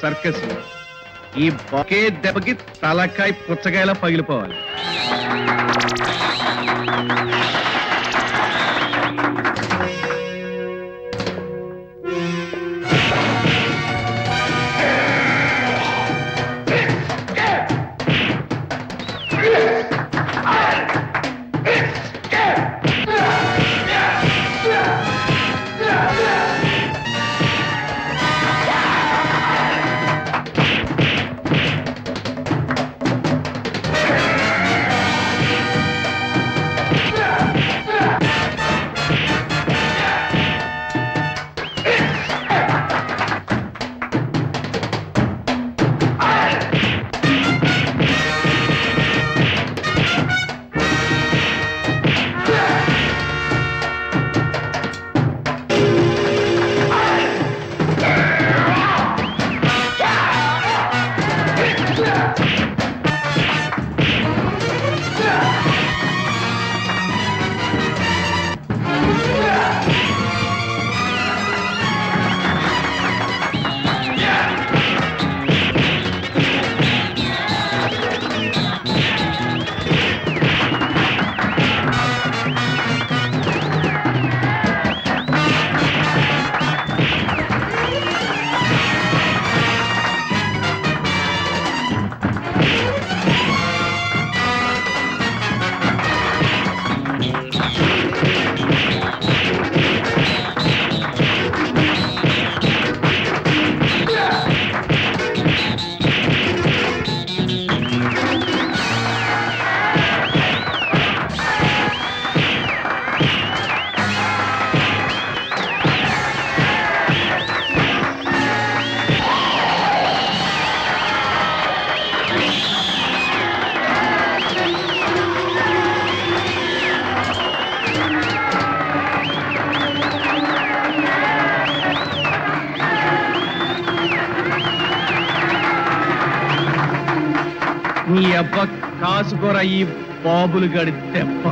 Circus. ఈ ఒకే దెబ్బకి తలకాయ పుచ్చకాయలా పగిలిపోవాలి. నీ అబ్బ కాసుకోర ఈ బాబులు గడి దెబ్బ.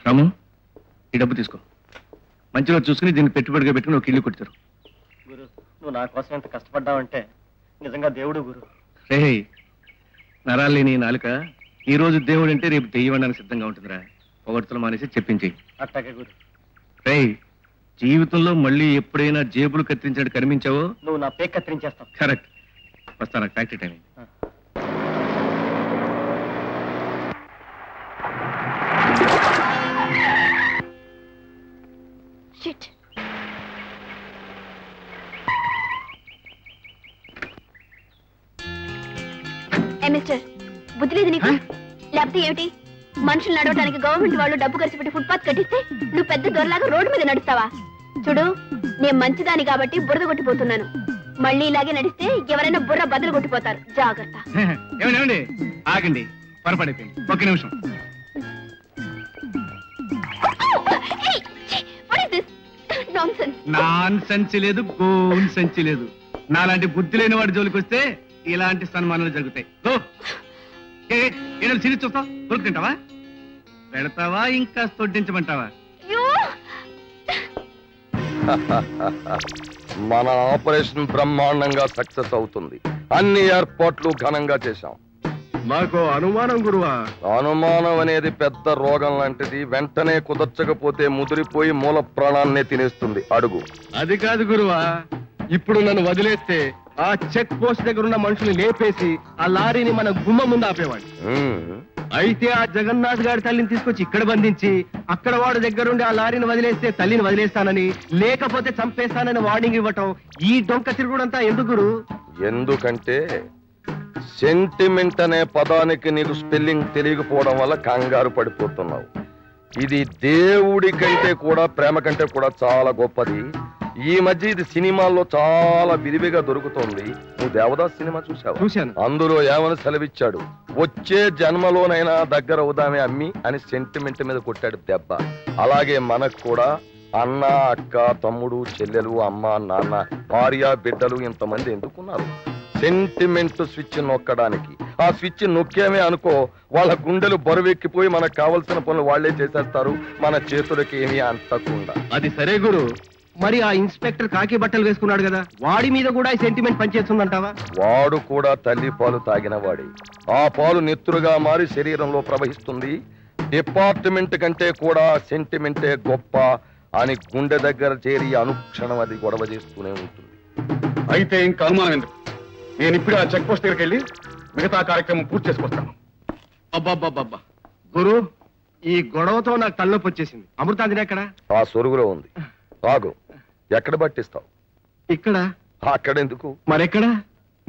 రాము, ఈ డబ్బు తీసుకో. మంచిగా చూసుకుని దీన్ని పెట్టుబడిగా పెట్టుకుని ఒక ఇల్లు కొట్టారు. గురు, నువ్వు నా కోసం ఎంత కష్టపడ్డావంటే నిజంగా దేవుడు గురు. రే, నరాలు లేని నాలుక ఈ రోజు దేవుడు అంటే రేపు దెయ్యం అనడానికి సిద్ధంగా ఉంటుందిరా. పొగడ్తలు మానేసి చెప్పించి. అట్టాగే గురు. రే, జీవితంలో మళ్ళీ ఎప్పుడైనా జేబులు కత్తిరించినట్టు కనిపించావో నువ్వు నా పేక్ కత్తిరించేస్తావు. కరెక్ట్. వస్తా, నాకు ఫ్యాక్టరీ టైం. షిట్. ఏ మిస్టర్, బుద్ధి లేదు నీకు? లేకపోతే ఏమిటి? మనుషులు నడవడానికి గవర్నమెంట్ వాళ్ళు డబ్బు ఖర్చు పెట్టి ఫుట్పాత్ కట్టిస్తే నువ్వు పెద్ద దొరలాగా రోడ్డు మీద నడుస్తావా? చూడు, నేను మంచిదాని కాబట్టి బురద కొట్టిపోతున్నాను. మళ్ళీ ఇలాగే నడిస్తే ఎవరైనా బుర్ర బదులు కొట్టిపోతారు. జాగ్రత్త. ఏమండి, ఆగండి, పొరపడైపోయింది. ఒక్క నిమిషం. నాన్ సంచి లేదు, గోన్ సంచి లేదు. నాలాంటి బుద్ధి లేని వాడి జోలికి వస్తే ఇలాంటి సన్మానాలు జరుగుతాయి. ఏదో సిరీస్ చూస్తావు, దొరుకుతుంటావా? పెడతావా ఇంకా తొడ్డించమంటావా? మన ఆపరేషన్ బ్రహ్మాండంగా సక్సెస్ అవుతుంది. అన్ని ఏర్పాట్లు ఘనంగా చేశాం. మాకు అనుమానం గురువా. అనుమానం అనేది పెద్ద రోగం లాంటిది. వెంటనే కుదర్చకపోతే ముదిరిపోయి మూల ప్రాణాన్నే తినేస్తుంది. అడుగు. అది కాదు గురువా, ఇప్పుడు నన్ను వదిలేస్తే ఆ చెక్ పోస్ట్ దగ్గర ఉన్న మనుషులు లేపేసి ఆ లారీని మన గుమ్మ ముందు ఆపేవాడు. అయితే ఆ జగన్నాథ్ గారి తల్లిని తీసుకొచ్చి ఇక్కడ బంధించి అక్కడ వాడు దగ్గరుండి ఆ లారీని వదిలేస్తే తల్లిని వదిలేస్తానని, లేకపోతే చంపేస్తానని వార్నింగ్ ఇవ్వటం, ఈ డొంక తిరుగుడంతా ఎందుకు గురు? ఎందుకంటే సెంటిమెంట్ అనే పదానికి నీకు స్పెల్లింగ్ తెలియకపోవడం వల్ల కంగారు పడిపోతున్నావు. ఇది దేవుడి కంటే కూడా, ప్రేమ కంటే కూడా చాలా గొప్పది. ఈ మధ్య ఇది సినిమాల్లో చాలా విరివిగా దొరుకుతోంది. నువ్వు దేవదాస్ సినిమా చూసావా? చూశాను. అందులో ఏమని సెలవిచ్చాడు? వచ్చే జన్మలోనైనా దగ్గర అవుదామే అమ్మి అని సెంటిమెంట్ మీద కొట్టాడు దెబ్బ. అలాగే మనకు కూడా అన్న, అక్క, తమ్ముడు, చెల్లెలు, అమ్మ, నాన్న, భార్య, బిడ్డలు ఇంతమంది ఎందుకున్నారు? Sentiment switch నొక్కడానికి. ఆ స్విచ్ నొక్కేమే అనుకో, వాళ్ళ గుండెలు బరువెక్కిపోయి మనకు కావలసిన పనులు వాళ్లే చేసేస్తారు, మన చేతులకి ఏమీ అంటకుండా. అది సరే గురు, మరి ఆ ఇన్స్పెక్టర్ కాకి బట్టలు వేసుకున్నాడు కదా, వాడి మీద కూడా ఈ సెంటిమెంట్ పనిచేస్తుందంటావా? వాడు కూడా తల్లి పాలు తాగిన వాడే. ఆ పాలు నెత్తురుగా మారి శరీరంలో ప్రవహిస్తుంది. డిపార్ట్మెంట్ కంటే కూడా సెంటిమెంటే గొప్ప అని గుండె దగ్గర చేరి అనుక్షణం అది గొడవ చేస్తూనే ఉంటుంది. అయితే ఇంకా అనుమానం ఎందుకు? నేను ఇప్పుడు ఆ చెక్ పోస్ట్ దగ్గరికి వెళ్ళి మిగతా కార్యక్రమం పూర్తి చేసుకొస్తాను. అబ్బాబ్బాబ్బా గురు, ఈ గొడవతో నాకు తలనొప్పి వచ్చేసింది. అమృతాంజనే ఎక్కడ? ఆ సొరుగులో ఉంది. ఆగు. ఎక్కడ పట్టిస్తావు? ఇక్కడ. అక్కడెందుకు? మరెక్కడ?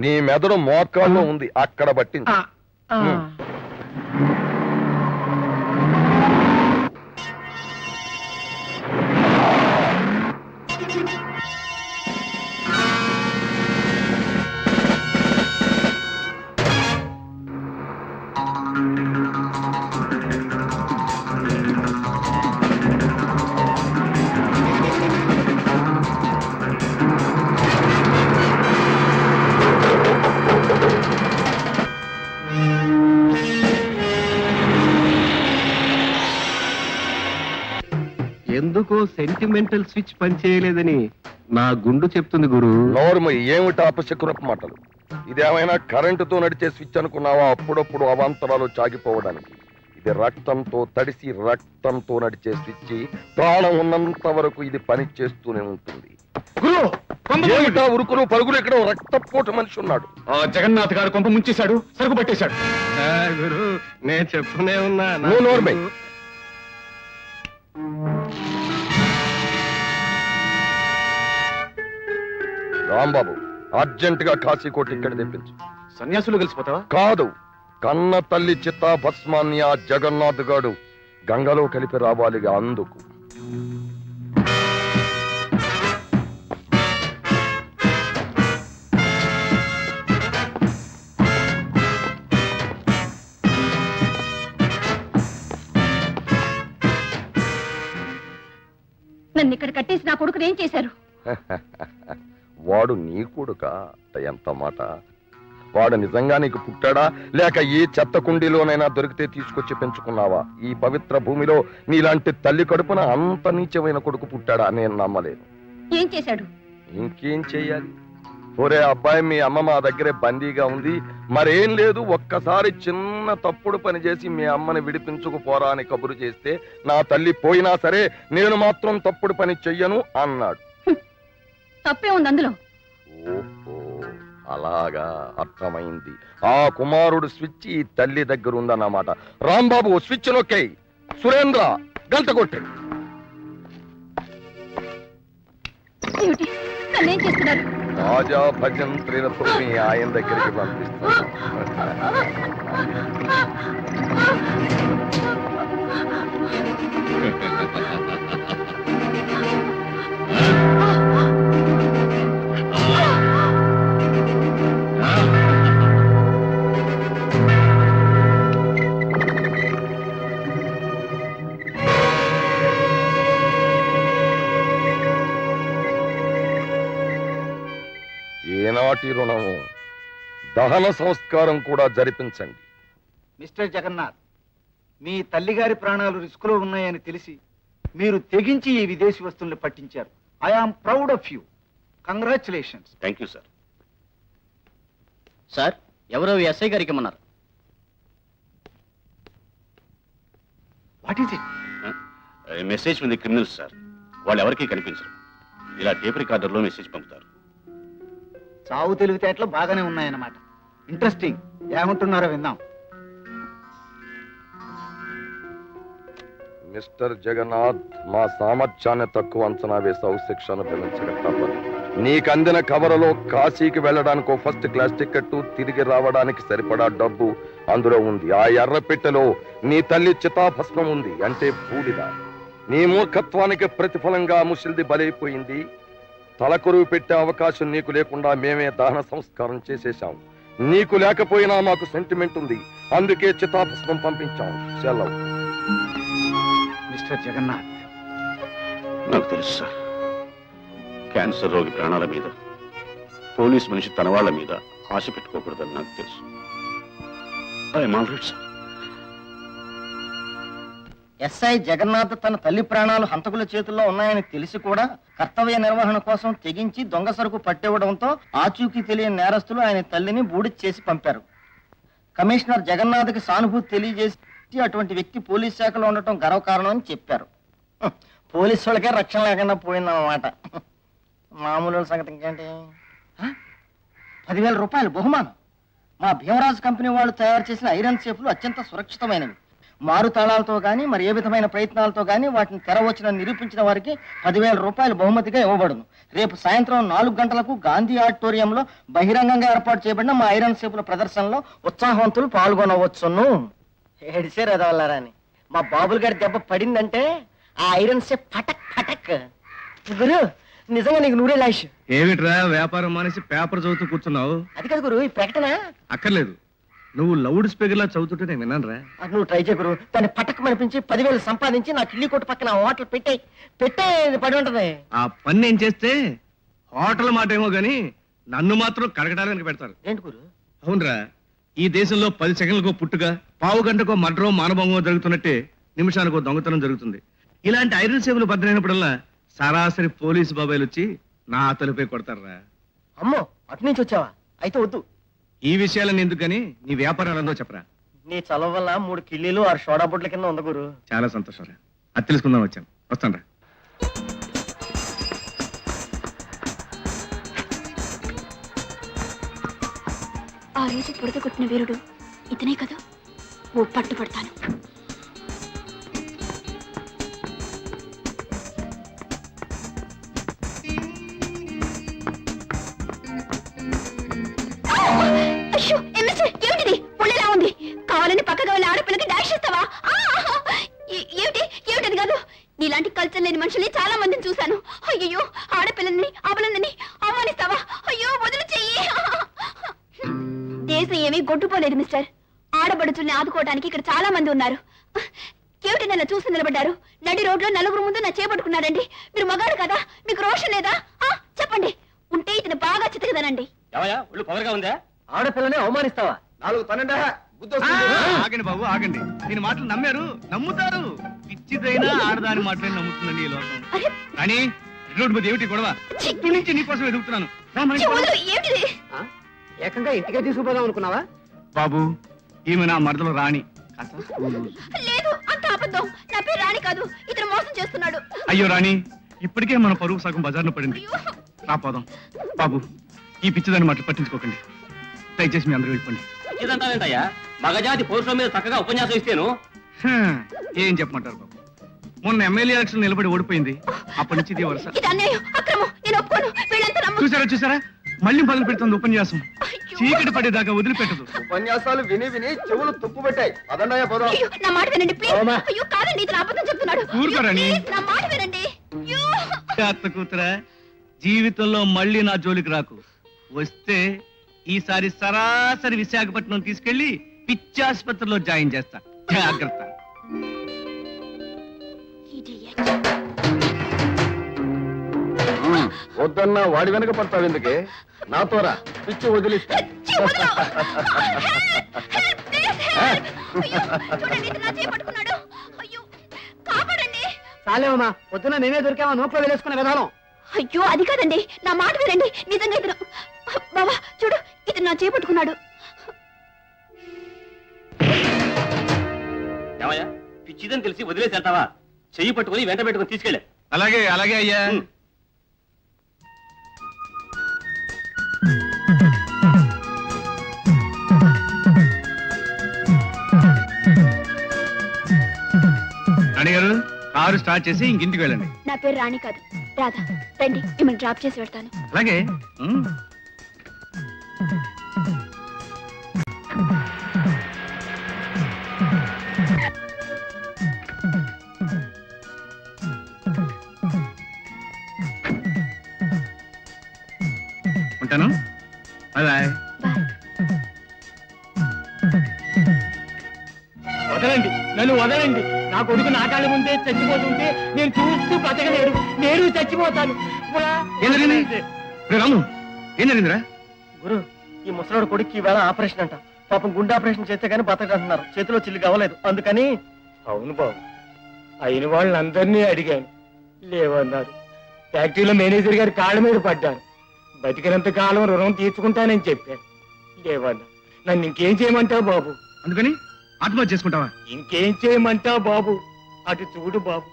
నీ మెదడు మోకాల్లో ఉంది, అక్కడ పట్టింది. ఎందుకో సెంటిమెంటల్ స్విచ్ పనిచేయలేదని నా గుండు చెప్తుంది గురు. నోర్మ, ఏమిటి అపశకునపు మాటలు? ఇదేమైనా కరెంటుతో నడిచే స్విచ్ అనుకున్నావా? అప్పుడప్పుడు అవాంతరాలు చాగిపోవడానికి. ఇది రక్తంతో తడిసి రక్తంతో నడిచే స్విచ్. ప్రాణం ఉన్నంత వరకు ఇది పని చేస్తూనే ఉంటుంది. ఏమిటా ఉరుకులు పరుగులు? ఇక్కడ రక్తపోటు మనిషి ఉన్నాడు. ఆ జగన్నాథ్ గారు కొంప ముంచేశాడు, సరుకు పట్టేశాడు. గురు, నేను చెప్తూనే ఉన్నా. నువ్వు నోర్మై. రాంబాబు, అర్జెంట్ గా కాశీకోటి ఇక్కడ తెప్పించు. సన్యాసులు కలిసిపోతావా? కాదు, కన్న తల్లి చిత్తా భస్మాన్ని ఆ జగన్నాథ్ గాడు గంగలో కలిపి రావాలిగా, అందుకు. నన్ను ఇక్కడ కట్టేసి నా కొడుకుని ఏం చేశారు? వాడు నీ కొడుక? ఎంత మాట! వాడు నిజంగా నీకు పుట్టాడా, లేక ఏ చెత్త కుండీలోనైనా దొరికితే తీసుకొచ్చి పెంచుకున్నావా? ఈ పవిత్ర భూమిలో నీలాంటి తల్లి కడుపున అంత నీచమైన కొడుకు పుట్టాడా? నేను నమ్మలేను. ఏం చేశాడు? ఇంకేం చెయ్యాలి? ఒరే అబ్బాయి, మీ అమ్మ మా దగ్గరే బందీగా ఉంది, మరేం లేదు, ఒక్కసారి చిన్న తప్పుడు పని చేసి మీ అమ్మని విడిపించుకుపోరా అని కబురు చేస్తే నా తల్లి పోయినా సరే నేను మాత్రం తప్పుడు పని చెయ్యను అన్నాడు. తప్పే ఉంది అందులో. ఓహో, అలాగా, అర్థమైంది. ఆ కుమారుడు స్విచ్ ఈ తల్లి దగ్గర ఉందన్నమాట. రాంబాబు స్విచ్ నొక్కేయ్. సురేంద్ర గంట కొట్టే. ఏమిటి నన్నేం చేస్తున్నారు? రాజా భజంత్రిలతో మీ ఆయన దగ్గరికి పంపిస్తాను. ఏనాటి రుణము, దహన సంస్కారం కూడా జరిపించండి. మిస్టర్ జగన్నాథ్, మీ తల్లిగారి ప్రాణాలు రిస్కులో ఉన్నాయని తెలిసి మీరు తెగించి ఈ విదేశీ వస్తువుల్ని పట్టించారు. I am proud of you. Congratulations. Thank you sir. Sir, ఎవరో ఎస్ఐ గారికి ఇమ్మన్నారు. What is it? మెసేజ్ ఉంది క్రిమినల్స్ సార్. వాళ్ళు ఎవరికీ కనిపించరు. ఇలా టేప్ రికార్డర్లో మెసేజ్ పంపుతారు. చావు తెలివితేటలు బాగానే ఉన్నాయన్నమాట. ఇంట్రెస్టింగ్. ఏమంటున్నారో విందాం. మిస్టర్ జగన్నాథ్, మా సామర్థ్యాన్ని తక్కువ అంచనా వేసావు, శిక్షను పెంచక తప్పదు. నీకు అందిన కవరలో కాశీకి వెళ్ళడానికి ఫస్ట్ క్లాస్ టికెట్, తిరిగి రావడానికి సరిపడా డబ్బు అందులో ఉంది. ఆ ఎర్ర పెట్టెలో నీ తల్లి చితాభస్మం ఉంది, అంటే బూడిద. నీ మూర్ఖత్వానికి ప్రతిఫలంగా ముసిల్ది బలైపోయింది. తలకొరువు పెట్టే అవకాశం నీకు లేకుండా మేమే దహన సంస్కారం చేసేశాం. నీకు లేకపోయినా మాకు సెంటిమెంట్ ఉంది, అందుకే చితాభస్మం పంపించాం. సెలవు. మిస్టర్ జగన్నాథ్, నాకు తెలుసు సార్, క్యాన్సర్ రోగి ప్రాణాల మీద పోలీస్ మనిషి తన వాళ్ళ మీద ఆశ పెట్టుకోకూడదని నాకు తెలుసు. I'm all right sir. S I Jagannath తన తల్లి ప్రాణాలు హంతకుల చేతుల్లో ఉన్నాయని తెలిసి కూడా కర్తవ్య నిర్వహణ కోసం తెగించి దొంగ సరుకు పట్టివ్వడంతో ఆచూకీ తెలియని నేరస్తులు ఆయన తల్లిని బూడి చేసి పంపారు. కమిషనర్ జగన్నాథ్కి సానుభూతి తెలియజేసి అటువంటి వ్యక్తి పోలీస్ శాఖలో ఉండటం గర్వకారణం అని చెప్పారు. పోలీసు వాళ్ళకే రక్షణ లేకుండా పోయిందన్నమాట. మామూలు సంగతి ఇంకేంటి? 10,000 రూపాయలు బహుమానం. మా భీమరాజు కంపెనీ వాళ్ళు తయారు చేసిన ఐరన్ సేఫ్లు అత్యంత సురక్షితమైనవి. మారు తాళాలతో గాని మరి ఏ విధమైన ప్రయత్నాలతో గాని వాటిని తెరవచ్చిన నిరూపించిన వారికి 10,000 రూపాయలు బహుమతిగా ఇవ్వబడును. రేపు సాయంత్రం 4 గంటలకు గాంధీ ఆడిటోరియంలో బహిరంగంగా ఏర్పాటు చేయబడిన మా ఐరన్ సేపుల ప్రదర్శనలో ఉత్సాహవంతులు పాల్గొనవచ్చును. ఏడిసారు అదవల్లారని మా బాబులు గారి దెబ్బ పడిందంటే ఆ ఐరన్ సేప్ పటక్ పటక్. గురు, నిజంగా నీకు నూరే లాష్. ఏమిట్రా వ్యాపారం మానేసి పేపర్ చదువుతూ కూర్చున్నావు? అది కదా గురు, ఈ ప్రకటన అక్కర్లేదు, నువ్వు లౌడ్ స్పీకర్ లా చదువుతుంటే నేను విన్నాను రా. నువ్వు ట్రై చేయ గురు. దాన్ని పటక్ మనిపించి 10,000 సంపాదించి నా కిల్లి కొట్టు పక్కన హోటల్ పెట్టే పడి ఉంటది. ఆ పని నేను చేస్తే హోటల్ మాట ఏమో గాని నన్ను మాత్రం కడగడానికి పెడతారు. ఏంటి గురు? అవునరా, ఈ దేశంలో 10 సెకండ్లకో పుట్టుగా, పావు గంటకో మర్డరో మానభంగమో జరుగుతున్నట్టే నిమిషానికో దొంగతనం జరుగుతుంది. ఇలాంటి ఐరన్ సేవలు భద్రైనప్పుడల్లా సరాసరి పోలీసు బాబాయిలు వచ్చి నా తలుపై కొడతారా. అమ్మో, అటు నుంచి వచ్చావా? అయితే వద్దు. ఈ విషయాలను ఎందుకని నీ వ్యాపారాలందో చెప్పరా. నీ చలవ వల్ల 3 కిల్లీలు 6 సోడా బుట్ల కింద ఉంది గురు. చాలా సంతోషం రా, అది తెలుసుకుందాం వచ్చాను. వస్తాను రా. ఆ రోజు బురద కొట్టిన వీరుడు ఇతనే కదా, ఓ పట్టుపడతాను. అయ్యో, ఏమిటిది? పుల్లెలా ఉంది. కావాలని పక్కగా వెళ్ళి ఆడపిల్లకి డాష్ ఇస్తావా? ఏమిటి ఏమిటది కాదు. నీలాంటి కల్చర్ లేని మనుషుల్ని చాలా మందిని చూశాను. అయ్యో, ఆడపిల్లల్ని అబలని అవమానిస్తావా? అయ్యో, వదిలి చెయ్యి. దేశం ఏమీ గొడ్డుపోలేదు మిస్టర్. ఆడబడుచుల్ని ఆదుకోవడానికి ఇక్కడ చాలా మంది ఉన్నారు. ఏమిటి నన్ను చూసి నిలబడ్డారు? నడి రోడ్లో 4 ముందు నా చేపట్టుకున్నారండి. మీరు మగాడు కదా, మీకు రోషన్ లేదా? చెప్పండి, ఉంటే ఇతను బాగా చితకదనండి. ఏమయ్యా, ఒళ్ళు పవర్గా ఉందా? ఆడపిల్లని అవమానిస్తావా? 4 12 ఆగండి బాబు, ఆగండి. దీని మాటలు నమ్మారు, నమ్ముతారు. పిచ్చిదైనా ఆడదాని మాటలు నమ్ముతుందండి ఈ లోకం. అరే, కానీ రోడ్డు మీద ఏమిటి గొడవ? ఇప్పటి నుంచి నీకోసం ఎదుగుతున్నాను. వదలు, ఏమిటిది? ఏకంగా ఇంటికే తీసుకుపోదాం అనుకున్నావా? బాబు ఈమె నా మరదలు రాణి. కాస్త స్కూలు. లేదు, అంత అబద్ధం. నా పేరు రాణి కాదు, ఇతను మోసం చేస్తున్నాడు. అయ్యో రాణి, ఇప్పటికే మన పరువు సగం బజార్లో పడింది. అయ్యో, రా పోదాం. బాబు ఈ పిచ్చిదాన్ని మాటలు పట్టించుకోకండి. దయచేసి మీ అందరూ వెళ్ళిపోండి. ఇదంటావేంటయ్యా? మగజాతి పౌరుషం మీద చక్కగా ఉపన్యాసం ఇస్తేను. ఏం చెప్పమంటారు బాబు, మొన్న ఎమ్మెల్యే ఎలక్షన్ నిలబడి ఓడిపోయింది. అప్పటి నుంచి ఇది వరుస. ఇది అన్యాయం, అక్రమం. నేను ఒప్పుకోను. వీళ్ళంతా నమ్ము. చూసారా మళ్ళీ మొదలు పెడుతుంది ఉపన్యాసం. అయ్యో. చీకటి పడేదాకా వదిలిపెట్టదు. ఉపన్యాసాలు విని విని చెవులు తుప్పు పెట్టాయి. అదన్నయ్య పోదాం. అయ్యో, నా మాట వినండి ప్లీజ్. అయ్యో కాదండి, ఇతను అబద్ధం చెప్తున్నాడు. ఊరుకోరాని. అయ్యో, ప్లీజ్, నా మాట వినండి. అయ్యో. అత్త కూతురా, జీవితంలో మళ్ళీ నా జోలికి రాకు. వస్తే ఈసారి సరాసరి విశాఖపట్నం తీసుకెళ్లి పిచ్చి ఆసుపత్రిలో జాయిన్ చేస్తా. జాగ్రత్త. Idiot. వద్దన్నా వాడి వెనక పడతావు ఎందుకే? నాతో రా, పిచ్చి వదిలిస్తా. ఛీ, వదలు. Help, please, help. అయ్యో, చూడండి, ఇతను నా చేయి పట్టుకున్నాడు. అయ్యో, కాపాడండి. చాలేవమ్మా, పొద్దున నేనే దొరికామా నోట్లో వేలేసుకునే విధానం. అయ్యో, అది కాదండి, నా మాట వినండి. నిజంగా ఇతను బాబా చూడు, ఇతను నా చేయి పట్టుకున్నాడు. ఏమయ్యా, పిచ్చిదని తెలిసి వదిలేసి వెళ్తావా? చెయ్యి పట్టుకుని వెంట పెట్టుకుని తీసుకెళ్ళే. అలాగే అలాగే అయ్యా. రాణి గారు, కారు స్టార్ట్ చేసి ఇంకింటికి వెళ్ళండి. నా పేరు రాణి కాదు, రాధా. రండి, మిమ్మల్ని డ్రాప్ చేసి పెడతాను. అలాగే. ఉంటాను. Bye bye. బాయ్. వదలండి, నన్ను వదలండి. నా కొడుకు నా కాళ్ళ ముందే చచ్చిపోతుంటే నేను చూస్తూ బతకలేడు. నేను చచ్చిపోతాను. ఏం జరిగింది? రే రాము, ఏం జరిగిందిరా? గురు, ఈ ముసలోడు కొడుకు వేళ ఆపరేషన్ అంట. పాపం గుండె ఆపరేషన్ చేస్తే గానీ బతకంటున్నారు. చేతిలో చిల్లి కావలేదు, అందుకని. అవును బాబు, అయిన వాళ్ళందరినీ అడిగాను, లేవన్నారు. ఫ్యాక్టరీలో మేనేజర్ గారి కాళ్ళ మీద పడ్డాను. బతికినంత కాలం రుణం తీర్చుకుంటానని చెప్పాను, లేవన్నా. నన్ను ఇంకేం చేయమంటావు బాబు? అందుకని ఆత్మహత్య చేసుకుంటావా? ఇంకేం చేయమంటావు బాబు? అటు చూడు బాబు,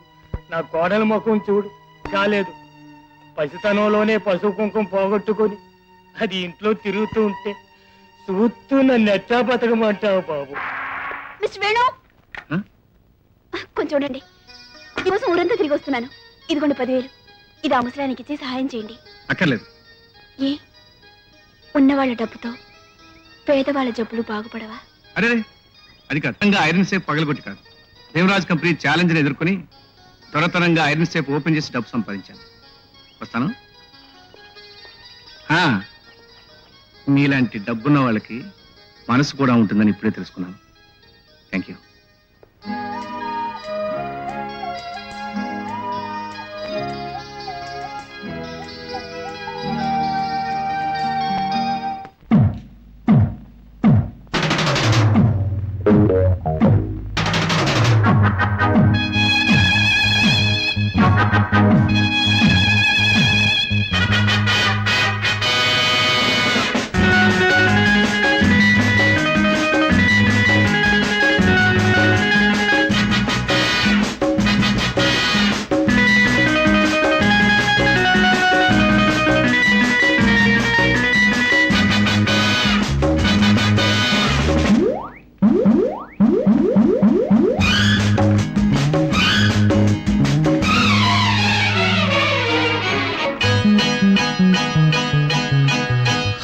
నా కోడల ముఖం చూడు, కాలేదు. పసితనంలోనే పసుపు కుంకుమ పోగొట్టుకొని అది ఇంట్లో తిరుగుతూ ఉంటే చూస్తూ నన్ను ఎట్టా బతకమంటావు బాబు? మిస్టర్ వేణు, ఆ? కొంచెం చూడండి. ఈరోజు ఊరంతా తిరిగి వస్తున్నాను. ఇదిగోండి 10,000. ఇది ఆ ముసలానికి ఇచ్చి సహాయం చేయండి. అక్కర్లేదు. ఏ, ఉన్నవాళ్ళ డబ్బుతో పేదవాళ్ళ జబ్బులు బాగుపడవా? అరే, అది ఖచ్చితంగా ఐరన్ సేఫ్ పగలగొట్టి కాదు. దేవరాజ్ కంపెనీ ఛాలెంజ్ని ఎదుర్కొని త్వరతరంగా ఐరన్ సేఫ్ ఓపెన్ చేసి డబ్బు సంపాదించాను. వస్తాను. మీలాంటి డబ్బున్న వాళ్ళకి మనసు కూడా ఉంటుందని ఇప్పుడే తెలుసుకున్నాను. Thank you.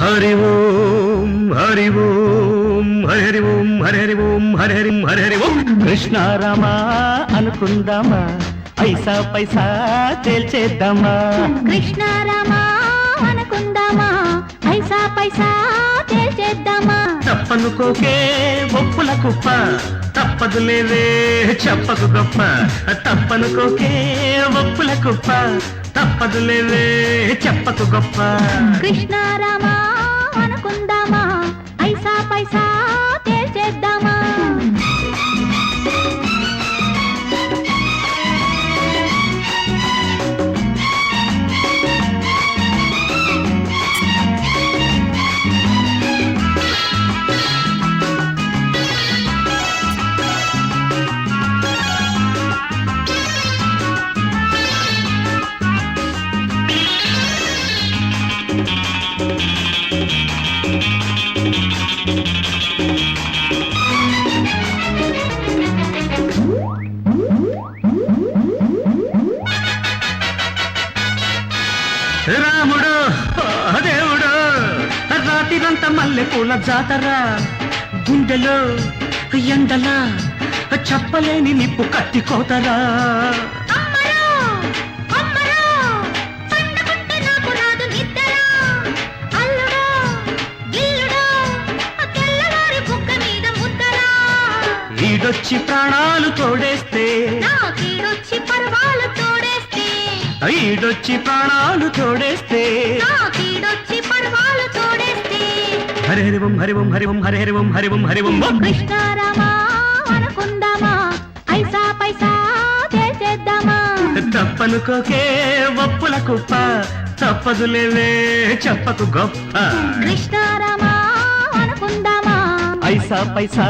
హరి ఓం హరి ఓం హరి ఓం హరి ఓం హరి హరి ఓం. కృష్ణారామా అనుకుందామా, పైసా పైసా తేల్చేద్దామా. కృష్ణారామా అనుకుందామా, పైసా పైసా తేల్చేద్దామా. తప్పనుకోకే ఒప్పుల కుప్ప, తప్పదు లేవే చెప్పకు గొప్ప. తప్పనుకోకే ఒప్పుల కుప్ప, తప్పదు లేవే చెప్పకు గొప్ప. కృష్ణారామా అనుకుందామా, పైసా పైసా తేల్చేద్దామా. పూల జాతర గుండెలో ఎండలా చెప్పలేని నిప్పు కత్తి కోతరా ఈడొచ్చి ప్రాణాలు తోడేస్తే ఈడొచ్చి ప్రాణాలు తోడేస్తే హరి హరివం హరివం హరివం హరి హరివం హరివం హరివం కృష్ణారామా అనుకుందామా ఐసా పైసా చేద్దామా తప్పనుకోకే ఒప్పుల కుప్ప తప్పదులేవే చెప్పకు గొప్ప కృష్ణారామా అనుకుందామా ఐసా పైసా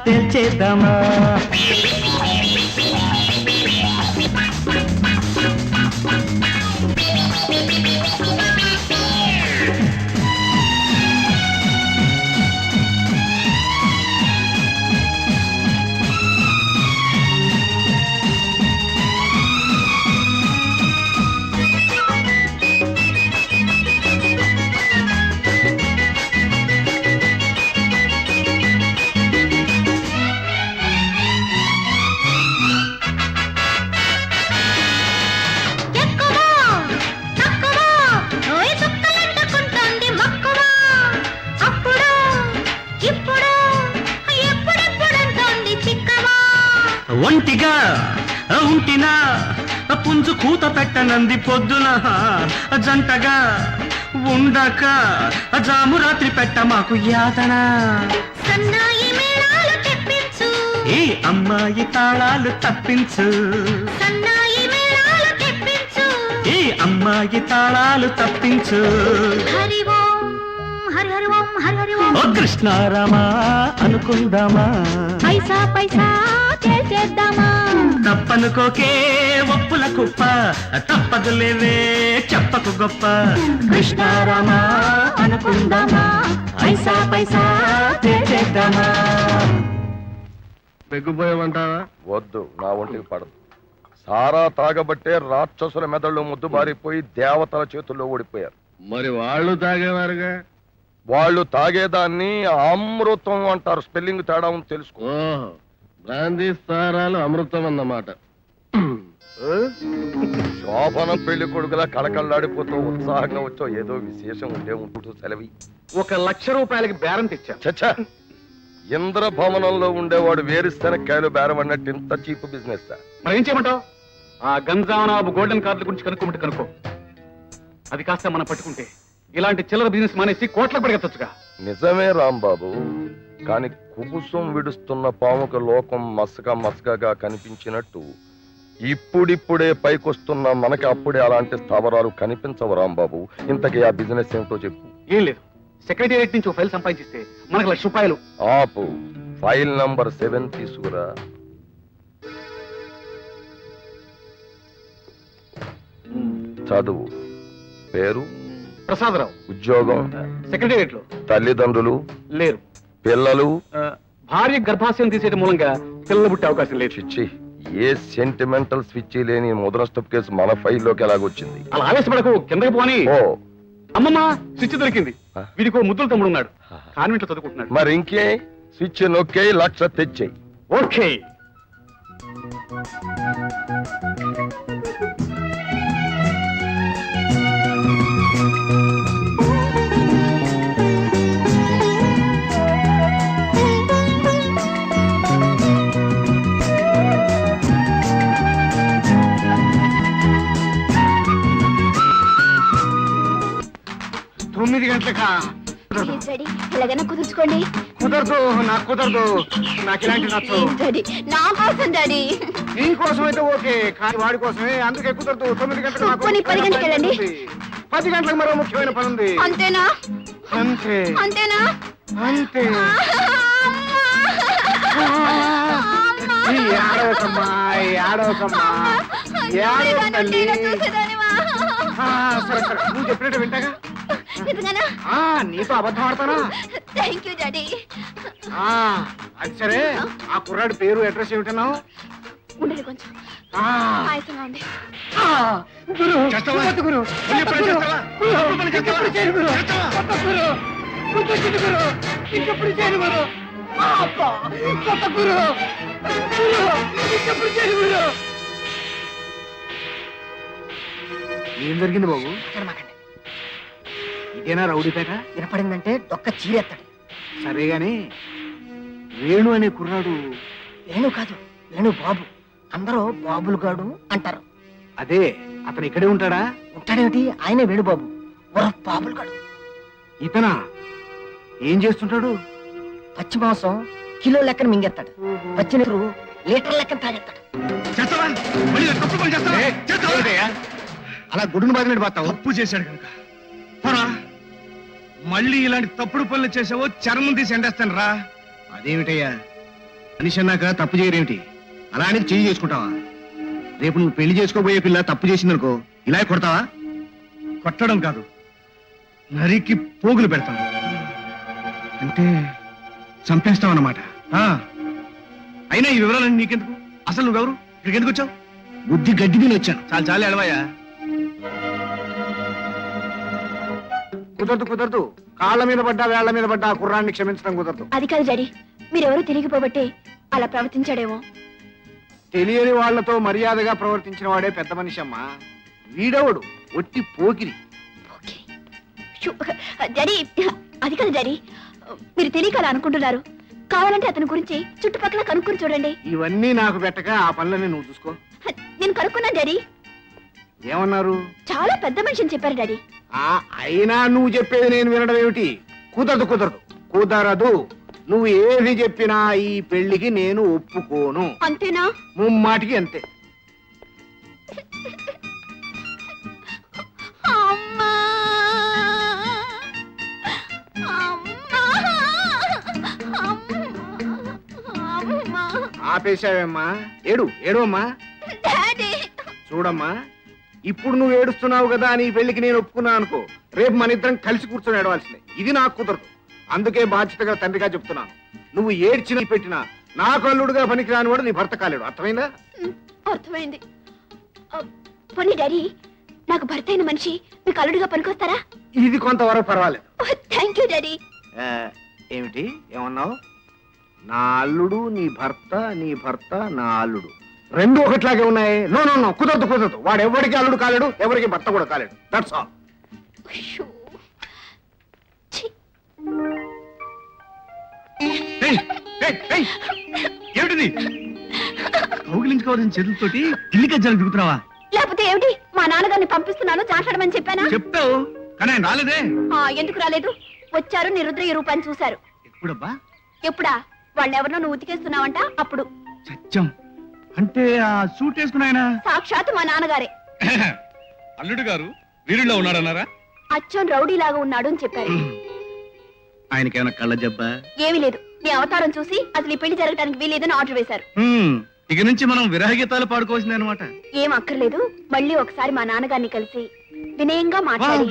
తేల్చేద్దామా ఒంటిగా ఉంటినా పుంజు కూత పెట్టనంది పొద్దున జంటగా ఉండక జాము రాత్రి పెట్ట మాకు యాతన సన్నాయి మేళాలు తెప్పించు ఈ అమ్మాయి తాళాలు తప్పించు సన్నాయి మేళాలు తెప్పించు ఈ అమ్మాయి తాళాలు తప్పించు హరి ఓం హరి హరి ఓం హరి హరి ఓం ఓ కృష్ణారామా అనుకుందామా ఐసా పైసా చేద్దామా తప్పనుకోకే ఒప్పుల కుప్ప తప్పదులేవే చెప్పకు గొప్ప కృష్ణారామా అనుకుందామా ఐసా పైసా చేద్దామా పెగ్గుపోయామంటావా? వద్దు, నా ఒంటికి పడదు. సారా తాగబట్టే రాక్షసుల మెదళ్ళు ముద్దు బారిపోయి దేవతల చేతుల్లో ఓడిపోయారు. మరి వాళ్ళు తాగేవారుగా. వాళ్ళు తాగేదాన్ని అమృతం అంటారు. స్పెల్లింగ్ తేడా ఉంది తెలుసుకో. ఓహో, బ్రాందీ సారాలు అమృతం అన్నమాట. శోభన పెళ్లి కొడుకులా కళకళలాడిపోతూ ఉత్సాహంగా వచ్చో ఏదో విశేషం ఉండే ఉంటూ సెలవి. 1,00,000 రూపాయలకి బేరం తెచ్చా. చచ్చా, ఇంద్రభవనంలో ఉండేవాడు వేరుశెనక్కాయలు బేరం అన్నట్టు ఇంత చీప్ బిజినెస్. మరి ఏం చేయమంటావు? ఆ గంజానాబు గోల్డెన్ కార్డుల గురించి కనుక్కోమంటే కనుక్కో. అది కాస్త మనం పట్టుకుంటే ఇలాంటి చిల్లర బిజినెస్ మానేసి కోట్లకు పడిగెత్తొచ్చుగా. నిజమే రాంబాబు, కాని కుబుసం విడుస్తున్న పాముక లోకం మసకగా కనిపించినట్టు ఇప్పుడిప్పుడే పైకొస్తున్న మనకి అప్పుడే అలాంటి స్థావరాలు కనిపించవు రాంబాబు. ఇంతకీ ఆ బిజినెస్ ఏమిటో చెప్పు. ఏం లేదు, సెక్రటేరియట్ నుంచి ఫైల్ సంపాదించిస్తే మనకు ₹1,00,000. ఆపు, ఫైల్ నంబర్ 7 తీసుకురా. చదువు. పేరు ప్రసాదరావు. ఉద్యోగం సెక్రటేరియట్ లో. తల్లిదండ్రులు లేరు. పిల్లలు భార్య గర్భాశయం తీసేయడం మూలంగా పిల్లలు పుట్టే అవకాశం లేదు. చిచ్చి, ఏ సెంటిమెంటల్ స్విచ్ లేని ముద్రస్టప్ కేసు మన ఫైల్లోకి ఎలాగొచ్చింది? అలా ఆవేశపడకు, కిందకి పోని. ఓ, అమ్మమ్మ, స్విచ్ దొరికింది. వీడికో ముద్దుల తమ్ముడు ఉన్నాడు, కాన్వెంట్ లో చదువుకుంటున్నాడు. మరి ఇంకే, స్విచ్ నొక్కే 1,00,000 తెచ్చేయి. ఓకే. తొమ్మిది గంటలకా? ఎలాగైనా కుదుర్చుకోండి. కుదరదు, నాకు కుదరదు. నాకు ఇలాంటి నచ్చు. డాడీ, నా కోసం డాడీ. నీ కోసం అయితే ఓకే, కానీ వాడి కోసమే. అందుకే కుదరదు. 9 గంటలకు నాకు పోనీ 10 గంటలకు వెళ్ళండి. 10 గంటలకు మరో ముఖ్యమైన పని ఉంది. అంతేనా? అంతే అంతేనా? అంతే. ఏడవకమ్మా, ఏడవకమ్మా, ఏడవ తల్లి. సరే సరే, నువ్వు చెప్పినట్టు వింటాగా. నీతో అబద్ధం ఆడతానా? Thank you daddy. అది సరే, ఆ కుర్రాడి పేరు అడ్రస్ ఏమిటన్నావు? ఉండదు, కొంచెం ఆయాసంగా ఉంది. గురు, గురు, గుర్తొచ్చింది గురు ఇంకెప్పుడు చేయను గురు అబ్బా కొత్త గురు గురు ఇంకెప్పుడు చేయను గురు ఏం జరిగింది బాబు? ఇదేనా రౌడీపేట? వినపడిందంటే డొక్క చీరెత్తాడు. సరే గాని వేణు అనే కుర్రాడు వేణు కాదు, వేణు బాబు. అందరూ బాబులు గాడు అంటారు. అదే అతను ఇక్కడే ఉంటాడా? ఉంటాడేమిటి, ఆయనే వేణు బాబు, బాబులు గాడు. ఇతనా ఏం చేస్తుంటాడు? పచ్చి మాంసం కిలో లెక్కన మింగేస్తాడు, పచ్చి నీరు లీటర్ లెక్కన తాగేస్తాడు. అలా గుడ్డును బాధినట్టు పోతావు. తప్పు చేశాడు కనుక పోరా. మళ్ళీ ఇలాంటి తప్పుడు పనులు చేసావో చర్మం తీసి ఎండేస్తాను రా. అదేమిటయ్యా, మనిషి అన్నాక తప్పు చేయరేమిటి? అలా అని చెయ్యి చేసుకుంటావా? రేపు నువ్వు పెళ్లి చేసుకోబోయే పిల్ల తప్పు చేసిందనుకో, ఇలా కొడతావా? కొట్టడం కాదు, నరికి పోగులు పెడతాను. అంటే చంపేస్తావన్నమాట. అయినా ఈ వివరాలన్నీ నీకెందుకు? అసలు నువ్వెవరు? ఇక్కడికి ఎందుకు వచ్చావు? బుద్ధి గడ్డి తిని వచ్చాను. చాలా చాలా ఎడవయ్యా. కుదరదు కుదరదు, కాళ్ళ మీద పడ్డా వేళ్ల మీద పడ్డా ఆ కుర్రాన్ని క్షమించడం కుదరదు. అది కాదు డాడీ, మీరెవరూ తిరిగిపోబట్టే అలా ప్రవర్తించాడేమో. తెలియని వాళ్లతో మర్యాదగా ప్రవర్తించిన వాడే పెద్ద మనిషి అమ్మా. వీడవడు ఒట్టి పోకిరి. ఓకే. షూ, డాడీ అది కాదు డాడీ, మీరు తెలియక అలా అనుకుంటున్నారు. కావాలంటే అతని గురించి చుట్టుపక్కల కనుక్కొని చూడండి. ఇవన్నీ నాకు పెట్టక ఆ పనులని నువ్వు చూసుకో. నేను కనుక్కున్నాను డాడీ, ఏమన్నారు? చాలా పెద్ద మనిషి అని చెప్పారు డాడీ. అయినా నువ్వు చెప్పేది నేను వినడం ఏమిటి? కుదరదు కుదరదు కుదరదు. నువ్వు ఏది చెప్పినా ఈ పెళ్లికి నేను ఒప్పుకోను. అంతేనా? ముమ్మాటికి అంతే. అమ్మా! అమ్మా! అమ్మా! ఆపేశావేమ్మా? ఏడు అమ్మా. డాడీ! చూడమ్మా, ఇప్పుడు నువ్వు ఏడుస్తున్నావు కదా అని ఈ పెళ్లికి నేను ఒప్పుకున్నా అనుకో, రేపు మన ఇద్దరం కలిసి కూర్చొని ఏడవాల్సిందే. ఇది నాకు కుదరదు. అందుకే బాధ్యతగా తండ్రిగా చెప్తున్నాను, నువ్వు ఏడ్చినా పెట్టినా నాకు అల్లుడుగా పనికిరాని వాడు నీ భర్త కాలేడు. అర్థమైందా? అర్థమైంది. పోనీ డాడీ, నాకు భర్త అయిన మనిషి మీకు అల్లుడుగా పనికొస్తారా? ఇది కొంతవరకు పర్వాలేదు. Thank you daddy. ఏమిటి ఏమన్నావు? నా అల్లుడు నీ భర్త నా అల్లుడు రెండు ఒకట్లాగే ఉన్నాయి. నో నో నో, కుదరదు. వాడు ఎవరికి అల్లుడు కాలేడు, ఎవరికి భర్త కూడా కాలేడు. That's all. ఏమిటిది? కౌగిలించుకోవాల్సిన చేతులతోటి ఇల్లి గజ్జాలు దిగుతున్నావా? లేకపోతే ఏమిటి, మా నాన్నగారిని పంపిస్తున్నాను చాట్లాడమని చెప్పానా? చెప్తావు కానీ ఆయన రాలేదే. ఎందుకు రాలేదు? వచ్చారు, నీ రుద్రయ్య రూపాన్ని చూశారు. ఎప్పుడబ్బా? ఎప్పుడా? వాళ్ళెవరినో నువ్వు ఉతికేస్తున్నావంట అప్పుడు. సత్యం అంటే ఆ సూట్ వేసుకున్న ఆయన సాక్షాత్ మా నాన్నగారే. అల్లుడు గారు వీరుల్లో ఉన్నాడన్నారా? అచ్చం రౌడీలాగా ఉన్నాడు అని చెప్పారు. ఆయనకేమైనా కళ్ళ జబ్బా? ఏమీ లేదు, నీ అవతారం చూసి అసలు ఈ పెళ్లి జరగడానికి వీలేదని ఆర్డర్ వేశారు. ఇక నుంచి మనం విరహ గీతాలు పాడుకోవాల్సిందే అనమాట. ఏం అక్కర్లేదు, మళ్ళీ ఒకసారి మా నాన్నగారిని కలిసి వినయంగా మాట్లాడి.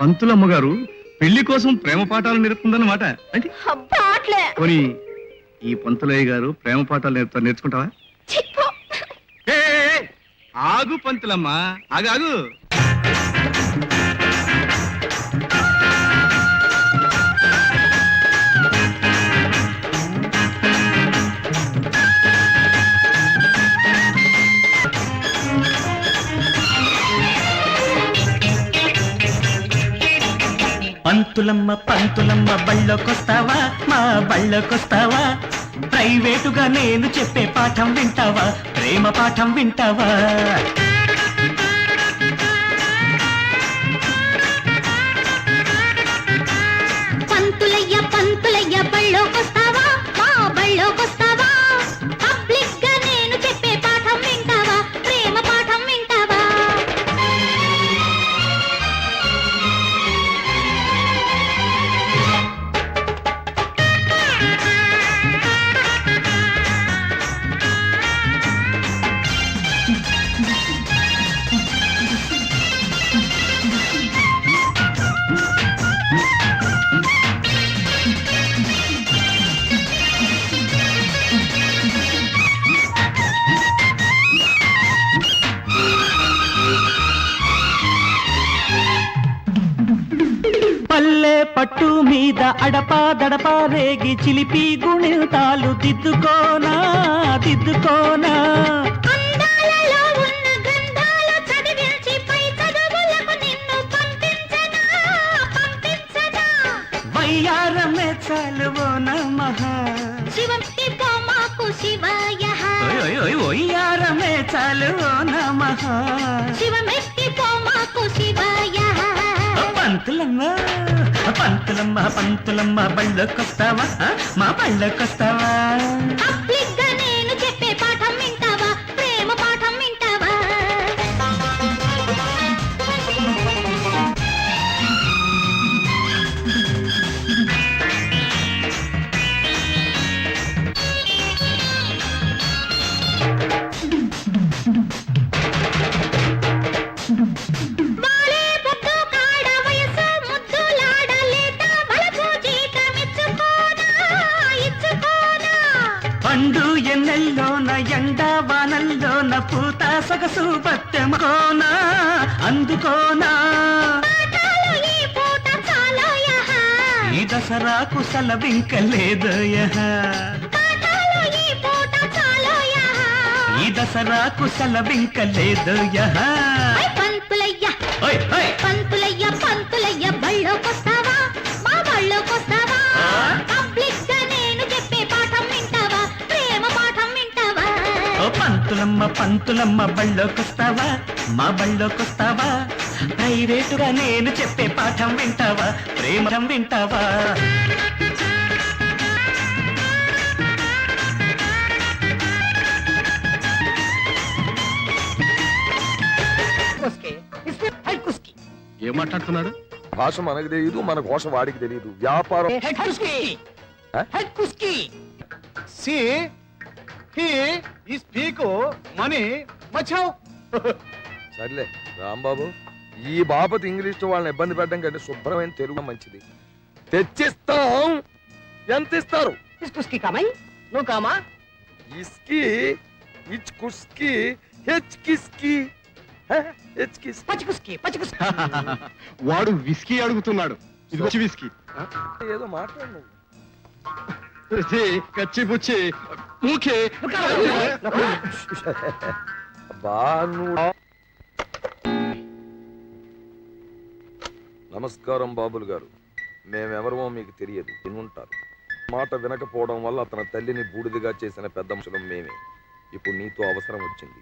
పంతులమ్మ గారు పెళ్లి కోసం ప్రేమ పాఠాలు నేర్పుతుందన్నమాట. అంటే అబ్బా అట్లే. పోనీ ఈ పంతులయ్య గారు ప్రేమ పాఠాలు నేర్చుకుంటావా? చిప్పు. ఆగు పంతులమ్మ, ఆగు. పంతులమ్మ బళ్ళోకొస్తావా, మా బళ్ళోకొస్తావా? ప్రైవేటుగా నేను చెప్పే పాఠం వింటావా, ప్రేమ పాఠం వింటావా? పంతులయ్య బళ్ళోకొస్తావా, మా బళ్ళోకొస్తావా? పబ్లిక్ గా నేను చెప్పే పాఠం వింటావా, ప్రేమ పాఠం వింటావా? పట్టు మీద అడపా దడపా రేగి చిలిపి గుణితాలు దిద్దుకోనా దిద్దుకోనా అందాలలో ఉన్న గ్రంథాలు చదివించి పై చదువులకు నిన్ను పంపించనా పంపించనా వయ్యారమే చాలు ఓ నమః శివంతి మాకు శివాయ వయ్యారమే చాలు ఓ నమః శివమెత్తి మాకు శివాయ పంతులమ్మ పంతులమ్మ పంతులమ్మ బళ్ళకొస్తావా మా బళ్ళకొస్తావా పబ్లిక్గా నేను చెప్పే పాఠం వింటావా ప్రేమ పాఠం వింటావా బాలే పొద్దు కాడ వయసు ముద్దులాడ లేత వలపు జీతమిచ్చుకోనా ఇచ్చుకోనా పండు ఎన్నెల్లోన ఎండ వానల్లోన పూత సొగసు బత్తెమకోనా అందుకోనా పాఠాలు ఈ పూట చాలోయహ ఈ దసరాకు సెలవింకలేదోయహ పాఠాలు ఈ పూట చాలోయహ ఈ దసరాకు సెలవింకలేదోయహ పంతులయ్య ఓయ్ ఓయ్ పంతులయ్య పంతులయ్య బళ్ళోకొస్తావా మా బళ్ళోకొస్తావా పబ్లిక్ గా నేను చెప్పే పాఠం వింటావా ప్రేమ పాఠం వింటావా ఓ పంతులమ్మ పంతులమ్మ బళ్ళోకొస్తావా మా బళ్ళోకొస్తావా ప్రైవేటుగా నేను చెప్పే పాఠం వింటావా ప్రేమ వింటావా ఏం మాట్లాడుతున్నాడు? భాష మనకు తెలియదు, మన కోశ వాడికి తెలియదు. వ్యాపారం see he he speak money మచావ్. సర్లే రాంబాబు, ఈ బాపతి ఇంగ్లీష్ తో వాళ్ళని ఇబ్బంది పెట్టడం కంటే శుభ్రమైన తెలుగు మంచిది. తెచ్చిస్తాం. ఎంత ఇస్తారు? నువ్వు కామా ఇస్కి ఇచ్ కుస్కి హెచ్ కిస్కి హెచ్ కిస్కి వాడు విస్కీ అడుగుతున్నాడు. ఇది వచ్చి విస్కీ ఏదో మాట్లాడు. కచ్చి పుచ్చి మూకే నమస్కారం బాబులు గారు. మేమెవరమో మీకు తెలియదు, వినుంటారు. మాట వినకపోవడం వల్ల అతని తల్లిని బూడిదిగా చేసిన పెద్ద మనుషులం మేమే. ఇప్పుడు నీతో అవసరం వచ్చింది.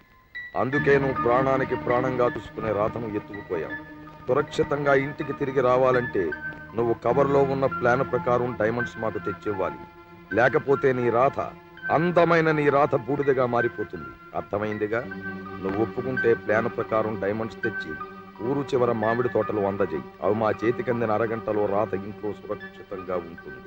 అందుకే నువ్వు ప్రాణానికి ప్రాణంగా చూసుకునే రాతను ఎత్తుకుపోయాం. సురక్షితంగా ఇంటికి తిరిగి రావాలంటే నువ్వు కవర్లో ఉన్న ప్లాన్ ప్రకారం డైమండ్స్ మాకు తెచ్చివ్వాలి. లేకపోతే నీ రాత, అందమైన నీ రాత బూడిదగా మారిపోతుంది. అర్థమైందిగా? నువ్వు ఒప్పుకుంటే ప్లాన్ ప్రకారం డైమండ్స్ తెచ్చి ఊరు చివర మామిడి తోటలు అందజేయి. అవి మా చేతికి అందిన అరగంటలో రాత ఇంట్లో సురక్షితంగా ఉంటుంది.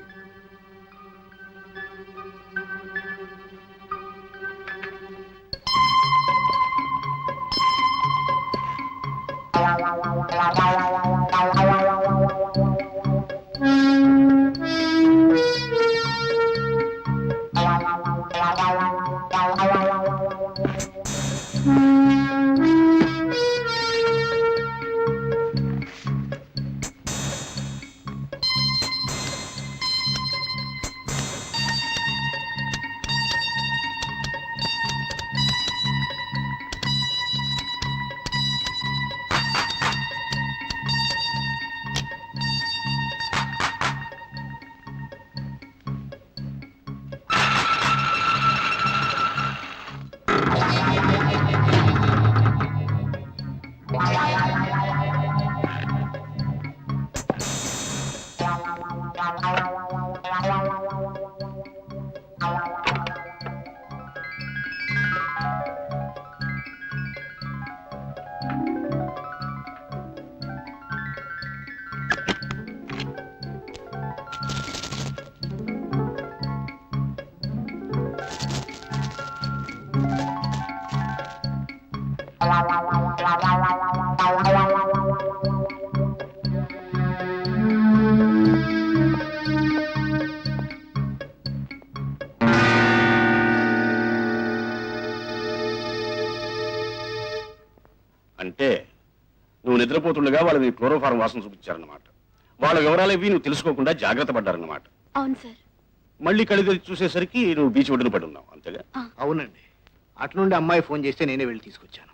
అంటే నువ్వు నిద్రపోతుండగా వాళ్ళు నీ క్లోరోఫారం వాసన చూపించారన్నమాట. వాళ్ళ వివరాలు ఇవి నువ్వు తెలుసుకోకుండా జాగ్రత్త పడ్డారన్నమాట. అవును సార్. మళ్ళీ కళ్ళు తెరిచి చూసేసరికి నువ్వు బీచ్ ఒడ్డున పడి ఉన్నావు, అంతేగా? అవునండి, అటు నుండి అమ్మాయి ఫోన్ చేస్తే నేనే వెళ్ళి తీసుకొచ్చాను.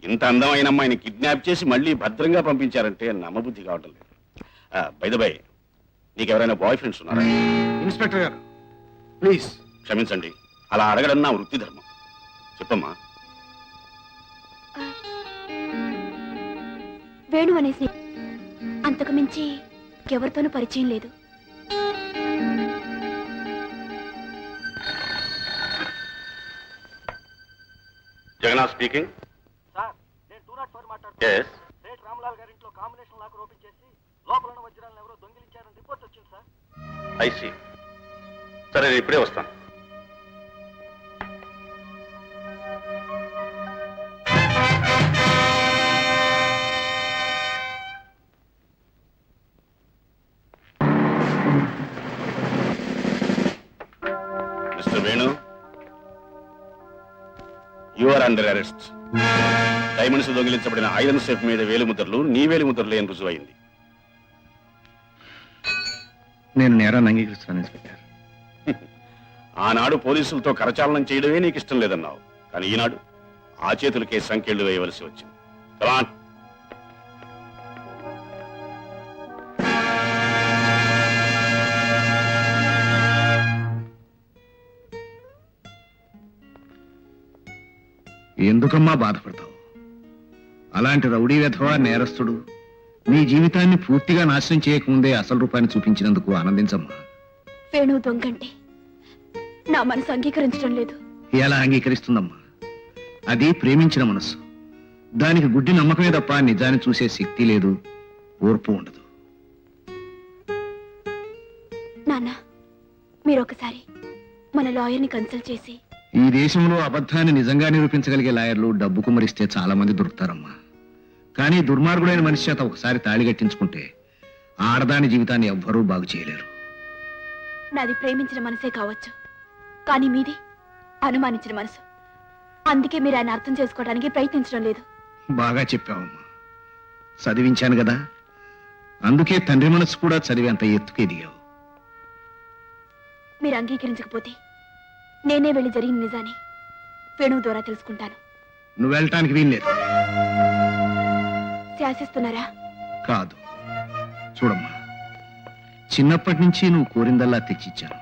ఇంత అందమైన అమ్మాయిని కిడ్నాప్ చేసి మళ్ళీ భద్రంగా పంపించారంటే నమ్మబుద్ధి కావటం లేదు. బై ద బై, నీకు ఎవరైనా బాయ్ ఫ్రెండ్స్ ఉన్నారా? ఇన్స్పెక్టర్ గారు ప్లీజ్. క్షమించండి, అలా అడగడం నా వృత్తి ధర్మం. చెప్పమ్మా. వేణు అనేసి అంతకు మించి ఎవరితోనూ పరిచయం లేదు. Jagannath speaking. Yes. I see. సరే, నేను ఇప్పుడే వస్తాను. Mister Venu, you are under arrest. Diamonds దొంగిలించబడిన ఐరన్ సేఫ్ మీద వేలిముద్రలు నీ వేలిముద్రలే అని రుజువైంది. నేను నేరాన్ని అంగీకరిస్తున్నాను ఇన్స్పెక్టర్. ఆనాడు పోలీసులతో కరచాలనం చేయడమే నీకు ఇష్టం లేదన్నావు, కానీ ఈనాడు ఆ చేతులకే సంకెళ్లు వేయవలసి వచ్చింది. Come on. ఎందుకమ్మా బాధపడతావు? అలాంటి రౌడీ వెధవా నేరస్తుడు నీ జీవితాన్ని పూర్తిగా నాశనం చేయకముందే అసలు రూపాన్ని చూపించినందుకు ఆనందించమ్మా. వేణు దొంగంటే నా మనసు అంగీకరించడం లేదు. ఎలా అంగీకరిస్తుందమ్మా? అది ప్రేమించిన మనసు. దానికి గుడ్డి నమ్మకమే తప్ప నిజాన్ని చూసే శక్తి లేదు, ఓర్పు ఉండదు. నాన్న, మీరు ఒకసారి మన లాయర్ని కన్సల్ట్ చేసి. ఈ దేశంలో అబద్ధాన్ని నిజంగా నిరూపించగలిగే లాయర్లు డబ్బు కుమరిస్తే చాలా మంది దొరుకుతారమ్మా. కానీ దుర్మార్గుడైన మనిషి చేత ఒకసారి తాళి కట్టించుకుంటే ఆడదాని జీవితాన్ని ఎవ్వరూ బాగు చేయలేరు. నాది ప్రేమించిన మనసే కావచ్చు, కానీ మీది అనుమానించిన మనసు. అందుకే మీరు ఆయన అర్థం చేసుకోవడానికి ప్రయత్నించడం లేదు. బాగా చెప్పావమ్మా. చదివించాను కదా, అందుకే తండ్రి మనసు కూడా చదివి అంత ఎత్తుకు ఎదిగావు. మీరు అంగీకరించకపోతే నేనే వెళ్ళి జరిగిన నిజాన్ని వేణువు ద్వారా తెలుసుకుంటాను. నువ్వు వెళ్ళటానికి వీల్లేదు. శాసిస్తున్నారా? కాదు. చూడమ్మా, చిన్నప్పటి నుంచి నువ్వు కోరిందల్లా తెచ్చిచ్చాను.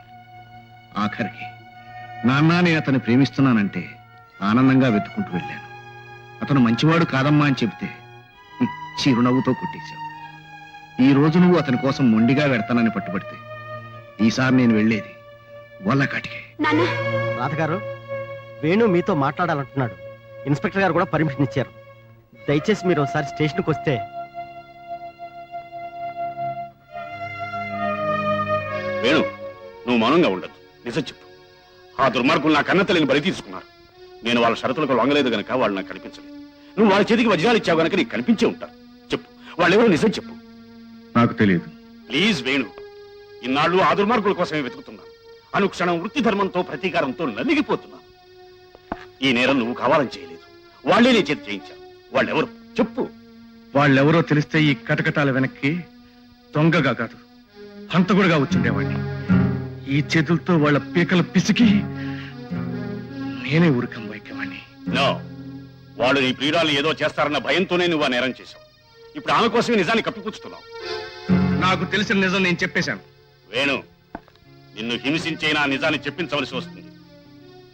ఆఖరికి నాన్న నేను అతన్ని ప్రేమిస్తున్నానంటే ఆనందంగా వెతుకుంటూ వెళ్ళాను. అతను మంచివాడు కాదమ్మా అని చెబితే చిరునవ్వుతో కొట్టేశావు. ఈ రోజు నువ్వు అతని కోసం మొండిగా వెడతానని పట్టుబడితే ఈసారి నేను వెళ్ళేది వాళ్ళ కాటికే. రాధగారు, వేణు మీతో మాట్లాడాలంటున్నాడు. ఇన్స్పెక్టర్ గారు కూడా పర్మిషన్ ఇచ్చారు. దయచేసి మీరు ఒకసారి స్టేషన్కి వస్తే. వేణు, నువ్వు మౌనంగా ఉండదు. నిజం చెప్పు. ఆ దుర్మార్గులు నా కన్న తల్లిని బలి తీసుకున్నారు. నేను వాళ్ళ షరతులకు లొంగలేదు గనక వాళ్ళు నాకు కనిపించలేదు. నువ్వు వాళ్ళ చేతికి వజ్రాలు ఇచ్చావు గనక నీకు కనిపించే ఉంటారు. చెప్పు, వాళ్ళెవరో నిజం చెప్పు. నాకు తెలియదు. ప్లీజ్ వేణు, ఇన్నాళ్ళు ఆ దుర్మార్గుల కోసమే వెతుకుతున్నాను. అనుక్షణం వృత్తి ధర్మంతో ప్రతీకారంతో నలిగిపోతున్నాను. ఈ నేరం నువ్వు కావాలని చేయలేదు, వాళ్ళే నీ చేతి చేయించావు. వాళ్ళెవరు చెప్పు. వాళ్ళెవరో తెలిస్తే ఈ కటకటాల వెనక్కి దొంగగా కాదు, హంతకుడుగా వచ్చుండేవాడిని. ఈ చేతులతో వాళ్ళ పీకలు పిసికి నేనే ఊరికం వైకేవాడిని. నో, వాళ్ళు నీ ప్రియురాలు ఏదో చేస్తారన్న భయంతోనే నువ్వు ఆ నేరం చేశావు. ఇప్పుడు ఆమె కోసమే నిజాన్ని కప్పిపుచ్చుతున్నావు. నాకు తెలిసిన నిజం నేను చెప్పేశాను. వేణు, నిన్ను హింసించే నా నిజాన్ని చెప్పించవలసి వస్తుంది.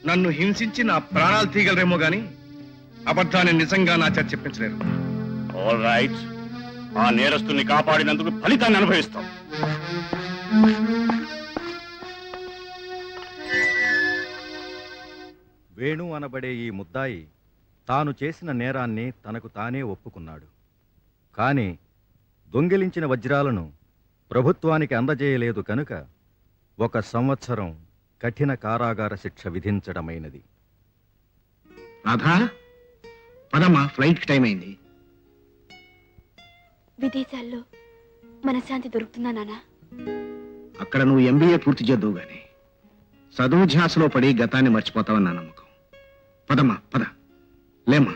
నన్ను హింసించి నా ప్రాణాలు తీయగలరేమో గాని అబద్ధాన్ని నిజంగా నా చేత చెప్పించలేరు. ఆల్ రైట్, ఆ నేరస్తుల్ని కాపాడినందుకు ఫలితాన్ని అనుభవిస్తాం. వేణు అనబడే ఈ ముద్దాయి తాను చేసిన నేరాన్ని తనకు తానే ఒప్పుకున్నాడు. కాని దొంగిలించిన వజ్రాలను ప్రభుత్వానికి అందజేయలేదు కనుక 1 సంవత్సరం కఠిన కారాగార శిక్ష విధించడమైనది. రాధా, పదమ్మా, ఫ్లైట్ టైం అయింది. విదేశాల్లో మనశ్శాంతి దొరుకుతుందా నాన్న? అక్కడ నువ్వు MBA పూర్తి చేద్దువు గాని చదువు ధ్యాసలో పడి గతాన్ని మర్చిపోతావని నా నమ్మకం. పదమ్మా, పద. లేమ్మా.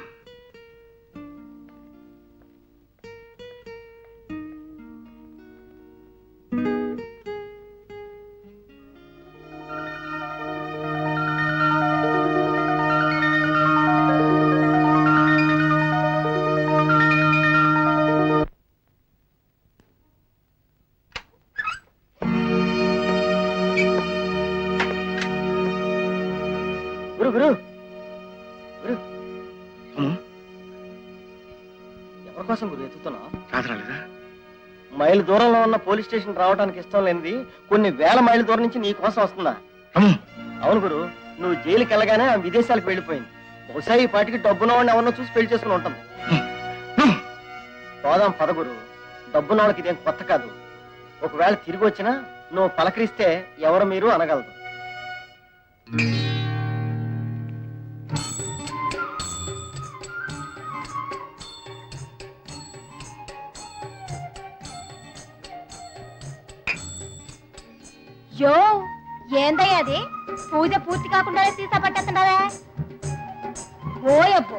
గురు గురు గురు ఎవరి కోసం గురు ఎత్తుతున్నావు? రాలేదా? మైలు దూరంలో ఉన్న పోలీస్ స్టేషన్ రావడానికి ఇష్టం లేనిది కొన్ని వేల మైళ్ళ దూరం నుంచి నీ కోసం వస్తుందా? అవును గురు, నువ్వు జైలుకి వెళ్ళగానే ఆ విదేశాలకు వెళ్ళిపోయింది. బహుశా ఈ పాటికి డబ్బున్న వాడిని ఎవరినో చూసి పెళ్లి చేసుకుని ఉంటుంది. పోదాం పద గురు, డబ్బున్న వాళ్ళకి ఇదేం కొత్త కాదు. ఒకవేళ తిరిగి వచ్చినా నువ్వు పలకరిస్తే ఎవరు మీరు అనగలదు. యో ఏందయ్యా అది? పూజ పూర్తి కాకుండానే సీసా పట్టేస్తున్నావే? ఓయబ్బో,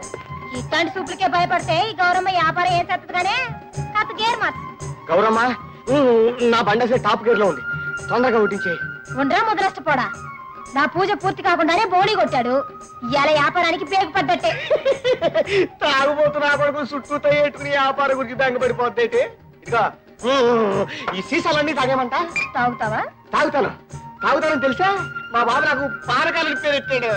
ఇట్లాంటి సూపులకే భయపడితే ఈ గౌరమ్మ వ్యాపారం ఏం చేస్తుందిగానే? కాస్త గేర్ మార్చు. గౌరమ్మ, నా బండి అసలు టాప్ గేర్ లో ఉంది, తొందరగా ఉట్టించే. ఉండరా ముద్రష్టపోడా, నా పూజ పూర్తి కాకుండానే బోళీ కొట్టాడు. ఇవాళ వ్యాపారానికి పేరు పడ్డట్టే. తాగుబోతున్నా కొడుకు చుట్టూతో ఏటుకుని వ్యాపారం గురించి బెంగపడిపోద్ది. ఇదిగా ఈ సీసాలన్నీ తాగేమంట? తాగుతావా? తాగుతానని తెలుసా? మా బాబు నాకు పానకాలని పేరు పెట్టాడు.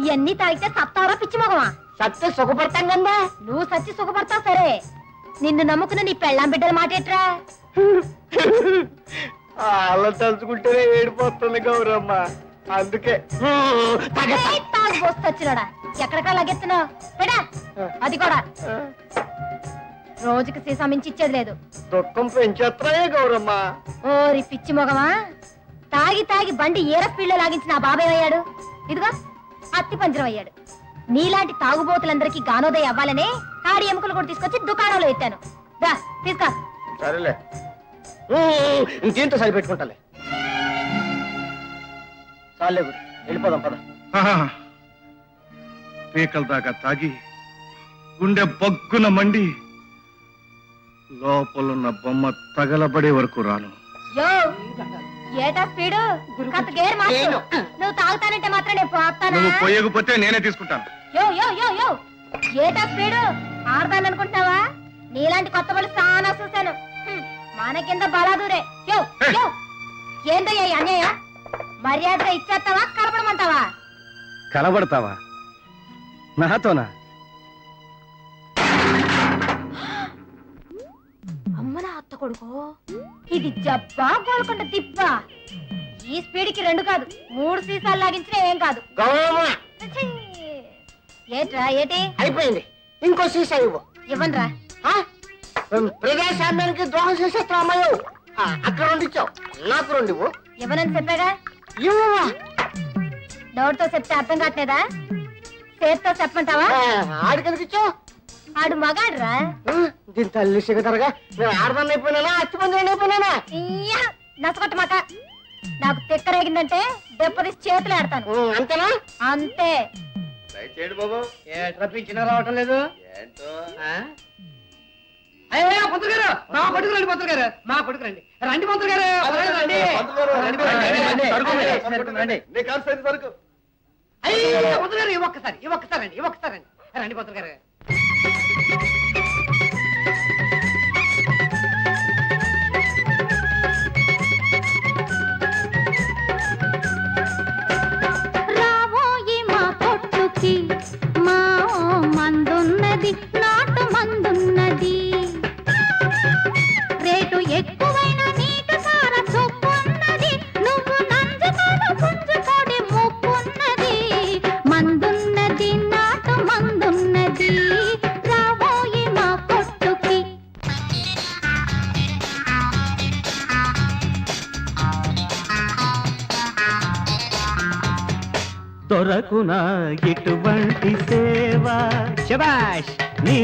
ఇవన్నీ తాగితే సత్తావరా పిచ్చి మగవా? సత్తే సుఖపడతాం కదా. నువ్వు సచ్చి సుఖపడతావు సరే, నిన్ను నమ్ముకున్న నీ పెళ్ళాం బిడ్డల మాటేట్రా? అలా తలుచుకుంటేనే ఏడిపోతుంది గౌరమ్మ, అందుకే తాగుపోస్తాడా ఎక్కడికా లగెత్తున్నావు? పెడా అది కూడా రోజుకి సీసా మించి ఇచ్చేది లేదు. దుఃఖం పెంచేస్తున్నాయే గౌరమ్మ. ఓరి పిచ్చి మొగమా, తాగి తాగి బండి ఏర స్పీడ్ లో లాగించిన ఆ బాబాయ్ అయ్యాడు. ఇదిగో అత్తి పంజరం అయ్యాడు. నీలాంటి తాగుబోతులందరికీ గానోదయ అవ్వాలనే కాడి ఎముకలు కూడా తీసుకొచ్చి దుకాణంలో ఎత్తాను. దా తీసుకో. సరేలే, ఇంకేంతో సరిపెట్టుకుంటాలే. చాలే గురు, వెళ్ళిపోదాం పద. పీకల దాకా తాగి గుండె బొగ్గున మండి లోపలున్న బొమ్మ తగలబడే వరకు రాను. యో ఏటా స్పీడు, కాస్త గేర్ మార్చు. నువ్వు తాగుతానంటే మాత్రం నేను పోతానా? నువ్వు పోయకపోతే నేనే తీసుకుంటాను. యో యో యో యో ఏటా స్పీడు, ఆడదాన్ని అనుకుంటున్నావా? నీలాంటి కొత్త వాళ్ళు చాలా చూశాను. మన కింద బలాదూరే. యో యో ఏందయ్యా ఈ అన్యాయం? మర్యాదగా ఇచ్చేస్తావా కలపడమంటావా? కలబడతావా నాతోనా? అమ్మన అత్త కొడుకు, ఇది జబ్బా గోల్కొండ తిప్ప. ఈ స్పీడ్కి 2 కాదు 3 సీసాలు లాగించినా ఏం కాదు. గౌరమ్మ, ఛీ! ఏట్రా ఏటి? అయిపోయింది, ఇంకో సీసా ఇవ్వు. ఇవ్వనరా. ప్రజాస్వామ్యానికి ద్రోహం చేసేస్తా అమ్మాయి. అక్కడ 2 ఇచ్చావు, నాకు 2 ఇవ్వు. ఇవ్వనని చెప్పాగా. ఇవ్వవా? నోటితో చెప్తే అర్థం కావట్లేదా? చేతితో చెప్పమంటావా? ఆడికెందుకు ఇచ్చావు? ఆడు మగాడురా. దీని తల్లి సిగతరగా నేను ఆడదాన్ని అయిపోయినా అత్తిపంది అయిపోయినా. నచ్చగొట్ట మాట. నాకు తిక్కరేగిందంటే దెబ్బతీసి చేతులు ఆడతాను. అంతేనా? అంతే. దయచేయండి బాబు. రప్పించినా రావటం లేదు. ఏంటో పంతులు గారు, మా కొడుకు రండి. పంతులు గారు, మా కొడుకు రండి. రండి పంతులు గారు, రండి. నీకు కాల్సిన సరుకు. పంతులు గారు, ఒక్కసారి రండి పంతులు గారు. రావోయి మా పొట్టుకి, మా మందున్నది, నాటు మందున్నది. రేటు ఎక్కువైన నీటి సార చొప్పున్నది. నువ్వు నంజుకోడు పుంజుకోడి ముప్పున్నది. మందున్నది, నాటు మందున్నది. రావోయి మా పొట్టుకి. దొరకునా ఇటువంటి సేవ శబాష్ నీ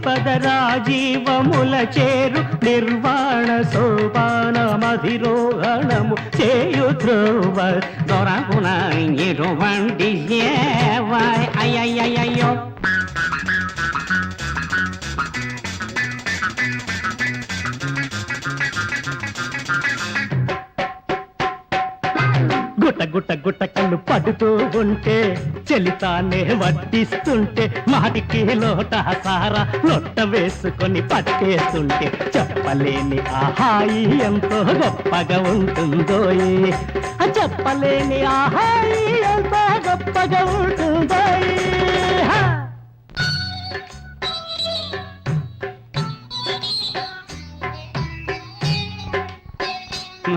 పదరాజీవముల చేరు నిర్వాణ సోపాన మధిరోహణము చేయు ధ్రువ దొరకునా ఇటువంటి సేవ. అయ్యయ్యయ్యో గుట్ట గుట్ట గుట్ట కళ్ళు పడుతూ ఉంటే చెలితానే వడ్డిస్తుంటే మాటికి లోట సారా లొట్ట వేసుకొని పట్టేస్తుంటే చెప్పలేని ఆహాయి ఎంతో గొప్పగా ఉంటుందో. చెప్పలేని ఆహాయి ఎంతో గొప్పగా ఉంటుందో.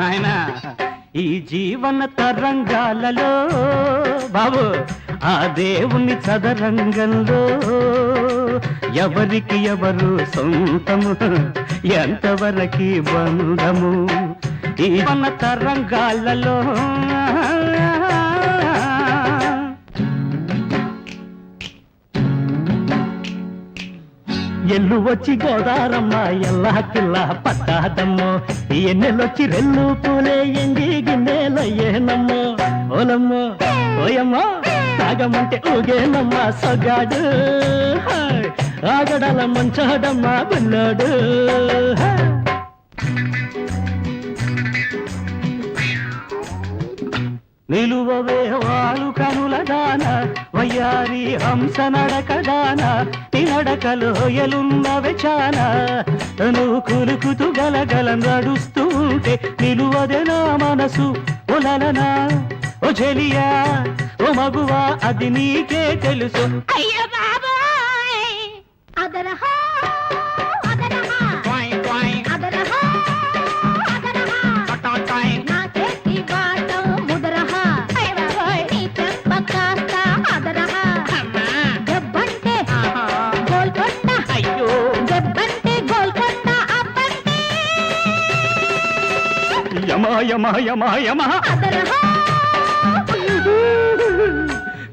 నాయనా ఈ జీవన తరంగాలలో బాబు ఆ దేవుని చదరంగంలో ఎవరికి ఎవరు సొంతము ఎంతవరకు బంధము ఈ జీవన తరంగాలలో ఎల్లు వచ్చి గోదారమ్మ ఎల్లా కిల్లా పట్టాదమ్మో ఎన్నెలొచ్చి రెల్లు పూలే ఎండి గిన్నెలయ్యేనమ్మో ఓలమ్మో ఓయమ్మో తాగమంటే ఊగేనమ్మ సొగాడు ఆగడాల మంచాడమ్మ బుల్లాడు నిలువవే వాలు కనుల దాన వయ్యారి హంస నడక దాన తినడకలో ఎలున్నవే చాన నువ్వు కులుకుతూ గలగల నడుస్తుంటే నిలువదే నా మనసు ఒలలనా ఓ చెలియా ఓ మగువా అది నీకే తెలుసు అయ్యో బాబాయ్ అదరహా అదరహా అదరహా అదరహా నా చేతి వాటం ముదరహా నీ చెప్ప కాస్త అదరహా దెబ్బంటే గోల్కొండ అయ్యో దెబ్బంటే గోల్కొండ అబ్బంటే యమా యమా యమా యమా అదరహా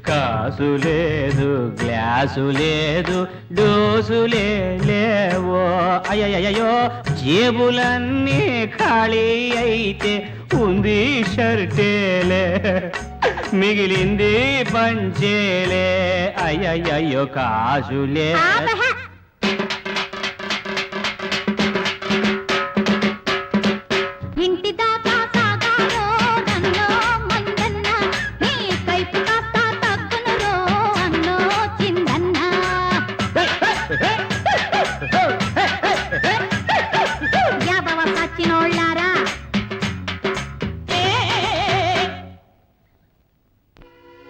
కాసు లేదు గ్లాసు లేదు డోసులే లేవో అయ్యయ్యో జేబులన్నీ ఖాళీ అయితే ఉంది షర్టేలే మిగిలింది పంచేలే అయ్యయ్యో కాసులే ఆపహ ఇంటి దాకా సాగాలో నన్నో మందన్న నీ కైపు కాస్త తగ్గునరో అన్నో చిందన్న యాదవ సచ్చినోళ్ళారా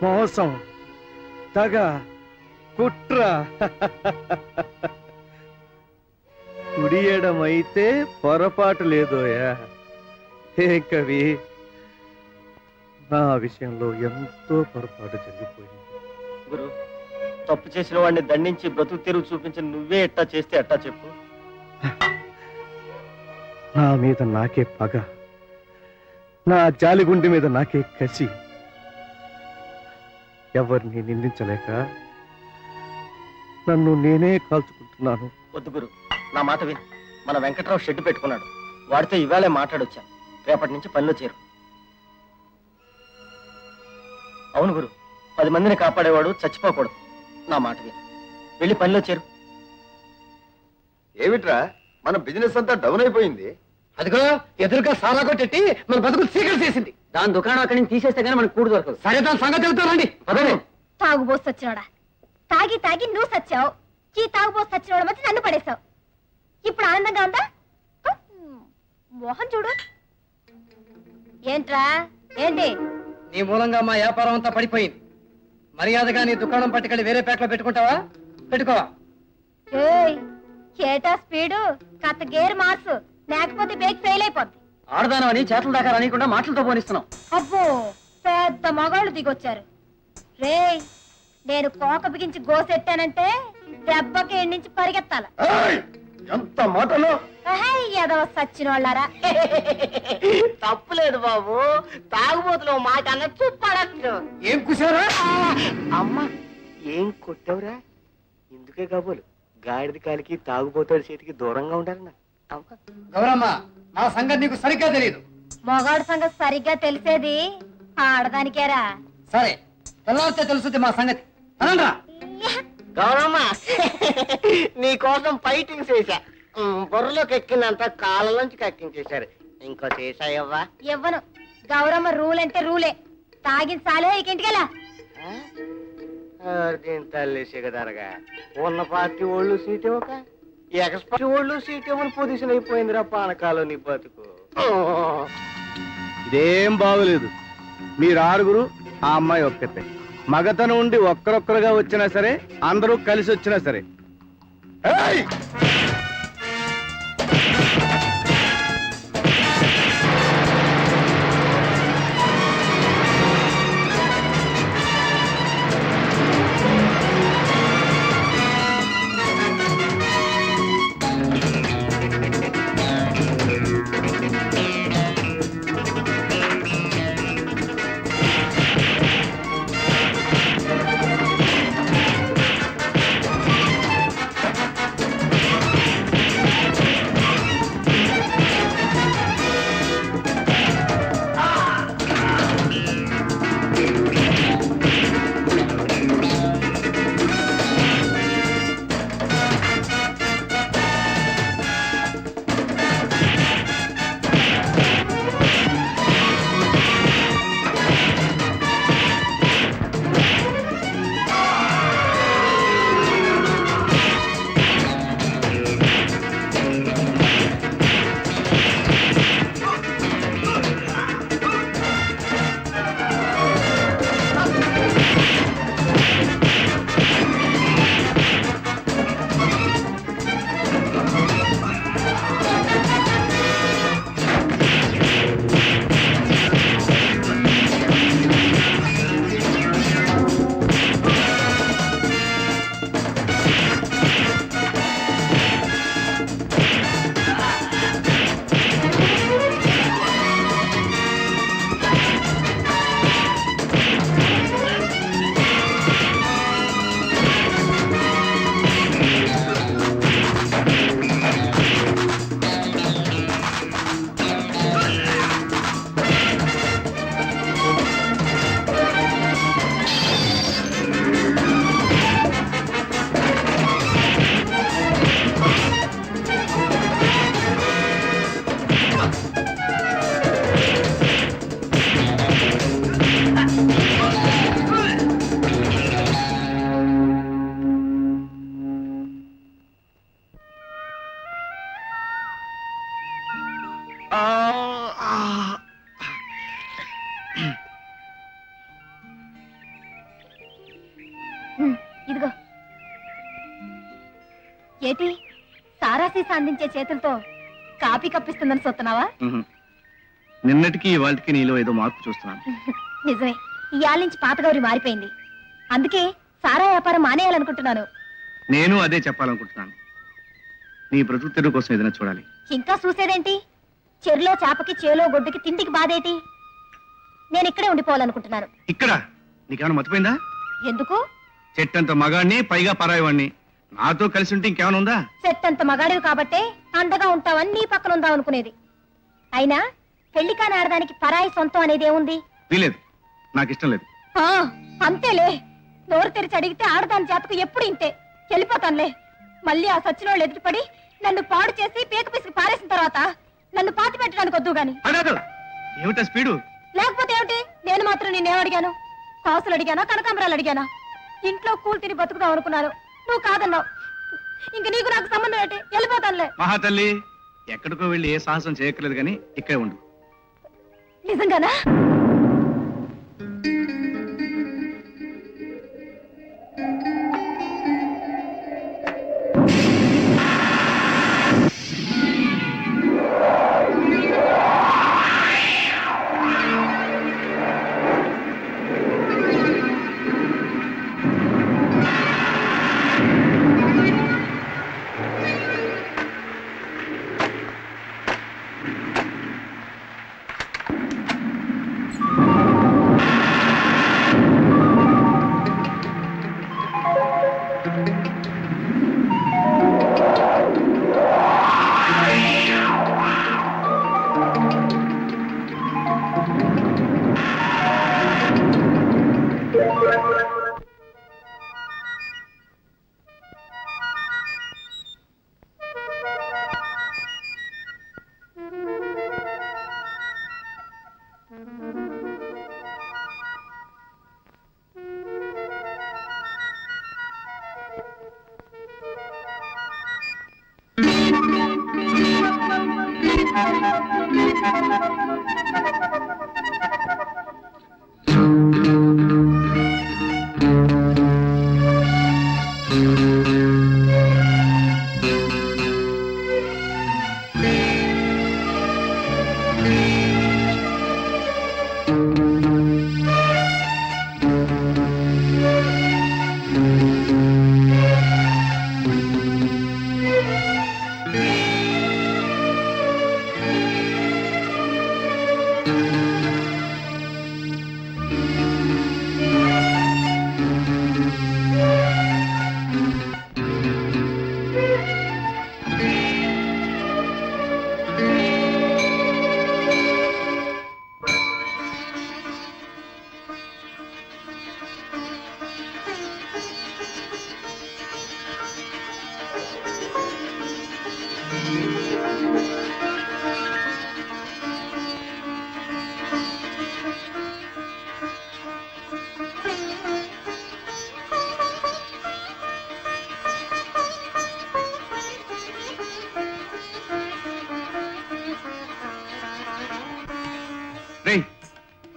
మోసం తగ కుట్ర కుడియడమైతే పొరపాటు లేదోయా హే కవి నా విషయంలో ఎంతో పొరపాటు జరిగిపోయింది. గురు తప్పు చేసిన వాడిని దండించి బ్రతుకు తెరువు చూపించి నువ్వే ఎట్టా చేస్తే ఎట్టా చెప్పు. నా మీద నాకే పగ, నా జాలిగుండె మీద నాకే కసి. ఎవరిని నిందించలేక నన్ను నేనే కాల్చుకుంటున్నాను. వద్దు గురు, నా మాట విని మన వెంకట్రావు షెడ్ పెట్టుకున్నాడు. వాడితో ఇవాళే మాట్లాడొచ్చాను. రేపటి నుంచి పనిలో చేరు. అవును గురు, 10 మందిని కాపాడేవాడు చచ్చిపోకూడదు. నా మాట విని వెళ్ళి పనిలో చేరు. ఏమిట్రా మన బిజినెస్ అంతా డౌన్ అయిపోయింది. అదిగో ఎదురుగా సారా కొట్టెట్టి మన బతుకులు సీకలు చేసింది. దాని దుకాణం అక్కడి నుంచి తీసేస్తే కానీ మనకు కూడు దొరకదు. సరే దాని సంగతి తెలుతానండి. తాగుబోసి సచ్చినోడా, తాగి తాగి నువ్వు సచ్చావు. ఈ తాగుబోసి సచ్చినోడ మధ్య నన్ను పడేశావు. ఇప్పుడు ఆనందంగా ఉందా? మోహన్ చూడు. ఏంట్రా ఏంటి? నీ మూలంగా మా వ్యాపారం అంతా పడిపోయింది. మర్యాదగా నీ దుకాణం పట్టుకెళ్ళి వేరే పేటలో పెట్టుకుంటావా? పెట్టుకోవా? ఏయ్, ఏటా స్పీడు కథ గేర్ మార్సు, లేకపోతే బేక్ ఫెయిల్ అయిపోద్ది. ఆడదానం అని చేతుల దాకా రానికుండా మాటలతో పోనిస్తున్నాం. అబ్బో, పెద్ద మగాళ్ళు దిగొచ్చారు. రేయ్, నేను కోక బిగించి గోసెట్టానంటే దెబ్బకి నుంచి పరిగెత్తాల. ఎంత మాటలు! ఏదో సచ్చినోళ్ళారా. తప్పులేదు బాబు, తాగుబోతులో మాట అన్నట్టు పడచ్చు. ఏం కుసారా? అమ్మా, ఏం కొట్టవురా? ఇందుకే కాబోలు గాడిద కాలికి తాగుబోతాడు చేతికి దూరంగా ఉండాలన్నా. గౌరమ్మ, మా సంగతి నీకు సరిగ్గా తెలియదు. మొగాడు సంగతి సరిగ్గా తెలిసేది ఆడదానికేరా. సరే, తెల్లవస్తే తెలుసుది మా సంగతి. అనండ్రా గౌరమ్మ, నీ కోసం ఫైటింగ్ చేశా. బొర్రలోకి ఎక్కినంత కాళ్ళలోంచి కక్కించేశారు. ఇంకో చేశాయవ్వా? ఇవ్వను. గౌరమ్మ రూల్ అంటే రూలే. తాగించాలే ఇక ఇంటికెలా. దీని తల్లి సిగదరగా ఉన్న పార్టీ ఓళ్ళు సీట్ ఇవ్వక ఎక్స్పర్ట్ ఓళ్ళు సీట్ ఇవ్వని పొజిషన్ అయిపోయిందిరా పానకాలు నీ బతుకు. ఇదేం బాగోలేదు. మీరు 6 ఆ అమ్మాయి ఒక్కతే. మగతను ఉండి ఒక్కరొక్కరుగా వచ్చినా సరే, అందరూ కలిసి వచ్చినా సరే. ఇదిగో ఏటి సారా సీసా అందించే చేతులతో కాపీ కప్పిస్తుందని చూస్తున్నావా? నిన్నటికి ఇవాళకి నీలో ఏదో మార్పు చూస్తున్నాను. నిజమే, ఇయాల నుంచి పాత గౌరి మారిపోయింది. అందుకే సారా వ్యాపారం మానేయాలనుకుంటున్నాను. నేను అదే చెప్పాలనుకుంటున్నాను. నీ బ్రతుకు తెరువు కోసం ఏదైనా చూడాలి. ఇంకా చూసేదేంటి? చెరులో చేపకి చేలో గొడ్డుకి తిండికి బాధేటి? నేను ఇక్కడే ఉండిపోవాలనుకుంటున్నాను. ఇక్కడ నీకేమైనా మర్చిపోయిందా? ఎందుకు? చెట్టంత మగాడిని, పైగా పరాయివాణ్ణి. నాతో కలిసి ఉంటే ఇంకేమైనా ఉందా? చెట్టంత మగాడివి కాబట్టే అండగా ఉంటావని నీ పక్కన ఉందాం అనుకునేది. అయినా పెళ్లి కాని ఆడదానికి పరాయి సొంతం అనేది ఏముంది? వీలేదు, నాకు ఇష్టం లేదు. ఆ, అంతేలే. నోరు తెరిచి అడిగితే ఆడదాని జాతకు ఎప్పుడు ఇంతే. వెళ్ళిపోతానులే. మళ్ళీ ఆ సచ్చినోళ్ళు ఎదుటిపడి నన్ను పాడు చేసి పీక పిసికి పారేసిన తర్వాత నన్ను పాతి పెట్టడానికి వద్దు గాని. ఏమిటా స్పీడు? లేకపోతే ఏమిటి? నేను మాత్రం నిన్నేం అడిగాను? కాసులు అడిగానా, కనకాంబరాలు అడిగానా? ఇంట్లో కూల్ తిని బతుకుదాం అనుకున్నాను, నువ్వు కాదన్నావు. ఇంక నీకు నాకు సంబంధం ఏంటి? వెళ్ళిపోతానులే. మహాతల్లి, ఎక్కడికో వెళ్ళి ఏ సాహసం చేయక్కర్లేదు కానీ ఇక్కడే ఉండు. నిజంగానా?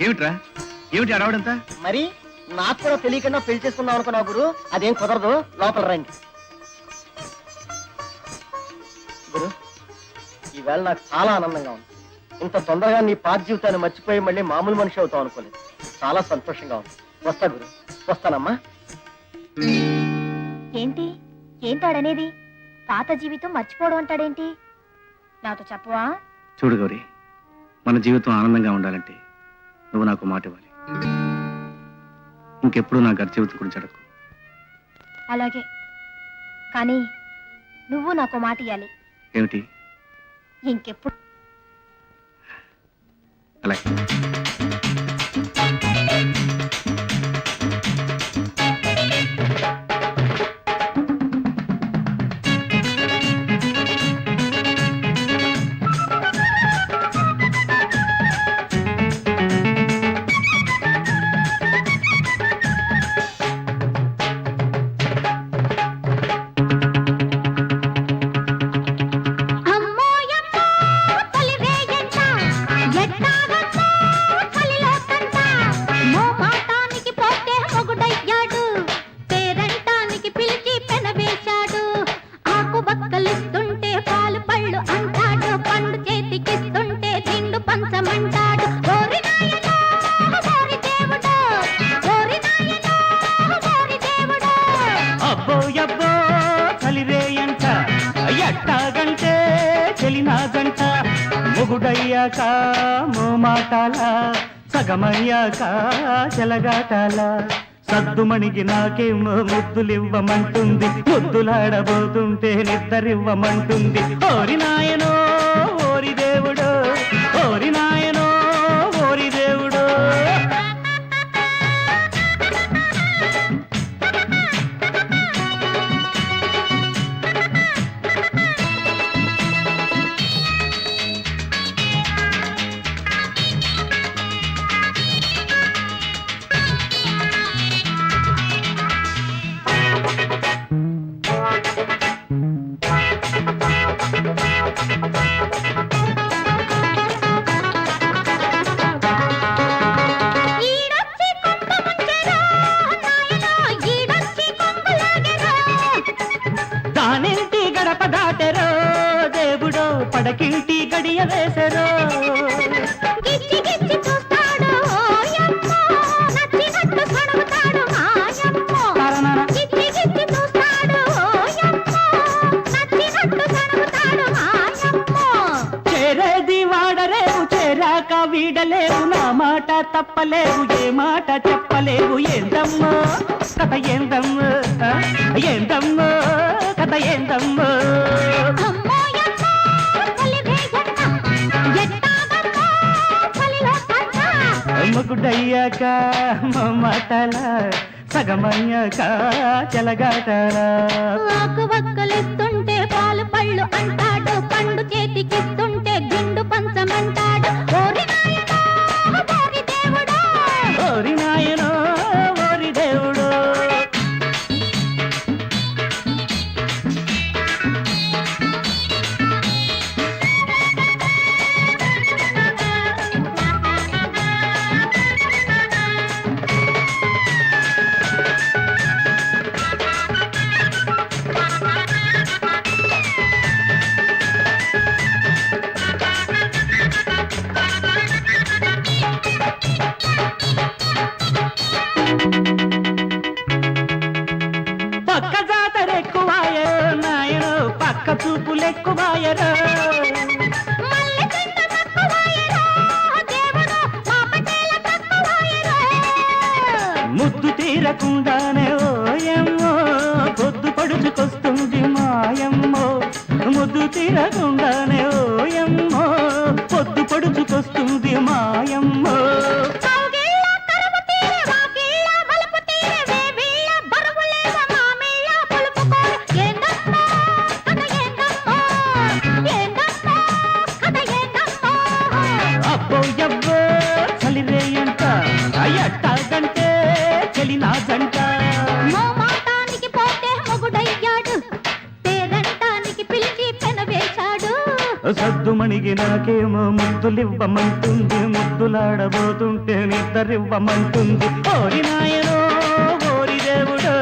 ఏమిట్రా, ఏమిటి అడవడంతా? మరి నాకు కూడా తెలియకుండా పెళ్లి చేసుకుందాం అనుకున్నా గురు. అదేం కుదరదు, లోపల రండి. గురు, ఈవేళ నాకు చాలా ఆనందంగా ఉంది. ఇంత తొందరగా నీ పాత జీవితాన్ని మర్చిపోయి మళ్ళీ మామూలు మనిషి అవుతాం అనుకోలేదు. చాలా సంతోషంగా ఉంది. వస్తా గురు, వస్తానమ్మా. ఏంటి ఏంటాడనేది? పాత జీవితం మర్చిపోవడం అంటాడేంటి? నాతో చెప్పవా? చూడు గౌరీ, మన జీవితం ఆనందంగా ఉండాలంటే నువ్వు నాకు మాట ఇవ్వాలి. ఇంకెప్పుడు నా గత జీవితం గురించి అడగకు. అలాగే, కానీ నువ్వు నాకు మాట ఇవ్వాలి. ఏమిటి? ఇంకెప్పుడు? అలాగే. అమ్మోయమ్మ తొలి రేయంట ఎట్టాగొచ్చో చెలినా జంట మొగుడయ్యాక మోమాటాల సగమయ్యాక చెలగాటాల సద్దుమణికి నాకేమో ముద్దులివ్వమంటుంది ముద్దులాడబోతుంటే నిద్దరివ్వమంటుంది ఓరి నాయనో ఓరి దేవుడో ఓరి నాయనో ఓరి దేవుడో దానింటి గడప దాటెరో దేవుడో పడకింటి గడియ వేసెరో గిచ్చి గిచ్చి చూస్తాడు ఓయమ్మో, నచ్చినట్టు సణుగుతాడు మాయమ్మో. గిచ్చి గిచ్చి చూస్తాడు ఓయమ్మో, నచ్చినట్టు సణుగుతాడు మాయమ్మో. చేరేది వాడలేవు చేరాక వీడలేవు నా మాట తప్పలేవు ఏ మాట చెప్పలేవు ఏందమ్మో కథ ఏందమ్మో ఏందమ్మో కథ ఏందమ్మో అమ్మోయమ్మో, చలివేయన్న, ఎట్టాగమ్మో, చలిలో కన్న. మొగుడయ్యాక మాటల సగమయ్యాక చెలగాటాల ఆకు వక్కలిస్తుంటే పాలు పళ్ళు అంటాడు, పండు చేతికిస్తుంటే గిండు పంచమంటాడు. ఓరి నాయనో, ఓరి దేవుడో. ఓరి నాయనో ఓరి దేవుడు పక్క జాతరెక్కువాయో నాయనో పక్క చూపులెక్కువాయరో మల్లె చెట్టు తక్కువాయరో, దేవుడో, మా పటేల తక్కువాయరో. ముద్దు తీరకుండానే ఓయమ్మో పొద్దు పడుచుకొస్తుంది మాయమ్మో ముద్దు తీరకుండానే ఓయమ్మో పొద్దు పడుచుకొస్తుంది మాయమ్మో కౌగిళ్ళ కరువు తీరే, వాకిళ్ళ వలుపు తీరే, వేవిళ్ళ బరువులేవ, మామిళ్ళ పులుపు కోరు. ఏందమ్మో, కథ ఏందమ్మో, ఏందమ్మో, కథ ఏందమ్మో. అబ్బో ఎవ్వో చలిరేయంట అయ్యట్టాగంటే చెలినా జంట మోమాటానికి పోతే మొగుడయ్యాడు, పేరంటానికి పిలిచి పెనవేశాడు. సద్దుమణికి నాకేమో ముద్దులివ్వమంటుంది ముద్దులాడబోతుంటే నిద్రివ్వమంటుంది ఓరి నాయనో ఓరి దేవుడు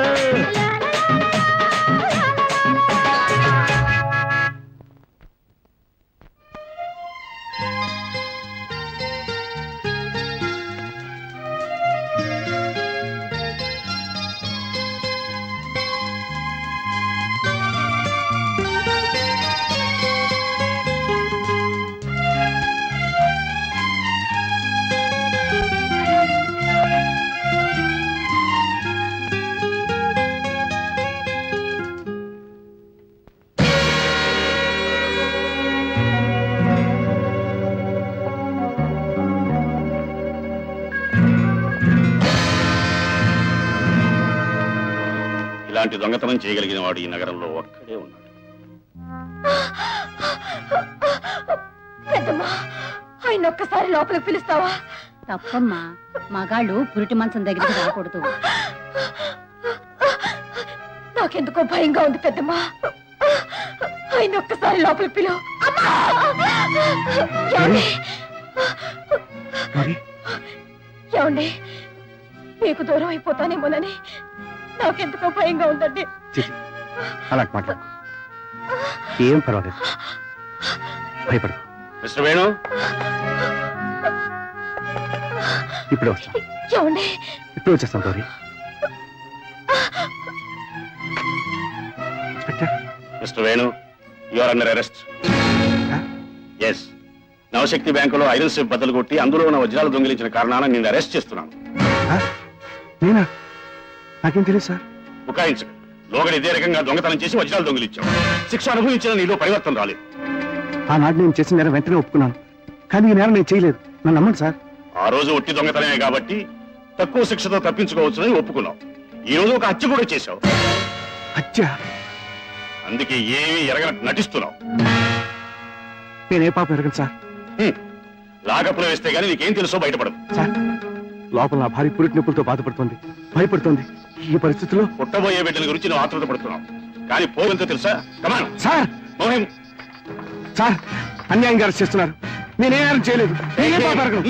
ఇలాంటి దొంగతనం చేయగలిగిన వాడు ఈ నగరంలో ఒక్కడే ఉన్నాడు. పెద్దమ్మా, ఆయన ఒక్కసారి లోపలికి పిలుస్తావా? తప్పమ్మా, మగాళ్ళు పురిటి మంచం దగ్గరికి రాకూడదు. నాకెందుకో భయంగా ఉంది పెద్దమ్మా. ఆయన ఒక్కసారి లోపలికి పిలువు. అమ్మా! ఏమండి? ఏమండి, మీకు దూరం అయిపోతానేమోనని నాకెందుకో భయంగా ఉందండి. అలాంటి మాట్లాడు, ఏం పర్వాలేదు, భయపడు. మిస్టర్ వేణు, ఇప్పుడే వస్తాం. ఏమండి? ఇప్పుడే వచ్చేస్తాం Gauri. Mister Venu, you are under arrest. Yes, Navashakti బ్యాంకులో ఐరన్ సేఫ్ బద్దలు కొట్టి అందులో ఉన్న వజ్రాలు దొంగిలించిన కారణాన నేను అరెస్ట్ చేస్తున్నాను. నేనా? నాకేం తెలియదు సార్. బుకాయించు. లోగడి ఇదే రకంగా దొంగతనం చేసి వజ్రాలు దొంగిలించావు. శిక్ష అనుభవించిన నీలో పరివర్తన రాలేదు. ఆనాడు నేను చేసిన నేరం వెంటనే ఒప్పుకున్నాను, కానీ ఈ నేరం నేను చేయలేదు. నన్ను నమ్మండి సార్. ఆ రోజు ఒట్టి దొంగతనమే కాబట్టి తక్కువ శిక్షతో తప్పించుకోవచ్చునని ఒప్పుకున్నావు. ఈ రోజు ఒక హత్య కూడా చేశావు. హత్య? అందుకే ఏమీ ఎరగనట్టు నటిస్తున్నావు. నేనే పాపం ఎరగను సార్. లాకప్లో వేస్తే గానీ నీకేం తెలుసో బయటపడదు. సార్, లోపల నా భార్య పురిటి నొప్పులతో బాధపడుతోంది, భయపడుతోంది. ఈ పరిస్థితిలో పుట్టబోయే బిడ్డల గురించి నువ్వు ఆతృత పడుతున్నావు. కానీ పోవెంతో తెలుసా? Come on sir. మోహన్, సార్, అన్యాయంగా అరెస్ట్ చేస్తున్నారు. నేనే నేరం చేయలేదు. నేనే పాపం ఎరగను.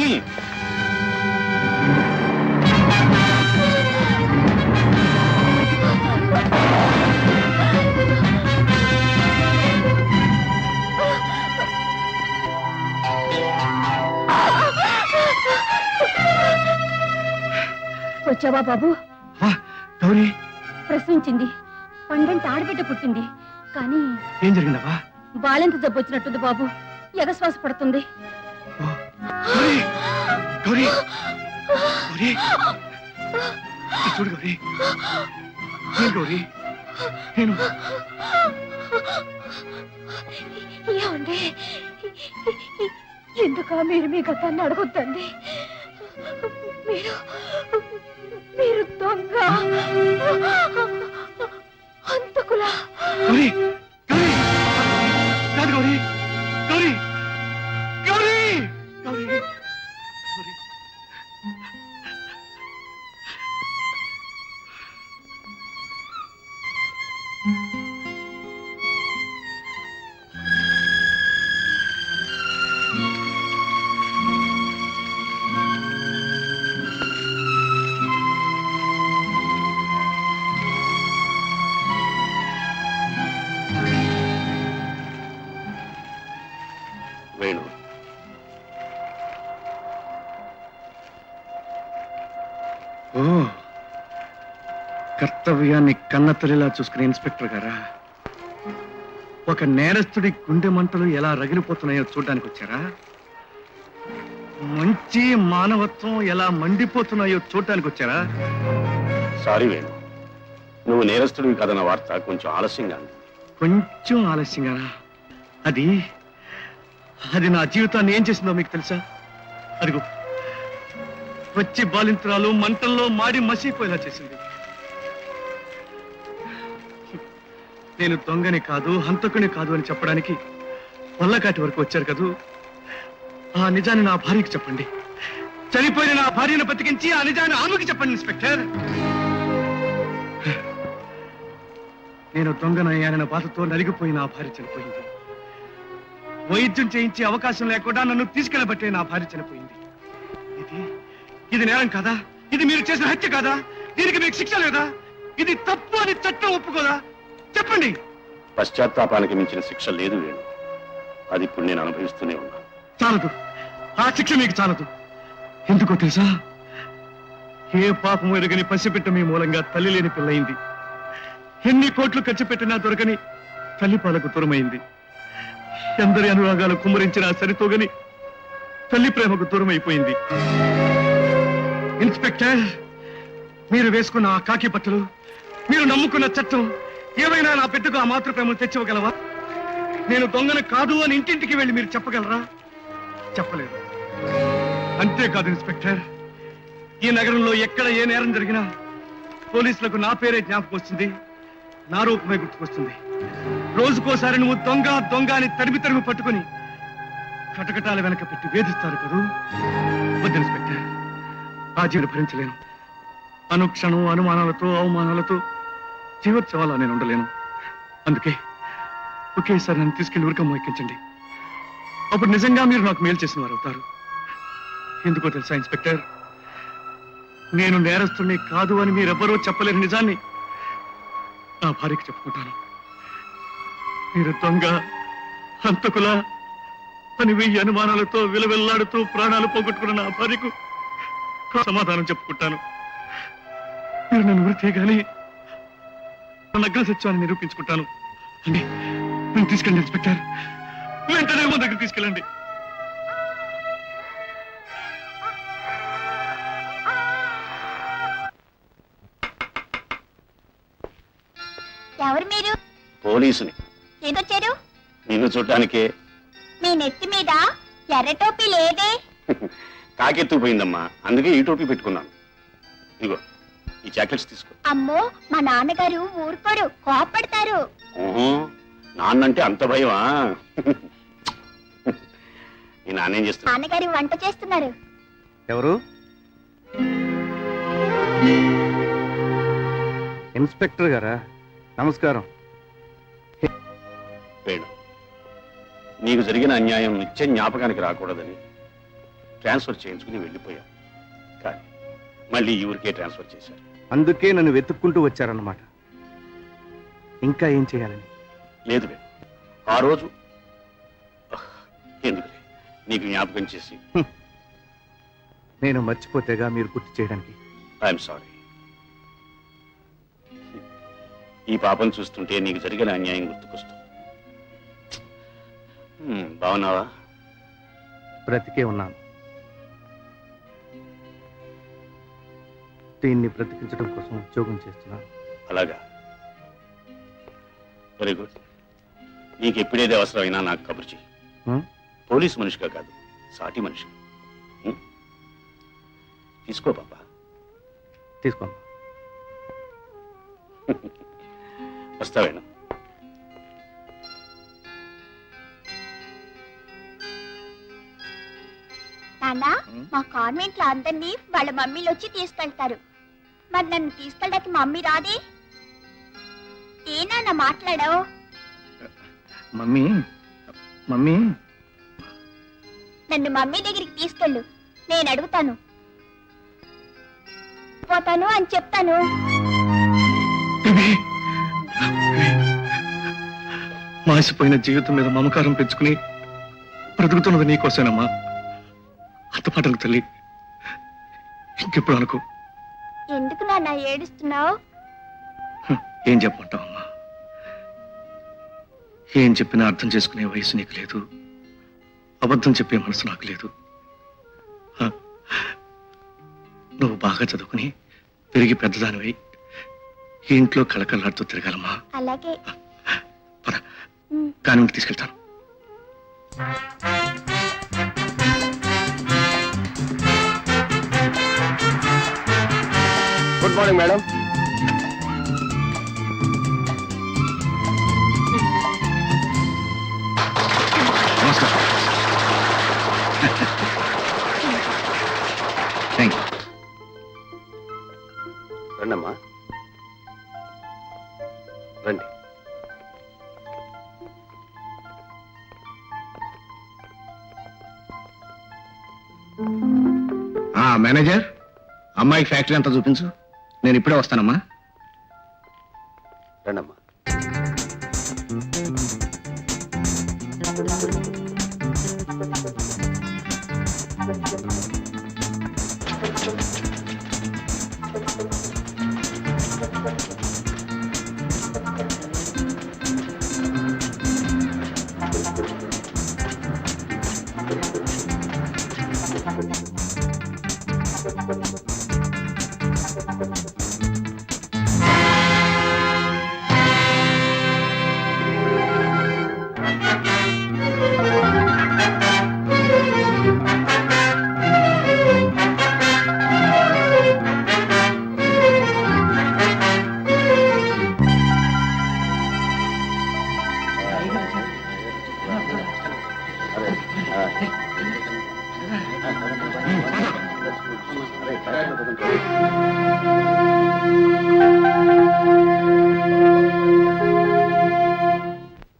వచ్చావా బాబు? గౌరీ, ప్రశ్నించింది. పండంటి ఆడబిడ్డ పుట్టింది. కానీ ఏం జరిగిందమ్మా? బాలెంత జబ్బు వచ్చినట్టుంది బాబు. ఎగశ్వాస పడుతుంది. గౌరీ, గౌరీ, గౌరీ, చూడు గౌరీ. ఏం గౌరీ? నేను ఏమండి, ఎందుక మీరు మీ గతాన్ని అడగొద్దండి. మీరు దొంగ హంతకులా? గౌరీ, గౌరీ, కాదు గౌరీ, గౌరీ, గౌరీ, గౌరీ, గౌరీ. వేణు, ఓ, కర్తవ్యాన్ని కన్నతల్లిలా చూసుకునే ఇన్స్పెక్టర్ గారా? ఒక నేరస్తుడి గుండె మంటలు ఎలా రగిలిపోతున్నాయో చూడడానికి వచ్చారా? మంచి మానవత్వం ఎలా మండిపోతున్నాయో చూడడానికి వచ్చారా? సారీ వేణు, నువ్వు నేరస్తుడివి కదన్న వార్త కొంచెం ఆలస్యంగా ఉంది. కొంచెం ఆలస్యంగానా? అది అది నా జీవితాన్ని ఏం చేసిందో మీకు తెలుసా? అదిగో వచ్చి బాలింతరాలు మంటల్లో మాడి మసిపోయేలా చేసింది. నేను దొంగని కాదు, హంతకుని కాదు అని చెప్పడానికి వల్లకాటి వరకు వచ్చారు కదూ. ఆ నిజాన్ని నా భార్యకి చెప్పండి. చనిపోయిన నా భార్యను బతికించి ఆ నిజాన్ని ఆమెకి చెప్పండి ఇన్స్పెక్టర్. నేను దొంగనయ్యానన్న బాధతో నలిగిపోయి నా భార్య చనిపోయింది. వైద్యం చేయించే అవకాశం లేకుండా నన్ను తీసుకెళ్లబట్టే నా భార్య చనిపోయింది. ఇది నేరం కాదా? ఇది మీరు చేసిన హత్య కాదా? దీనికి మీకు శిక్ష లేదా? ఇది తప్పు అని చట్టం ఒప్పుకోదా? చెప్పండి. పశ్చాత్తాపానికి మించిన శిక్ష లేదు వేణు. అది ఇప్పుడు నేను అనుభవిస్తూనే ఉన్నాను. చాలదు, ఆ శిక్ష మీకు చాలదు. ఎందుకో తెలుసా? ఏ పాపం ఎరుగని పసిబిడ్డ మీ మూలంగా తల్లి లేని పిల్లయింది. ఎన్ని కోట్లు ఖర్చు పెట్టినా దొరకని తల్లి పాలకు దూరమైంది. ఎందరి అనురాగాలు కుమ్మరించిన సరితోగని తల్లి ప్రేమకు దూరం అయిపోయింది. ఇన్స్పెక్టర్, మీరు వేసుకున్న ఆ కాకి బట్టలు, మీరు నమ్ముకున్న చట్టం ఏమైనా నా బిడ్డకు ఆ మాతృప్రేమను తెచ్చివ్వగలవా? నేను దొంగను కాదు అని ఇంటింటికి వెళ్ళి మీరు చెప్పగలరా? చెప్పలేదు. అంతేకాదు ఇన్స్పెక్టర్, ఈ నగరంలో ఎక్కడ ఏ నేరం జరిగినా పోలీసులకు నా పేరే జ్ఞాపకం వస్తుంది, నా రూపమే గుర్తుకొస్తుంది. రోజుకోసారి నువ్వు దొంగ దొంగ అని తరిమి పట్టుకుని కటకటాల వెనక పెట్టి వేధిస్తారు కదూ. వద్దు ఇన్స్పెక్టర్, ఆ జీవిని భరించలేను. అనుక్షణం అనుమానాలతో అవమానాలతో జీవోత్సవాలా నేను ఉండలేను. అందుకే ఒకేసారి నన్ను తీసుకెళ్లి ఉరికమ్మ ఎక్కించండి. అప్పుడు నిజంగా మీరు నాకు మేలు చేసిన వారు అవుతారు. ఎందుకో తెలుసా ఇన్స్పెక్టర్, నేను నేరస్తుని కాదు అని మీరెవ్వరూ చెప్పలేని నిజాన్ని నా భార్యకి చెప్పుకుంటాను. మీరు దొంగ హంతకుల అని 1000 అనుమానాలతో విలవెల్లాడుతూ ప్రాణాలు పోగొట్టుకున్న నా భార్యకు సమాధానం చెప్పుకుంటాను. మీరు నన్ను ఉరితే గాని నగ్న సత్యాన్ని నిరూపించుకుంటాను. అండి, నేను తీసుకెళ్ళండి ఇన్స్పెక్టర్. వెంటనే మా దగ్గర తీసుకెళ్ళండి. ఎవరు మీరు? పోలీసుని. ఎందుకొచ్చారు? నిన్ను చూడటానికే. మీ నెత్తి మీద ఎర్ర టోపీ లేదే. కాకెత్తుకుపోయిందమ్మా, అందుకే ఈ టోపీ పెట్టుకున్నాను. ఇదిగో ఈ జాకెట్స్ తీసుకో. అమ్మో, మా నాన్నగారు ఊరుకోరు, కోపడతారు. ఓహో, నాన్నంటే అంత భయమా? నీ నాన్నేం చేస్తున్నా? నాన్నగారు వంట చేస్తున్నారు. ఎవరు? ఇన్స్పెక్టర్ గారా? నమస్కారం. వేణు, నీకు జరిగిన అన్యాయం నిత్యం జ్ఞాపకానికి రాకూడదని ట్రాన్స్ఫర్ చేయించుకుని వెళ్ళిపోయాం. కానీ మళ్ళీ ఈ ఊరికే ట్రాన్స్ఫర్ చేశారు. అందుకే నన్ను వెతుక్కుంటూ వచ్చారన్నమాట. ఇంకా ఏం చేయాలని? లేదు వేణు, ఆ రోజు ఎందుకులే, నీకు జ్ఞాపకం చేసి. నేను మర్చిపోతేగా మీరు గుర్తు చేయడానికి. I'm sorry. ఈ పాపం చూస్తుంటే నీకు జరిగిన అన్యాయం గుర్తుకొస్తుంది. బాగున్నావా? బ్రతికే ఉన్నాను. దీన్ని బ్రతికించడం కోసం ఉద్యోగం చేస్తున్నాను. అలాగా, వెరీ గుడ్. నీకు ఎప్పుడేది అవసరమైనా నాకు కబురు చెయ్యి. పోలీసు మనిషిగా కాదు, సాటి మనిషి. తీసుకో పాపా. తీసుకో. వస్తావేనా? నాన్న, మా కాన్వెంట్ లో అందరినీ వాళ్ళ మమ్మీలు వచ్చి తీసుకెళ్తారు. మరి నన్ను తీసుకెళ్ళడానికి మమ్మీ రాదే? ఏ నాన్న మాట్లాడావు? మమ్మీ మమ్మీ నన్ను మమ్మీ దగ్గరికి తీసుకెళ్ళు, నేను అడుగుతాను. పోతాను అని చెప్తాను. మాసిపోయిన జీవితం మీద మమకారం పెంచుకుని బ్రతుకుతున్నది నీకోసమేనమ్మా. అంతపాటలకు తల్లి, ఇంకెప్పుడు అనుకో. ఎందుకు నాన్న ఏడుస్తున్నావు? ఏం చెప్పమంటావమ్మా? ఏం చెప్పినా అర్థం చేసుకునే వయసు నీకు లేదు, అబద్ధం చెప్పే మనసు నాకు లేదు. నువ్వు బాగా చదువుకుని పెరిగి పెద్దదానివై ఈ ఇంట్లో కళకళలాడుతూ తిరగాలమ్మా. అలాగే. పద, కాన్వెంట్కి తీసుకెళ్తాను. Good morning madam. నమస్కారం. Thank you. రండమ్మా, రండి. మేనేజర్, అమ్మాయికి ఫ్యాక్టరీ అంతా చూపించు. నేను ఇప్పుడే వస్తానమ్మా. రండమ్మా.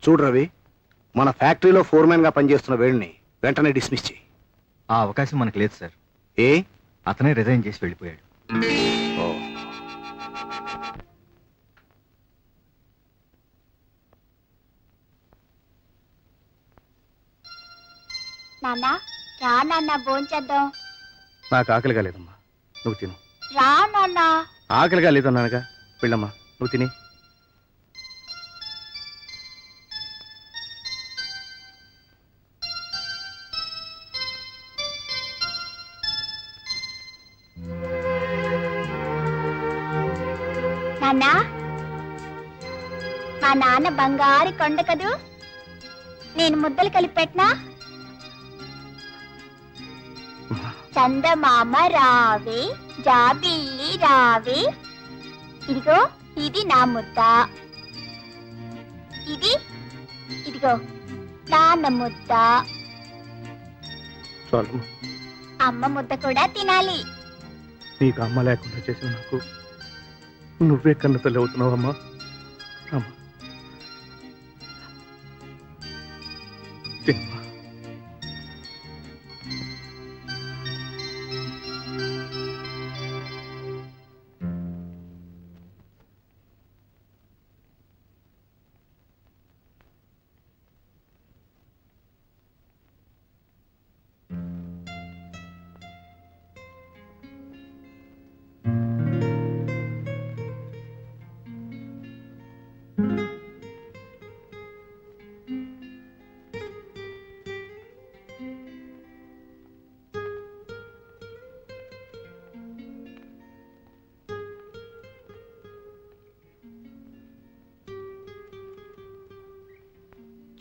చూడు రవి, మన ఫ్యాక్టరీలో ఫోర్మెన్ గా పనిచేస్తున్న వేడిని వెంటనే డిస్మిస్ చేయి. ఆ అవకాశం మనకు లేదు సార్. ఏ? అతనే రిజైన్ చేసి వెళ్ళిపోయాడు. నాన్న, రా నాన్న, భోంచేద్దాం. నాకు ఆకలిగా లేదమ్మా, నువ్వు తిను. రా నాన్న. ఆకలిగా లేదన్నానుగా, వెళ్ళమ్మా, నువ్వు తిని. నానా, మా నాన్న బంగారు కొండ కదూ, నేను ముద్దలు కలిపి పెట్టనా? చందమామ రావే, జాబిల్లి రావే, ఇదిగో ఇది నా ముద్ద, ఇదిగో నాన్న ముద్ద. చాలు, అమ్మ ముద్ద కూడా తినాలి. నీకు అమ్మ లేకుండా చేసిన నాకు నువ్వే కన్న తల్లి అవుతున్నావమ్మా. అమ్మా తినమ్మా.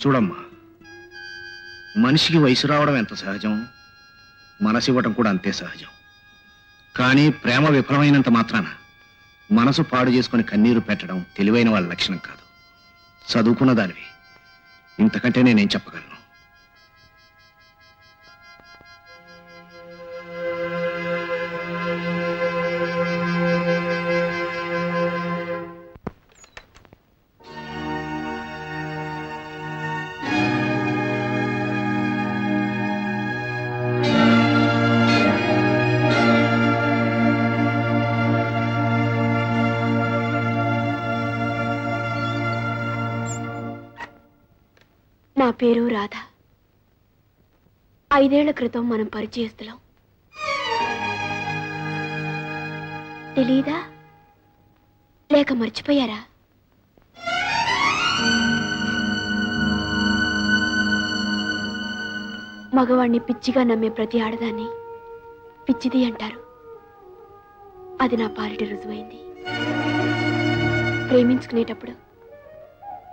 చూడమ్మా, మనిషికి వయసు రావడం ఎంత సహజం, మనసు ఇవ్వడం కూడా అంతే సహజం. కానీ ప్రేమ విఫలమైనంత మాత్రాన మనసు పాడు చేసుకుని కన్నీరు పెట్టడం తెలివైన వాళ్ళ లక్షణం కాదు. చదువుకున్న దానివి, ఇంతకంటే నేనేం చెప్పగలను? నా పేరు రాధ. 5 ఏళ్ల క్రితం మనం పరిచయస్తులం. తెలీదా? లేక మర్చిపోయారా? మగవాణ్ణి పిచ్చిగా నమ్మే ప్రతి ఆడదాన్ని పిచ్చిది అంటారు. అది నా పాలిట రుజువైంది. ప్రేమించుకునేటప్పుడు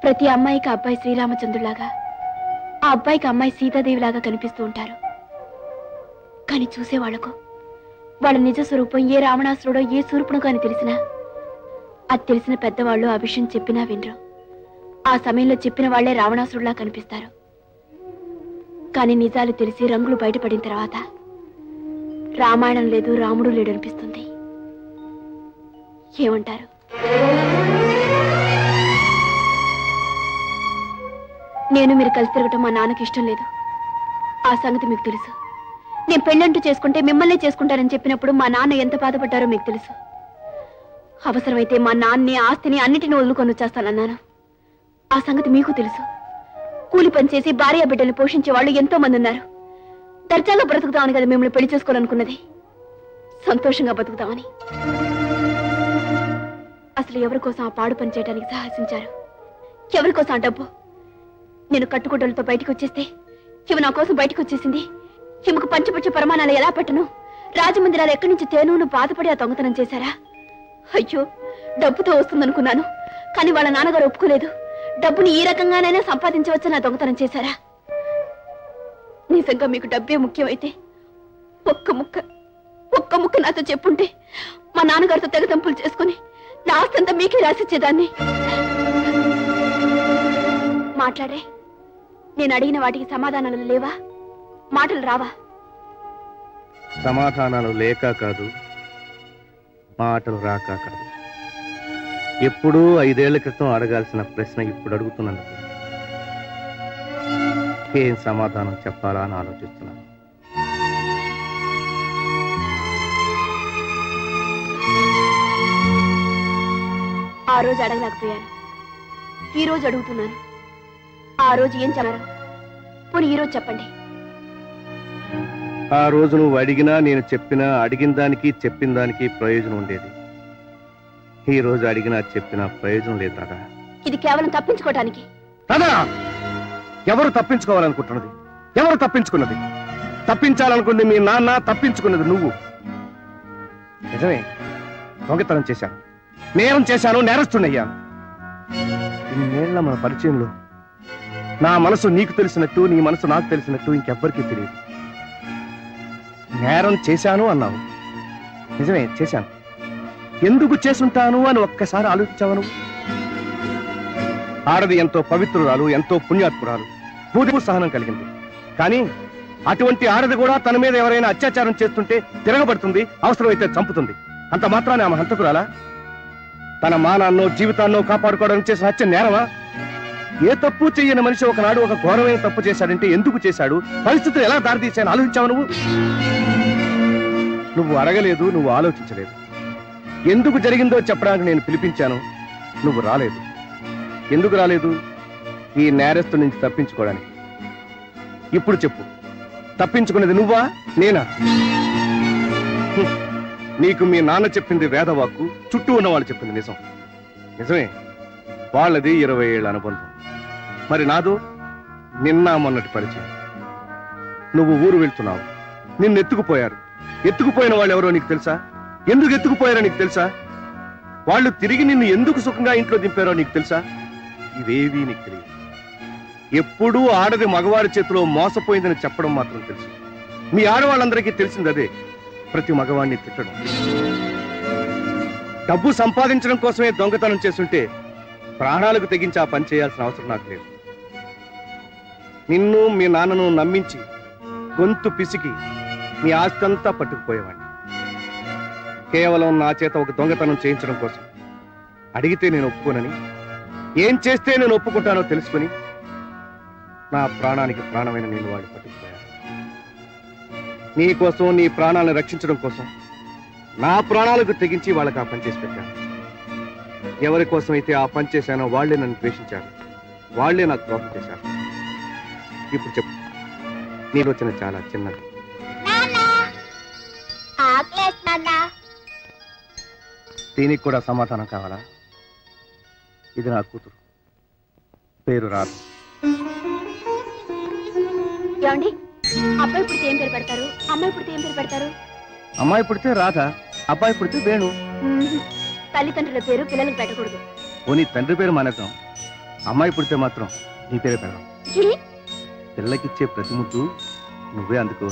ప్రతి అమ్మాయికి అబ్బాయి శ్రీరామచంద్రులాగా, ఆ అబ్బాయికి అమ్మాయి సీతాదేవిలాగా కనిపిస్తూ ఉంటారు. కానీ చూసేవాళ్లకు వాళ్ళ నిజ స్వరూపం ఏ రావణాసురుడో ఏ శూర్పణకో అని తెలిసినా, అది తెలిసిన పెద్దవాళ్ళు ఆ విషయం చెప్పినా వినరు. ఆ సమయంలో చెప్పిన వాళ్లే రావణాసురులా కనిపిస్తారు. కానీ నిజాలు తెలిసి రంగులు బయటపడిన తర్వాత రామాయణం లేదు, రాముడు లేడు అనిపిస్తుంది. ఏమంటారు? నేను మీరు కలిసి తిరగటం మా నాన్నకి ఇష్టం లేదు. ఆ సంగతి మీకు తెలుసు. నేను పెళ్ళంటూ చేసుకుంటే మిమ్మల్నే చేసుకుంటారని చెప్పినప్పుడు మా నాన్న ఎంత బాధపడ్డారో మీకు తెలుసు. అవసరమైతే మా నాన్నని, ఆస్తిని అన్నిటిని వదులుకొని వచ్చేస్తానన్నాను. ఆ సంగతి మీకు తెలుసు. కూలి పని చేసి భార్య బిడ్డల్ని పోషించే వాళ్ళు ఎంతో మంది ఉన్నారు. దర్జాగా బ్రతుకుతామని కదా మిమ్మల్ని పెళ్లి చేసుకోవాలనుకున్నది. సంతోషంగా బతుకుతామని. అసలు ఎవరి కోసం ఆ పాడు పని చేయడానికి సాహసించారు? ఎవరి కోసం ఆ డబ్బు? నేను కట్టుకుంటలతో బయటకు వచ్చేస్తే ఇవి నా కోసం బయటకు వచ్చేసింది. హిమకు పంచపక్ష ప్రమాణాలు ఎలా పెట్టను? రాజమందిరాలు ఎక్కడి నుంచి తేను బాధపడి ఆ దొంగతనం చేశారా? అయ్యో, డబ్బుతో వస్తుందనుకున్నాను. కానీ వాళ్ళ నాన్నగారు ఒప్పుకోలేదు. డబ్బుని ఈ రకంగానైనా సంపాదించవచ్చని ఆ దొంగతనం చేశారా? నిజంగా మీకు డబ్బే ముఖ్యమైతే ఒక్క ముక్క నాతో చెప్పుంటే మా నాన్నగారితో తెగతంపులు చేసుకుని నా ఆస్తంతా మీకే రాసిచ్చేదాన్ని. మాట్లాడే, నేను అడిగిన వాటికి సమాధానాలు లేవా? మాటలు రావా? సమాధానాలు లేక కాదు, మాటలు రాక కాదు. ఎప్పుడూ 5 ఏళ్ల క్రితం అడగాల్సిన ప్రశ్న ఇప్పుడు అడుగుతున్నందుకు ఏం సమాధానం చెప్పాలా అని ఆలోచిస్తున్నాను. ఆ రోజు అడగలేకపోయాను, ఈ రోజు అడుగుతున్నాను. ఆ రోజు ఏం చెప్పారు? పోనీ ఈ రోజు చెప్పండి. ఆ రోజు నువ్వు అడిగినా, నేను చెప్పినా, అడిగిన దానికి చెప్పిన దానికి ప్రయోజనం ఉండేది. ఈ రోజు అడిగినా చెప్పినా ప్రయోజనం లేదు రాదా. ఇది కేవలం తప్పించుకోవటానికి. రాదా, ఎవరు తప్పించుకోవాలనుకుంటున్నది? ఎవరు తప్పించుకున్నది? తప్పించాలనుకుంది మీ నాన్న, తప్పించుకున్నది నువ్వు. నిజమే, దొంగతనం చేశాను. నేరం చేశాను, నేరస్తున్నయ్యాను. ఇన్నేళ్ల మన పరిచయంలో నా మనసు నీకు తెలిసినట్టు, నీ మనసు నాకు తెలిసినట్టు ఇంకెవ్వరికీ తెలియదు. నేరం చేశాను అన్నావు, నిజమే చేశాను. ఎందుకు చేసుంటాను అని ఒక్కసారి ఆలోచించావు నువ్వు? ఆడది ఎంతో పవిత్రురాలు, ఎంతో పుణ్యాత్మురాలు, పూర్తి సహనం కలిగింది. కానీ అటువంటి ఆడది కూడా తన మీద ఎవరైనా అత్యాచారం చేస్తుంటే తిరగబడుతుంది, అవసరమైతే చంపుతుంది. అంత మాత్రాన్ని ఆమె హంతకురాలా? తన మానాన్నో జీవితాన్నో కాపాడుకోవడానికి చేసిన హత్య నేరమా? ఏ తప్పు చెయ్యని మనిషి ఒకనాడు ఒక ఘోరమైన తప్పు చేశాడంటే ఎందుకు చేశాడు, పరిస్థితులు ఎలా దారితీశాయని ఆలోచించావు నువ్వు? నువ్వు అడగలేదు, నువ్వు ఆలోచించలేదు. ఎందుకు జరిగిందో చెప్పడానికి నేను పిలిపించాను, నువ్వు రాలేదు. ఎందుకు రాలేదు? ఈ నేరస్తు నుంచి తప్పించుకోవడానికి. ఇప్పుడు చెప్పు, తప్పించుకునేది నువ్వా నేనా? నీకు మీ నాన్న చెప్పింది వేదవాక్కు, చుట్టూ ఉన్న వాళ్ళు చెప్పింది నిజం. నిజమే, వాళ్ళది 20 ఏళ్ల అనుబంధం. మరి నాదో నిన్న మొన్నటి పరిచయం. నువ్వు ఊరు వెళ్తున్నావు, నిన్ను ఎత్తుకుపోయారు. ఎత్తుకుపోయిన వాళ్ళు ఎవరో నీకు తెలుసా? ఎందుకు ఎత్తుకుపోయారో నీకు తెలుసా? వాళ్ళు తిరిగి నిన్ను ఎందుకు సుఖంగా ఇంట్లో దింపారో నీకు తెలుసా? ఇవేవీ నీకు తెలియదు. ఎప్పుడూ ఆడది మగవారి చేతిలో మోసపోయిందని చెప్పడం మాత్రం తెలుసు. మీ ఆడవాళ్ళందరికీ తెలిసింది అదే, ప్రతి మగవాడిని తిట్టడం. డబ్బు సంపాదించడం కోసమే దొంగతనం చేస్తుంటే ప్రాణాలకు తెగించి ఆ పని చేయాల్సిన అవసరం నాకు లేదు. నిన్ను మీ నాన్నను నమ్మించి గొంతు పిసికి మీ ఆస్తి అంతా పట్టుకుపోయేవాడిని. కేవలం నా చేత ఒక దొంగతనం చేయించడం కోసం. అడిగితే నేను ఒప్పుకోనని, ఏం చేస్తే నేను ఒప్పుకుంటానో తెలుసుకుని నా ప్రాణానికి ప్రాణమైన నేను వాడు పట్టుకుపోయాను. నీ కోసం, నీ ప్రాణాలను రక్షించడం కోసం నా ప్రాణాలకు తెగించి వాళ్ళకి ఆ పని చేసి పెట్టాను. ఎవరి కోసం అయితే ఆ పని చేశానో వాళ్లే నన్ను ద్వేషించారు, వాళ్లే నాకు ద్రోహం చేశారు. ఇప్పుడు చెప్పు, నీ ఆలోచన చాలా చిన్నది. దీనికి కూడా సమాధానం కావాలా? ఇది నా కూతురు, పేరు రాధ. ఏమండి, అబ్బాయి పుడితే ఏం పేరు పెడతారు, అమ్మాయి పుడితే ఏం పేరు పెడతారు? అమ్మాయి పుడితే రాధ, అబ్బాయి పుడితే వేణు. తల్లిదండ్రుల పేరు పిల్లలకు పెట్టకూడదు. ఓ నీ తండ్రి పేరు మానేద్దాం, అమ్మాయి పుడితే మాత్రం నీ పేరే పెడదాం. పిల్లకిచ్చే ప్రతి ముద్దు నువ్వే అందుకో.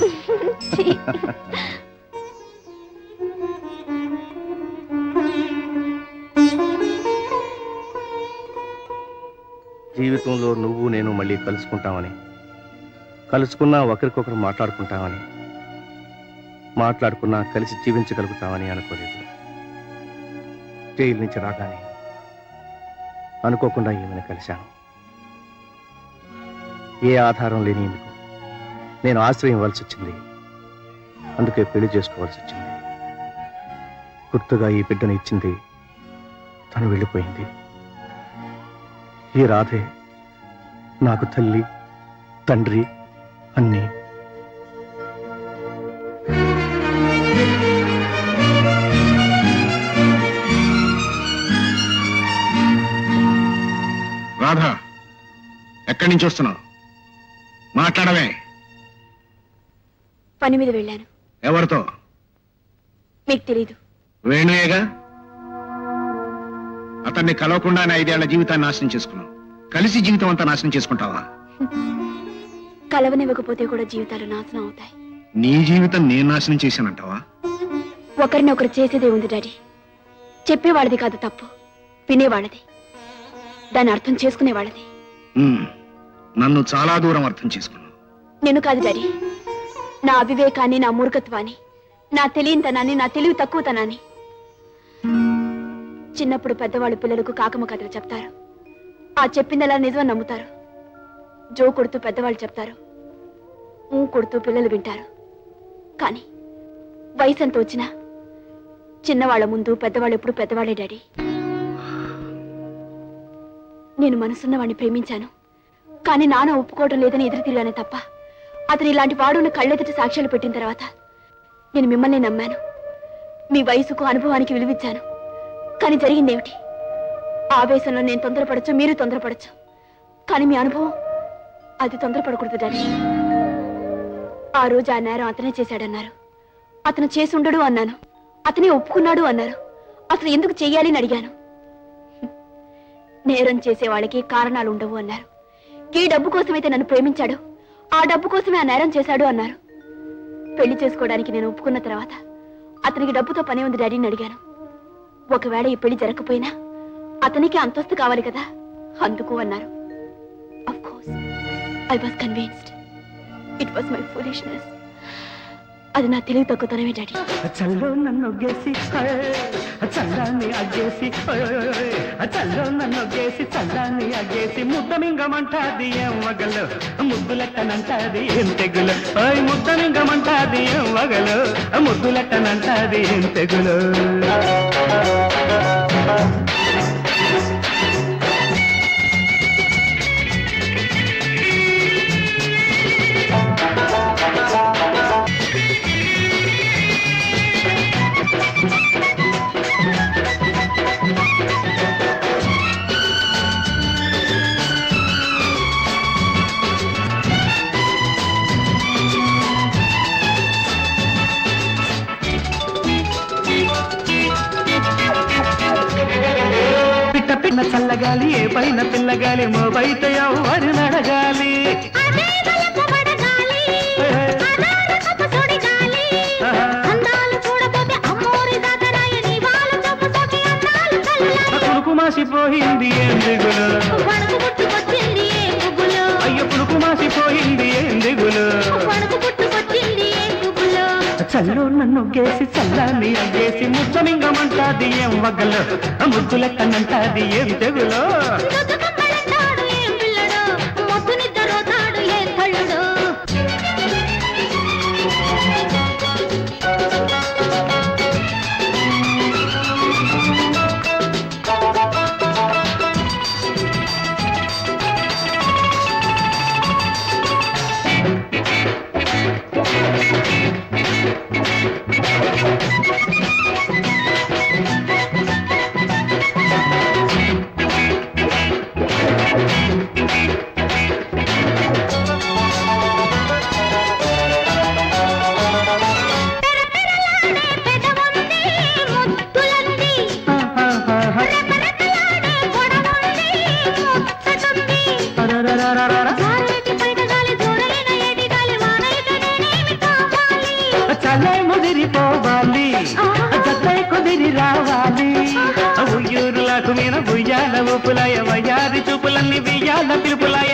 జీవితంలో నువ్వు నేను మళ్ళీ కలుసుకుంటామని, కలుసుకున్నా ఒకరికొకరు మాట్లాడుకుంటామని, మాట్లాడుకున్నా కలిసి జీవించగలుగుతామని అనుకోలేదు. జైలు నుంచి రాగానే అనుకోకుండా ఈమెను కలిశాను. ఏ ఆధారం లేని ఎందుకు నేను ఆశ్రయం ఇవ్వాల్సి వచ్చింది. అందుకే పెళ్లి చేసుకోవాల్సి వచ్చింది. గుర్తుగా ఈ బిడ్డను ఇచ్చింది, తను వెళ్ళిపోయింది. ఈ రాధే నాకు తల్లి, తండ్రి అన్నీ. రాధా, ఎక్కడి నుంచి వస్తున్నావు? మాట్లాడవే. పని మీద వెళ్ళాను. ఎవరితో? మీకు తెలీదు. వేణుయేగా. అతన్ని కలవకుండానే 5 ఏళ్ల జీవితాన్ని నాశనం చేసుకున్నావు. కలిసి జీవితం అంతా నాశనం చేసుకుంటావా? కలవనివ్వకపోతే కూడా జీవితాలు నాశనం అవుతాయి. నీ జీవితం నేను నాశనం చేశానంటావా? ఒకరిని ఒకరు చేసేదే ఉంది డాడీ. చెప్పేవాళ్ళది కాదు తప్పు, వినేవాళ్ళది, దాన్ని అర్థం చేసుకునేవాళ్ళది. నన్ను చాలా దూరం అర్థం చేసుకున్నావు. నేను కాదు డాడీ, నా అవివేకాన్ని, నా మూర్ఖత్వాన్ని, నా తెలియనితనాన్ని, నా తెలివి తక్కువతనాన్ని. చిన్నప్పుడు పెద్దవాళ్ళు పిల్లలకు కాకమ్మ కథలు చెప్తారు. ఆ చెప్పిందలా నిజమని నమ్ముతారు. జో కొడుతూ పెద్దవాళ్ళు చెప్తారు, ఊ కొడుతూ పిల్లలు వింటారు. కానీ వయసు ఎంత వచ్చినా చిన్నవాళ్ల ముందు పెద్దవాళ్ళు ఎప్పుడు పెద్దవాళ్లే డాడీ. నేను మనసున్న వాడిని ప్రేమించాను, కానీ నాన్న ఒప్పుకోవడం లేదని ఎదురు తిరిగానే తప్ప, అతను ఇలాంటి వాడున్న కళ్ళెదుటి సాక్ష్యాలు పెట్టిన తర్వాత నేను మిమ్మల్ని నమ్మాను. మీ వయసుకు, అనుభవానికి విలువిచ్చాను. కానీ జరిగిందేమిటి? ఆవేశంలో నేను తొందరపడచ్చు, మీరు తొందరపడచ్చు, కానీ మీ అనుభవం అది తొందరపడకూడదు డాడీ. ఆ రోజు ఆ నేరం అతనే చేశాడన్నారు, అతను చేసి ఉండడు అన్నాను, అతనే ఒప్పుకున్నాడు అన్నారు. అసలు ఎందుకు చెయ్యాలి అని అడిగాను. నేరం చేసే వాళ్ళకి కారణాలు ఉండవు అన్నారు. ఏ డబ్బు కోసమైతే నన్ను ప్రేమించాడు ఆ డబ్బు కోసమే ఆ నేరం చేశాడు అన్నారు. పెళ్లి చేసుకోవడానికి నేను ఒప్పుకున్న తర్వాత అతనికి డబ్బుతో పని ఉంది డాడీని అడిగాను. ఒకవేళ ఈ పెళ్లి జరగకపోయినా అతనికి అంతస్తు కావాలి కదా, అందుకు అన్నారు. Of course I was convinced. It was my foolishness. అది నా తెలివి తక్కువతనమే డాడీ. చల్లో నన్ను గేసి చల్లాన్ని అగ్గేసి చల్లో నన్ను గేసి చల్లాన్ని అగ్గేసి ముద్దమింగమంటాది ఏం వగలు ముద్దులెట్టనంటాది ఏం తెగులు ముద్దమింగమంటాది ఏం వగలు ముద్దులెట్టనంటాది ఏం తెగులు. పిన్న చల్లగాలి ఏ పైన పిల్లగాలి మోబైత ఎవరు నడగాలి పులుకు మాసిపోయింది ఏం దిగులు అయ్యో పులుకు మాసిపోయింది ఏం దిగులు. చల్లో నన్ను గేసి చల్లాన్ని అగ్గేసి ముద్దమింగమంటాది ఏం వగలు ముద్దులెక్కనంటాది ఏం తెగులో. చల్లై ముదిరిపోవాలి జతై కుదిరి రావాలి ఉయ్యూరులకు మీద బుయ్యాల ఊపులాయ వయ్యారి చూపులన్నీ బియ్యాల పిలుపులాయ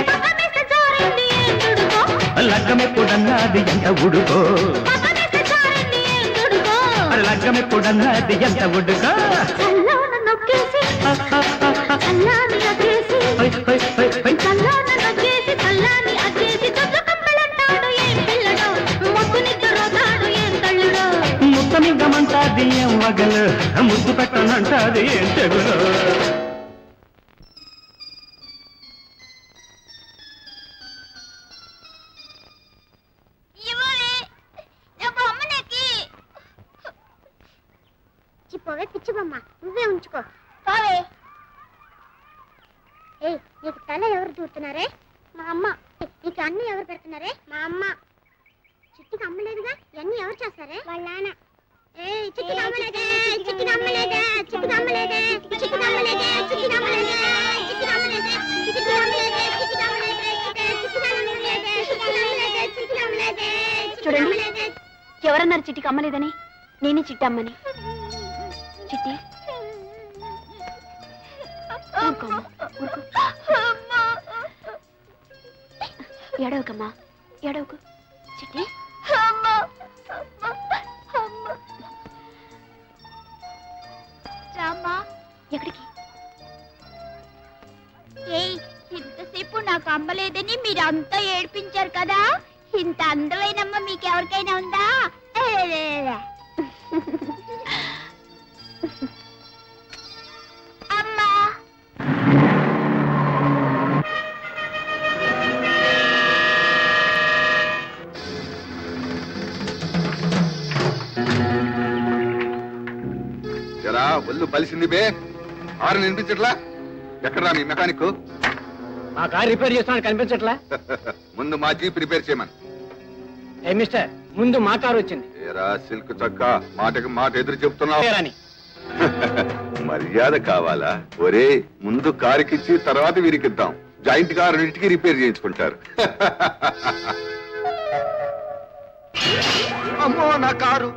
లగ్గమెప్పుడన్నది ఎంత ఉడుకో లగ్గమెప్పుడన్నది ఎంత ఉడుకో. ముద్దమింగమంటాది ఏం వగలు ముద్దు పెట్టనంటాది ఏం తెగులు. చిప్పవే పిచ్చి బొమ్మ, నువ్వే ఉంచుకో. పోవే. ఏయ్, నీకు తల ఎవరు దూరుతున్నారే? మా అమ్మ. నీకు అన్ని ఎవరు పెడుతున్నారే? మా అమ్మ. చిట్టుకు అమ్మలేదుగా, ఇవన్నీ ఎవరు చేస్తారే? వాళ్ళ నాన్న. ఏయ్, చిట్టుకు అమ్మలేదే, చిట్టుకు అమ్మలేదే, చిట్టుకు అమ్మలేదే, చిట్టుకు అమ్మలేదే, చిట్టుకు అమ్మలేదే, చిట్టుకు అమ్మలేదే, చిట్టుకు అమ్మలేదే, చిట్టుకు అమ్మలేదే, చిట్టుకు అమ్మలేదే, చిట్టుకు అమ్మలేదే. చూడండి, ఎవరన్నారు చిట్టికి అమ్మలేదని? నేనే చిట్టమ్మని. చిట్టి ఎడవకమ్మా, ఎడవకు. చిట్టి రామ్మా. ఎక్కడికి? ఏయ్, ఇంతసేపు నాకు అమ్మలేదని మీరు అంతా ఏడ్పించారు కదా, ఇంత అందమైనమ్మ మీకెవరికైనా ఉందా? అమ్మా. ఎలా ఒళ్ళు బలిసింది బే, ఆరు వినిపించట్లా? ఎక్కడా మీ మెకానిక్? మా కార్ రిపేర్ చేస్తాను కనిపించట్లా. ముందు మా జీప్ రిపేర్ చేయమని. ఏ మిస్టర్, ముందు మా కారు వచ్చింది. ఏరా సిల్క్ చక్క, మాటకి మాట ఎదురు చెప్తున్నావు. మర్యాద కావాలా? ఒరే, ముందు కారుకిచ్చి తర్వాత వీరికిద్దాం. జాయింట్ గా రెండింటికి రిపేర్ చేయించుకుంటారు. అమ్మో నా కారు.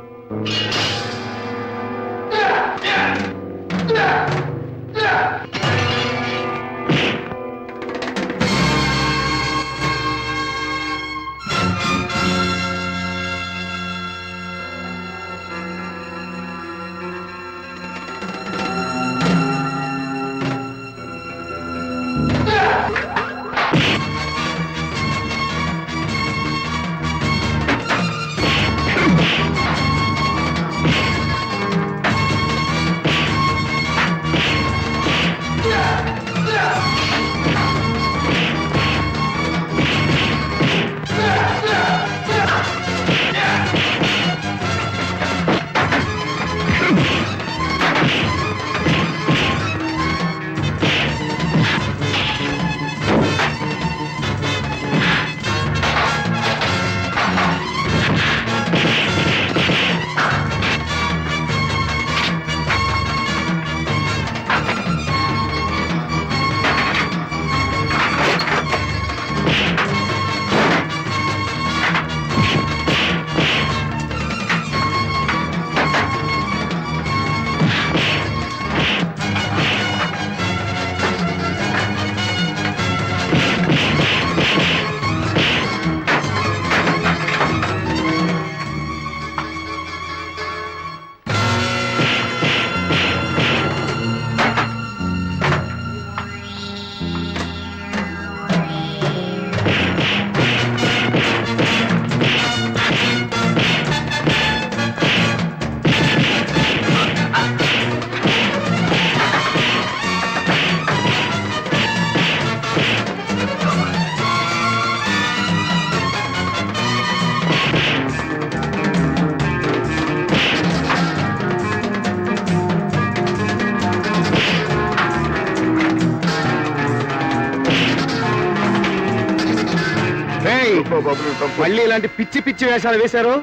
మళ్ళీ ఇలాంటి పిచ్చి పిచ్చి వేషాలు వేశారు,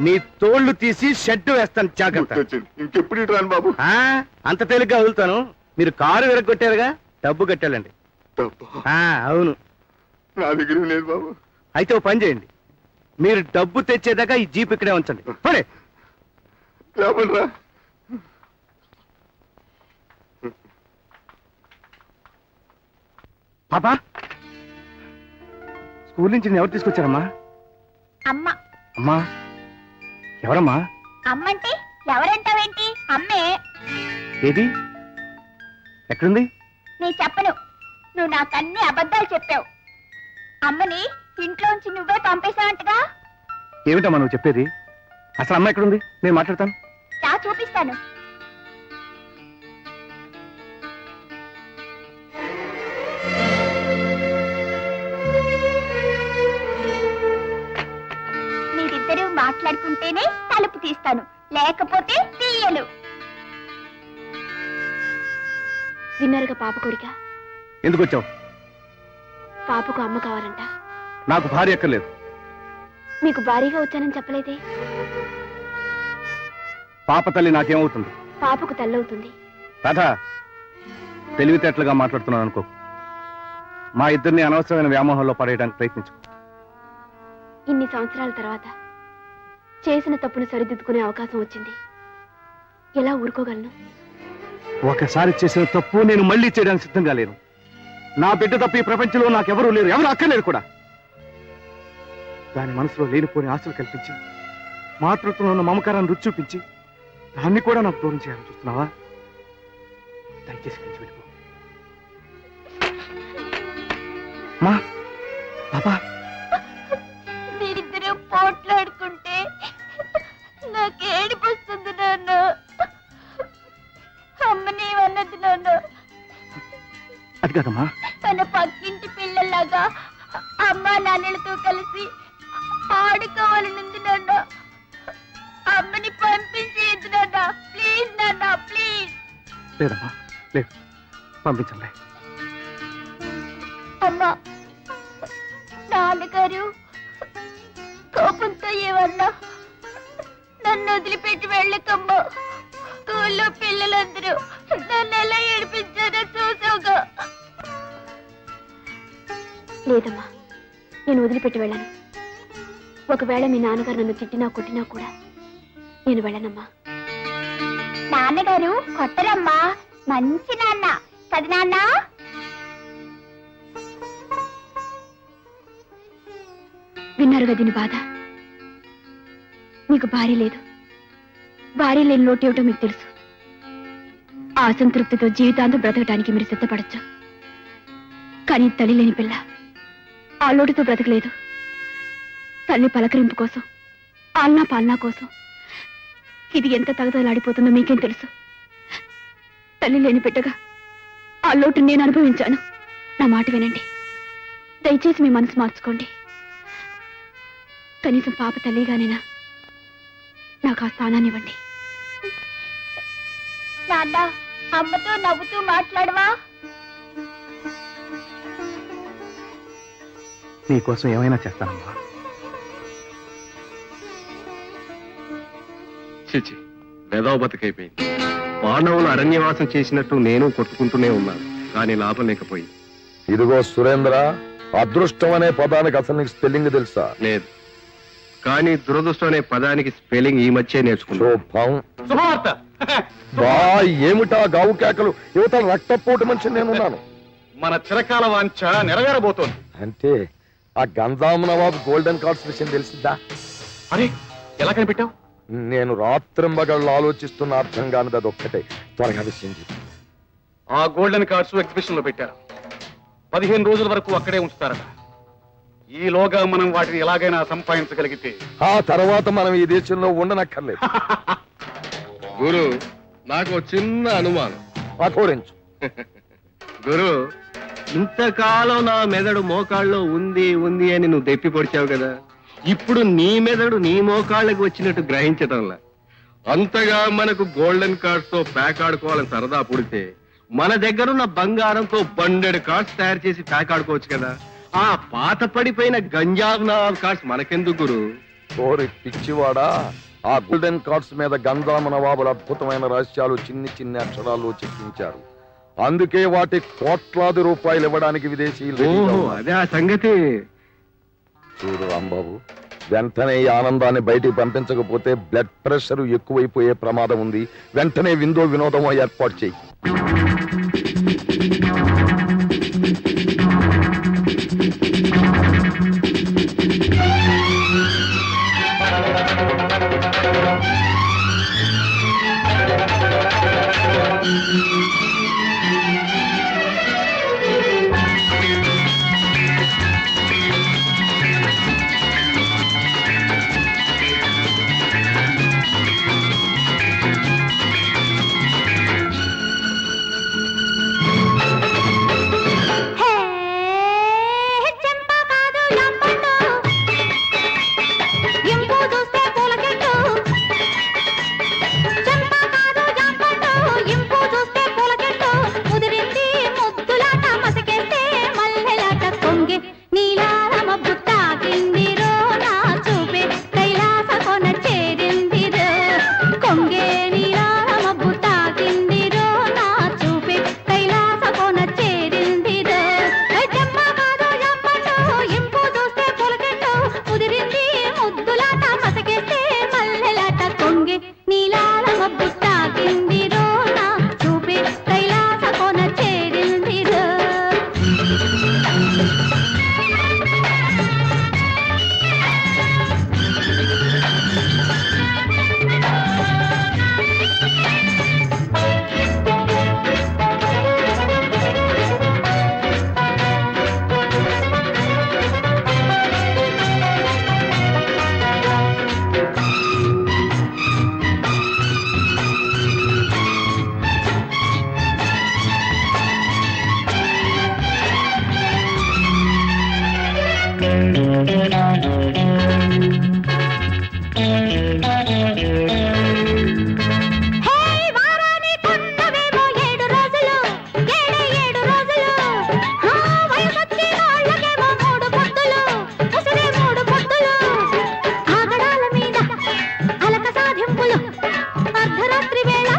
నీ తోళ్లు తీసి షెడ్ వేస్తాను జాగ్రత్త. ఇంకెప్పుడు ఇటు రాను బాబు. అంత తేలిగ్గా వదులుతాను. మీరు కారు విరగొట్టారుగా, డబ్బు కట్టాలండి. అవును, నా దగ్గర లేదు బాబు. అయితే ఓ పని చేయండి, మీరు డబ్బు తెచ్చేదాకా ఈ జీప్ ఇక్కడే ఉంచండి. పోనీ. లేపండ్రా. పాపా, స్కూల్ నుంచి ఎవరు తీసుకొచ్చారమ్మా? అమ్మ. అమ్మా ఎవరమ్మా? అమ్మంటే ఎవరంటావేంటి? అమ్మే. ఏది, ఎక్కడుంది? నీ చెప్పను, నువ్వు నాకన్నీ అబద్ధాలు చెప్పావు. అమ్మని ఇంట్లోంచి నువ్వే పంపేశావంటగా. ఏమిటమ్మా నువ్వు చెప్పేది? అసలు అమ్మ ఎక్కడుంది? నేను మాట్లాడతాను. రా చూపిస్తాను. మీరిద్దరూ మాట్లాడుకుంటేనే తలుపు తీస్తాను, లేకపోతే తీయను. విన్నారుగా పాప కోరిక. ఎందుకు వచ్చావు? పాపకు అమ్మ కావాలంట. నాకు భార్య ఎక్కర్లేదు. మీకు భారీగా వచ్చానని చెప్పలేదే. పాప తల్లి నాకేమవుతుంది? పాపకు తల్లవుతుంది. రాధా, తెలివితేటలుగా మాట్లాడుతున్నాను అనుకో. మా ఇద్దరిని అనవసరమైన వ్యామోహంలో పడేయడానికి ప్రయత్నించు. ఇన్ని సంవత్సరాల తర్వాత చేసిన తప్పును సరిదిద్దుకునే అవకాశం వచ్చింది. ఎలా ఊరుకోగలను? ఒకసారి చేసిన తప్పు నేను మళ్ళీ చేయడానికి సిద్ధంగా లేను. నా బిడ్డ తప్ప ఈ ప్రపంచంలో నాకెవరూ లేరు, ఎవరు అక్కర్లేరు కూడా. దాని మనసులో లేనిపోని ఆశలు కల్పించి, మాతృత్వంలో ఉన్న మమకారాన్ని రుచి చూపించి, దాన్ని కూడా నాకు దూరం చేయాలని చూస్తున్నావా? దయచేసి కలిసి వెళ్ళిపో. మా పాపా, మీరిద్దరూ పోట్లాడుకుంటే నాకు ఏడుపు వస్తుంది నాన్న. అమ్మని అన్నది నాన్న. అది కాదమ్మా, తన పక్కింటి పిల్లల్లాగా అమ్మా నాన్నలతో కలిసి ఆడుకోవాలనుంది నాన్న. అమ్మని పంపించేది నాన్న. ప్లీజ్ నాన్న, ప్లీజ్. లేదమ్మా, లేదు, పంపించండి. అమ్మా, నాన్నగారు కోపంతో ఏమన్నా నన్ను వదిలిపెట్టి వెళ్ళకమ్మా. స్కూల్లో పిల్లలందరూ నన్ను ఎలా ఏడిపించారో చూసావుగా. లేదమ్మా, నేను వదిలిపెట్టి వెళ్ళను. ఒకవేళ మీ నాన్నగారు నన్ను తిట్టినా కొట్టినా కూడా నేను వెళ్ళనమ్మా. నాన్నగారు కొట్టరమ్మా, మంచి నాన్న కదా నాన్న. విన్నారుగా దీని బాధ. మీకు భార్య లేదు, భార్య లేని లోటు ఏమిటో మీకు తెలుసు. ఆ అసంతృప్తితో జీవితాంతం బ్రతకడానికి మీరు సిద్ధపడచ్చు. కానీ తల్లి లేని పిల్ల ఆ లోటుతో బ్రతకలేదు. తల్లి పలకరింపు కోసం, ఆల్నా పాలనా కోసం ఇది ఎంత తగదలాడిపోతుందో మీకేం తెలుసు. తల్లి లేని బిడ్డగా ఆ లోటు నేను అనుభవించాను. నా మాట వినండి, దయచేసి మీ మనసు మార్చుకోండి. కనీసం పాప తల్లిగానేనా నాకు ఆ స్థానాన్ని ఇవ్వండి. నాన్న, అమ్మతో నవ్వుతూ మాట్లాడవా? నీకోసం ఏమైనా చేస్తానమ్మా. చిచి, వెదవ బతికైపోయింది. మానవులు అరణ్యవాసం చేసినట్టు నేను కొట్టుకుంటూనే ఉన్నాను, కానీ లాభం లేకపోయింది. ఇదిగో సురేంద్ర, అదృష్టం అనే పదానికి అసలు నీకు స్పెల్లింగ్ తెలుసా? లేదు, కానీ దురదృష్టం అనే పదానికి స్పెల్లింగ్ ఈ మధ్య నేర్చుకున్నాను. శోభం. శుభవార్త. బా, ఏమిటా గావు కేకలు? యువతల రక్తపోటు మనిషి నేనున్నాను. మన చిరకాల వాంఛ నెరవేరబోతోంది. అంటే ఆ గంజాం నవాబ్ గోల్డెన్ కార్డ్స్ విషయం తెలిసిందా? అరే, ఎలా కనిపెట్టావు? నేను రాత్రింబగళ్ళు ఆలోచిస్తున్న అర్థం కానిది అదొక్కటే. త్వరగా విషయం చెప్పు. ఆ గోల్డెన్ కార్డ్స్ ఎగ్జిబిషన్ లో పెట్టారు. 15 రోజుల వరకు అక్కడే ఉంచుతారట. ఈలోగా మనం వాటిని ఎలాగైనా సంపాదించగలిగితే ఆ తర్వాత మనం ఈ దేశంలో ఉండనక్కర్లేదు. గురు, నాకు ఒక చిన్న అనుమానం. అథోరించు. గురు, ఇంతకాలం నా మెదడు మోకాళ్ళలో ఉంది ఉంది అని నువ్వు దెప్పి పొడిచావు కదా, ఇప్పుడు నీ మెదడు నీ మోకాళ్ళకి వచ్చినట్టు గ్రహించటంలా. అంతగా మనకు గోల్డెన్ కార్డ్స్ తో ప్యాక్ ఆడుకోవాలని సరదా పుడితే మన దగ్గరున్న బంగారంతో బండెడు కార్డ్స్ తయారు చేసి ప్యాక్ ఆడుకోవచ్చు కదా. ఆ పాత పడిపోయిన గంజాబ్ నవాబ్ కార్డ్స్ మనకెందుకు గురు? ఓరి పిచ్చివాడా, ఆ గోల్డెన్ కార్డ్స్ మీద గంజాం నవాబుల అద్భుతమైన రహస్యాలు చిన్ని చిన్ని అక్షరాల్లో చెక్కించారు. అందుకే వాటి కోట్లాది రూపాయలు ఇవ్వడానికి విదేశీయులు రెడీగా ఉన్నారు. అదే ఆ సంగతి. చూడు రాంబాబు, వెంటనే ఈ ఆనందాన్ని బయటికి పంపించకపోతే బ్లడ్ ప్రెషర్ ఎక్కువైపోయే ప్రమాదం ఉంది. వెంటనే విందో వినోదమో ఏర్పాటు చేయి. అర్ధరాత్రి వేళ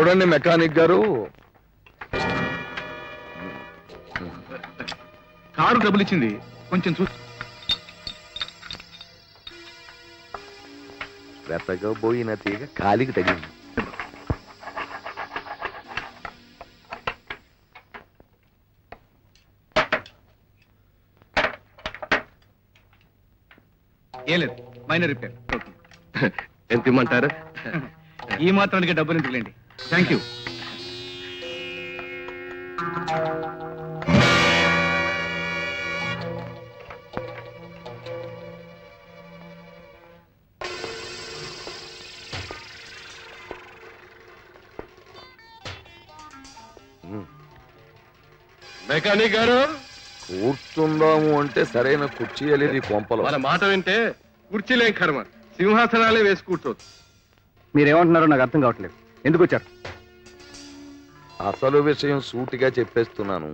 చూడండి మెకానిక్ గారు, కారు డబ్బులు ఇచ్చింది, కొంచెం చూసి. వెతగబోయిన తీగ కాలికి తగిలింది. ఏం లేదు, మైనర్ రిపేర్. ఎంత ఇమ్మంటారు? ఈ మాత్రానికి డబ్బులు ఎందుకులేండి. Thank you. మెకానిక్ గారు, కూర్చుందాము అంటే సరైన కుర్చీ లేదు ఈ కొంపలో. మన మాట వింటే కుర్చీలేం కర్మ, సింహాసనాలే వేసి కూర్చోవచ్చు. మీరేమంటున్నారో నాకు అర్థం కావట్లేదు. ఎందుకు వచ్చారు? అసలు విషయం సూటిగా చెప్పేస్తున్నాను.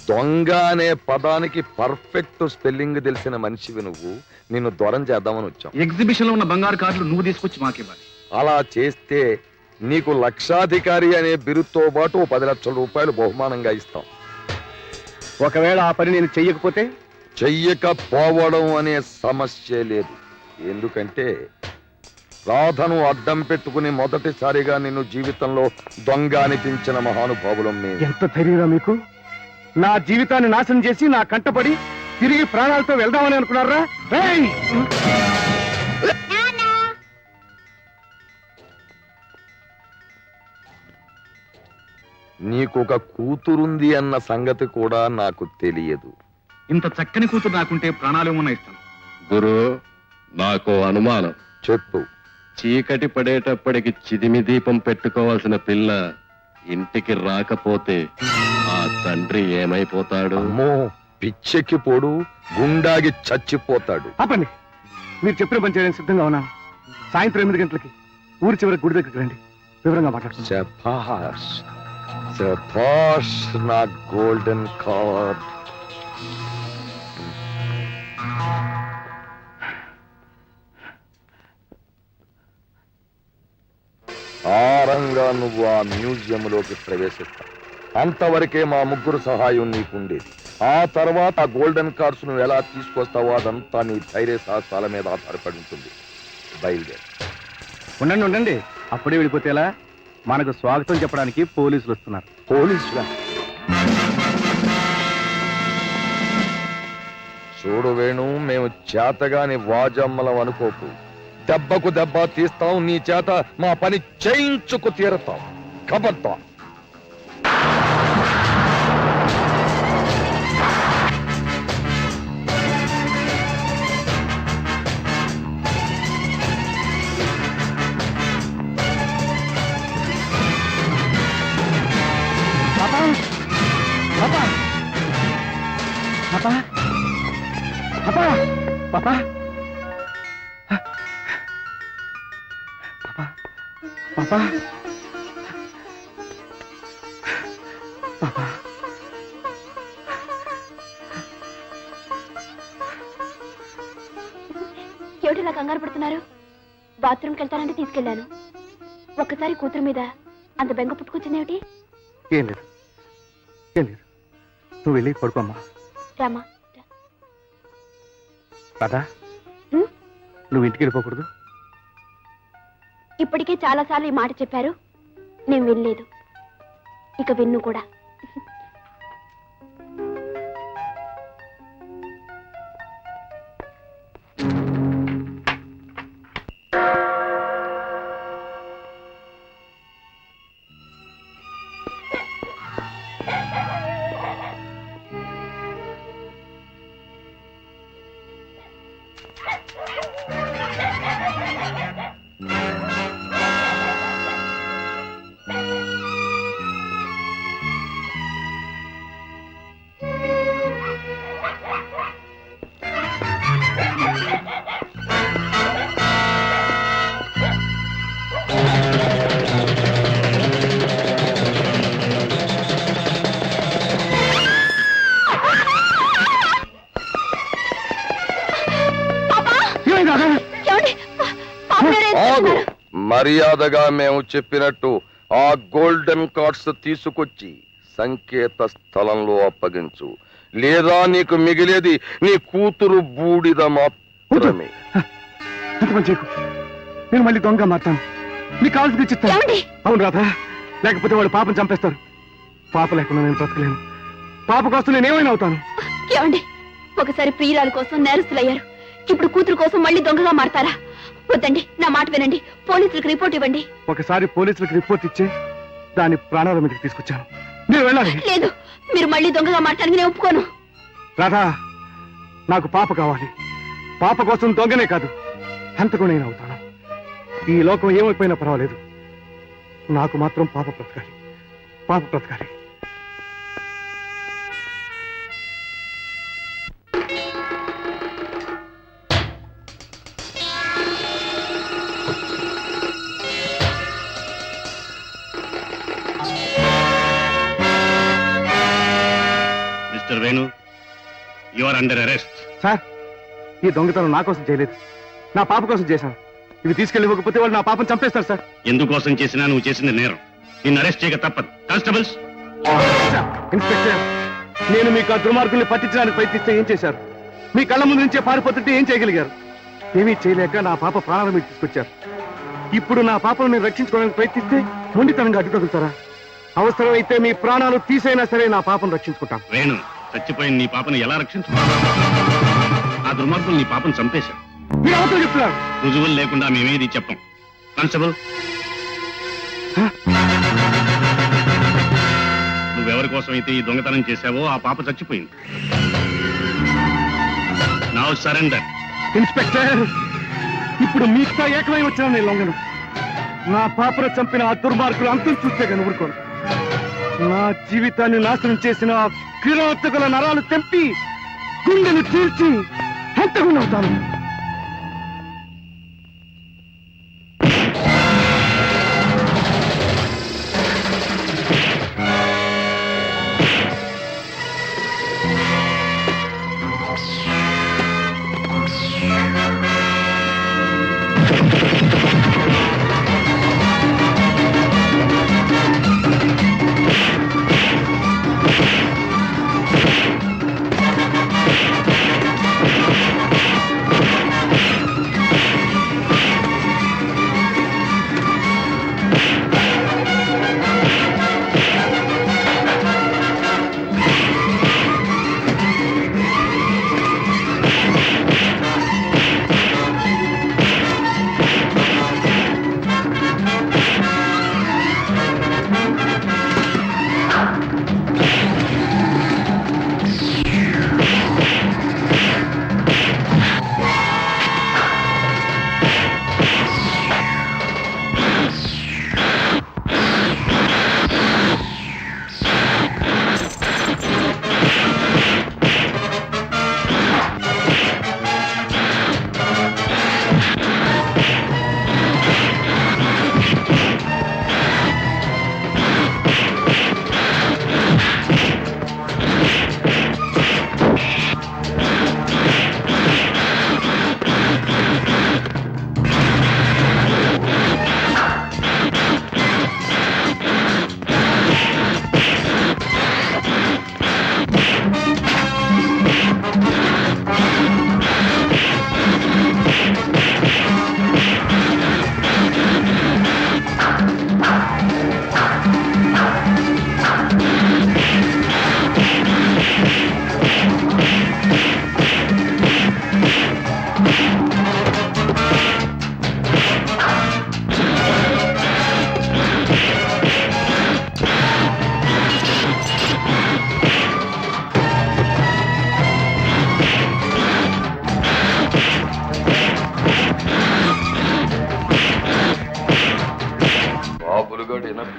దొంగ అనే పదానికి పర్ఫెక్ట్ స్పెల్లింగ్ తెలిసిన మనిషివి నువ్వు. నిన్ను దూరం చేద్దామని వచ్చాం. ఎగ్జిబిషన్ లో ఉన్న బంగారు కార్డులు నువ్వు తీసుకొచ్చి మాకివ్వాలి. అలా చేస్తే నీకు లక్షాధికారి అనే బిరుదుతో పాటు 10 లక్షల రూపాయలు బహుమానంగా ఇస్తాం. ఒకవేళ ఆ పని నేను చెయ్యకపోతే? చెయ్యకపోవడం అనే సమస్య లేదు. ఎందుకంటే రాధను అడ్డం పెట్టుకుని మొదటిసారిగా నిన్ను జీవితంలో దొంగ అనిపించిన మహానుభావులం మేము. ఎంత ధైర్యంగా మీకు? నా జీవితాన్ని నాశనం చేసి నా కంటపడి తిరిగి ప్రాణాలతో వెళ్దామని అనుకున్నారా? నీకొక కూతురుంది అన్న సంగతి కూడా నాకు తెలియదు. ఇంత చక్కని కూతురు నాకుంటే ప్రాణాలు ఏమన్నా ఇస్తాను. గురు, నాకు అనుమానం. చెప్పు. చీకటి పడేటప్పటికి చిదిమి దీపం పెట్టుకోవాల్సిన పిల్ల ఇంటికి రాకపోతే ఆ తండ్రి ఏమైపోతాడు? అమ్మో, పిచ్చెక్కిపోడు, గుండాగి చచ్చిపోతాడు. ఆపండి. మీరు చెప్పిన పని చేయడానికి సిద్ధంగా ఉన్నాను. సాయంత్రం 8 గంటలకి ఊరి చివరి గుడి దగ్గరికి రండి, వివరంగా మాట్లాడుతున్నాను. శభాష్ శభాష్, నా గోల్డెన్ కార్డ్. ఆరంగా నువ్వు ఆ మ్యూజియంలోకి ప్రవేశిస్తావు. అంతవరకే మా ముగ్గురు సహాయం నీకుండేది. ఆ తర్వాత ఆ గోల్డెన్ కార్డ్స్ నువ్వు ఎలా తీసుకొస్తావో అదంతా నీ ధైర్య సాహసాల మీద ఆధారపడి ఉంటుంది. బయలుదేరు. ఉండండి ఉండండి, అప్పుడే వెళ్ళిపోతే ఎలా? మనకు స్వాగతం చెప్పడానికి పోలీసులు వస్తున్నారు. పోలీసులా? చూడు వేణు, మేము చేతగాని వాజమ్మలం అనుకోకు. దెబ్బకు దెబ్బ తీస్తాం, నీ చేత మా పని చేయించుకు తీరుతాం. కబద్దా. పాపా పాపా పాపా పాపా పాపా పాపా పాపా ఏమిటిలా కంగారు పడుతున్నారు? బాత్రూమ్కి వెళ్తానంటే తీసుకెళ్లాను. ఒక్కసారి కూతురు మీద అంత బెంగ పుట్టుకొచ్చిందేమిటి? ఏం లేదు, ఏం లేదు. నువ్వు వెళ్ళి పడుకోమ్మా. రామా. రాధా, నువ్వు ఇంటికి వెళ్ళిపోకూడదు. ఇప్పటికే చాలా సార్లు ఈ మాట చెప్పారు, నేను వినలేదు. ఇక విన్ను కూడా. ఆగు. మర్యాదగా మేము చెప్పినట్టు ఆ గోల్డెన్ కార్డ్స్ తీసుకొచ్చి సంకేత స్థలంలో అప్పగించు, లేదా నీకు మిగిలేది నీ కూతురు బూడిద మాత్రమే. అంత పని చేయకు. నేను మళ్ళీ దొంగ మాట్లాను. నీకు కావాల్సి తెచ్చిస్తాను. అవును రాధా, లేకపోతే వాడు పాపం చంపేస్తారు. పాప లేకుండా నేను బ్రతకలేను. పాప కోసం నేనేమైనా అవుతాను. ఏమండి, ఒకసారి ప్రియురాల కోసం నేరస్తులయ్యారు, ఇప్పుడు కూతురు కోసం మళ్ళీ దొంగగా మారతారా? వద్దండి, నా మాట వినండి. పోలీసులకు రిపోర్ట్ ఇవ్వండి. ఒకసారి పోలీసులకు రిపోర్ట్ ఇచ్చే దాని ప్రాణాల మీదకి తీసుకొచ్చాను. నేను వెళ్ళాలి. లేదు, మీరు మళ్ళీ దొంగగా మారటానికి నేను ఒప్పుకోను. రాధా, నాకు పాప కావాలి. పాప కోసం దొంగనే కాదు, హంతకు నేను అవుతాను. ఈ లోకం ఏమైపోయినా పర్వాలేదు, నాకు మాత్రం పాప బ్రతకాలి. పాప బ్రతకాలి. Mister Venu, you are under arrest. Sir, ఈ దొంగతనం నా కోసం చేయలేదు, నా పాప కోసం చేశాను. ఇవి తీసుకెళ్ళి ఇవ్వకపోతే వాళ్ళు నా పాపం చంపేస్తారు సార్. ఎందుకోసం చేసినా నువ్వు చేసింది నేరం. నిన్ను అరెస్ట్ చేయక తప్పదు. కానిస్టేబుల్స్. ఇన్స్పెక్టర్, నేను మీకు ఆ దుర్మార్గుల్ని పట్టించడానికి ప్రయత్నిస్తే ఏం చేశారు? మీ కళ్ళ ముందు నుంచే పారిపోతుంటే ఏం చేయగలిగారు? ఏమీ చేయలేక నా పాప ప్రాణాల మీద తీసుకొచ్చారు. ఇప్పుడు నా పాపను నేను రక్షించుకోవడానికి ప్రయత్నిస్తే మొండితనంగా అడ్డు తగులుతారా? అవసరమైతే మీ ప్రాణాలు తీసైనా సరే నా పాపను రక్షించుకుంటాను. వేణు, చచ్చిపోయిన నీ పాపను ఎలా రక్షించుకుంటావు? ఆ దుర్మార్గులు నీ పాపను చంపేశారు. మీరు అవతల చెప్తున్నారు. రుజువులు లేకుండా మేమేది చెప్పం. కానిస్టేబుల్, నువ్వెవరి కోసం అయితే ఈ దొంగతనం చేశావో ఆ పాప చచ్చిపోయింది. Now surrender. ఇన్స్పెక్టర్, ఇప్పుడు మీతో ఏకమై వచ్చినా నేను లొంగను. నా పాపను చంపిన ఆ దుర్మార్గులు అంతం చూస్తే కానీ ఊరుకోను. నా జీవితాన్ని నాశనం చేసిన ఆ కిరాతకుల నరాలు తెంపి గుండెను చీల్చి హంతకునవుతాను.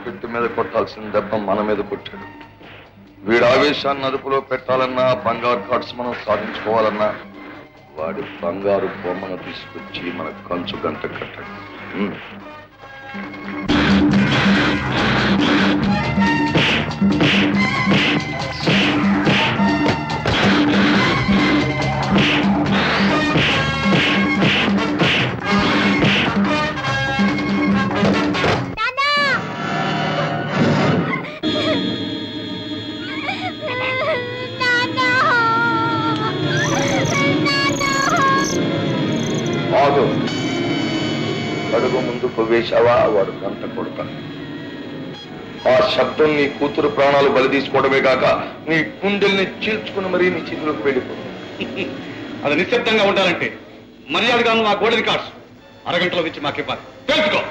పెట్టి మీద కొట్టాల్సిన దెబ్బ మన మీద కొట్టాడు. వీడి ఆవేశాన్ని అదుపులో పెట్టాలన్నా, బంగారు కార్డ్స్ మనం సాధించుకోవాలన్నా వాడి బంగారు బొమ్మను తీసుకొచ్చి మన కంచు గంట కట్టాడు. అడుగు ముందుకు వేశావా వాడు గంట కొడతాడు. ఆ శబ్దం నీ కూతురు ప్రాణాలు బలి తీసుకోవడమే కాక నీ గుండెల్ని చీల్చుకుని మరీ నీ చేతిలోకి వెళ్ళిపోతుంది. అది నిశ్శబ్దంగా ఉండాలంటే మర్యాదగాను నా గోల్డెన్ కార్డ్స్ అరగంటలో ఇచ్చి మాకివ్వాలి. తెలుసుకో.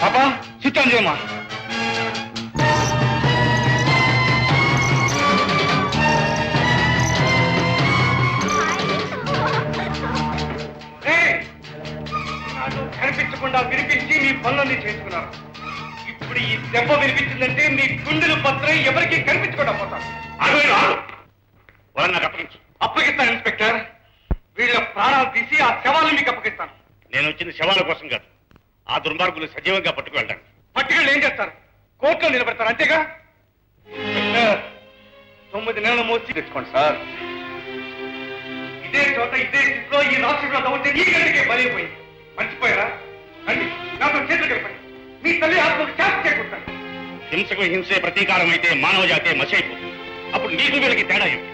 పాపా చిత్తం చేయమా. కనిపించకుండా వినిపించి మీ పనులన్నీ చేసుకున్నారు. ఇప్పుడు ఈ దెబ్బ వినిపించిందంటే మీ గుండెలు పత్రం ఎవరికి కనిపించకుండా పోతారు. వాళ్ళని నాకు అప్పగించు. అప్పగిస్తాను ఇన్స్పెక్టర్. వీళ్ళ ప్రాణాలు తీసి ఆ శవాలను మీకు అప్పగిస్తాను. నేను వచ్చిన శవాల కోసం కాదు, ఆ దుర్మార్గులు సజీవంగా పట్టుకువెళ్ళండి. పట్టుకెళ్ళి ఏం చేస్తారు? కోర్టులో నిలబెడతారు, అంతేగా? 9 నెలల మోసి తెచ్చుకోండి సార్. ఇదే చోట ఇదే స్థితిలో ఈ రాష్ట్రంలో ఉంటే ఈ గంటకే బలైపోయింది. మర్చిపోయారా? రండి, నాతో చేతులు కలిపండి. మీ తల్లి ఆత్మకు శాంతి చేకూరుతాను. హింసకు హింసే ప్రతీకారం అయితే మానవ జాతే మసైపోతుంది. అప్పుడు నీకు వీళ్ళకి తేడా ఏమిటి?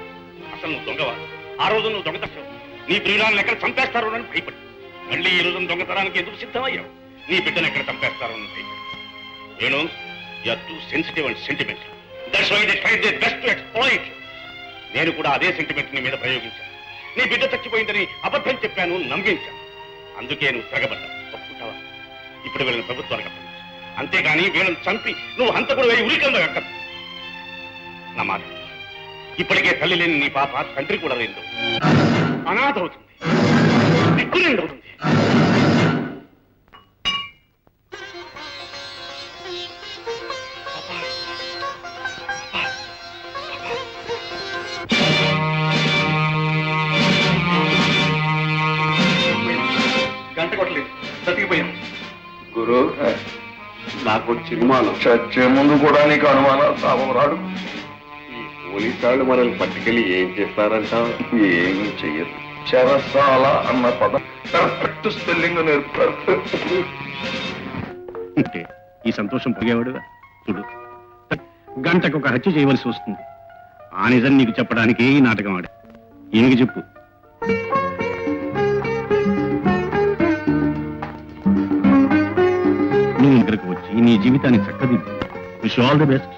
అసలు నువ్వు దొంగవా? ఆ రోజు నువ్వు దొంగతనం నీ ప్రియురాలను ఎక్కడ చంపేస్తారో అని భయపడి మళ్ళీ ఈ రోజు దొంగతనానికి ఎందుకు సిద్ధమయ్యావు? నీ బిడ్డను ఎక్కడ చంపేస్తారో అని భయపడి. నేను you're too sensitive and sentiment. That's why they try their best to exploit. నేను కూడా అదే సెంటిమెంట్ నీ మీద ప్రయోగించాను. నీ బిడ్డ చచ్చిపోయిందని అబద్ధం చెప్పాను, నమ్మించాను. అందుకే నువ్వు తిరగబడ్డా. ఒప్పుకుంటావా? ఇప్పుడు వీళ్ళని ప్రభుత్వానికి అప్పగించు. అంతేగాని వీళ్ళని చంపి నువ్వు హంతకుడు వేయి ఉరికంలో ఎక్కదు. నా మాట. ఇప్పటికే తల్లి లేని నీ పాప తండ్రి కూడా లేదు, అనాథ అవుతుంది, దిక్కులేండి అవుతుంది. గంట కొట్టలేదు, బ్రతికిపోయాను. గురు, నాకు చిరుమానం. చచ్చే ముందు కూడా నీకు అనుమానాలు సావరాడు. ఈ పోలీసు వాళ్ళు మనల్ని పట్టుకెళ్ళి ఏం చేస్తారంట? ఏమీ చెయ్యరు. చెరసాల అన్న పదం కరెక్ట్ స్పెల్లింగ్ నేర్పుతారు. ఈ సంతోషం పోయేవాడుగా చూడు. గంటకు ఒక హత్య చేయవలసి వస్తుంది. ఆ నిజం నీకు చెప్పడానికి ఈ నాటకం ఆడు. ఈయనకి చెప్పు. నువ్వు ఇక్కడికి వచ్చి నీ జీవితాన్ని చక్కదిద్దు. Wish all the best.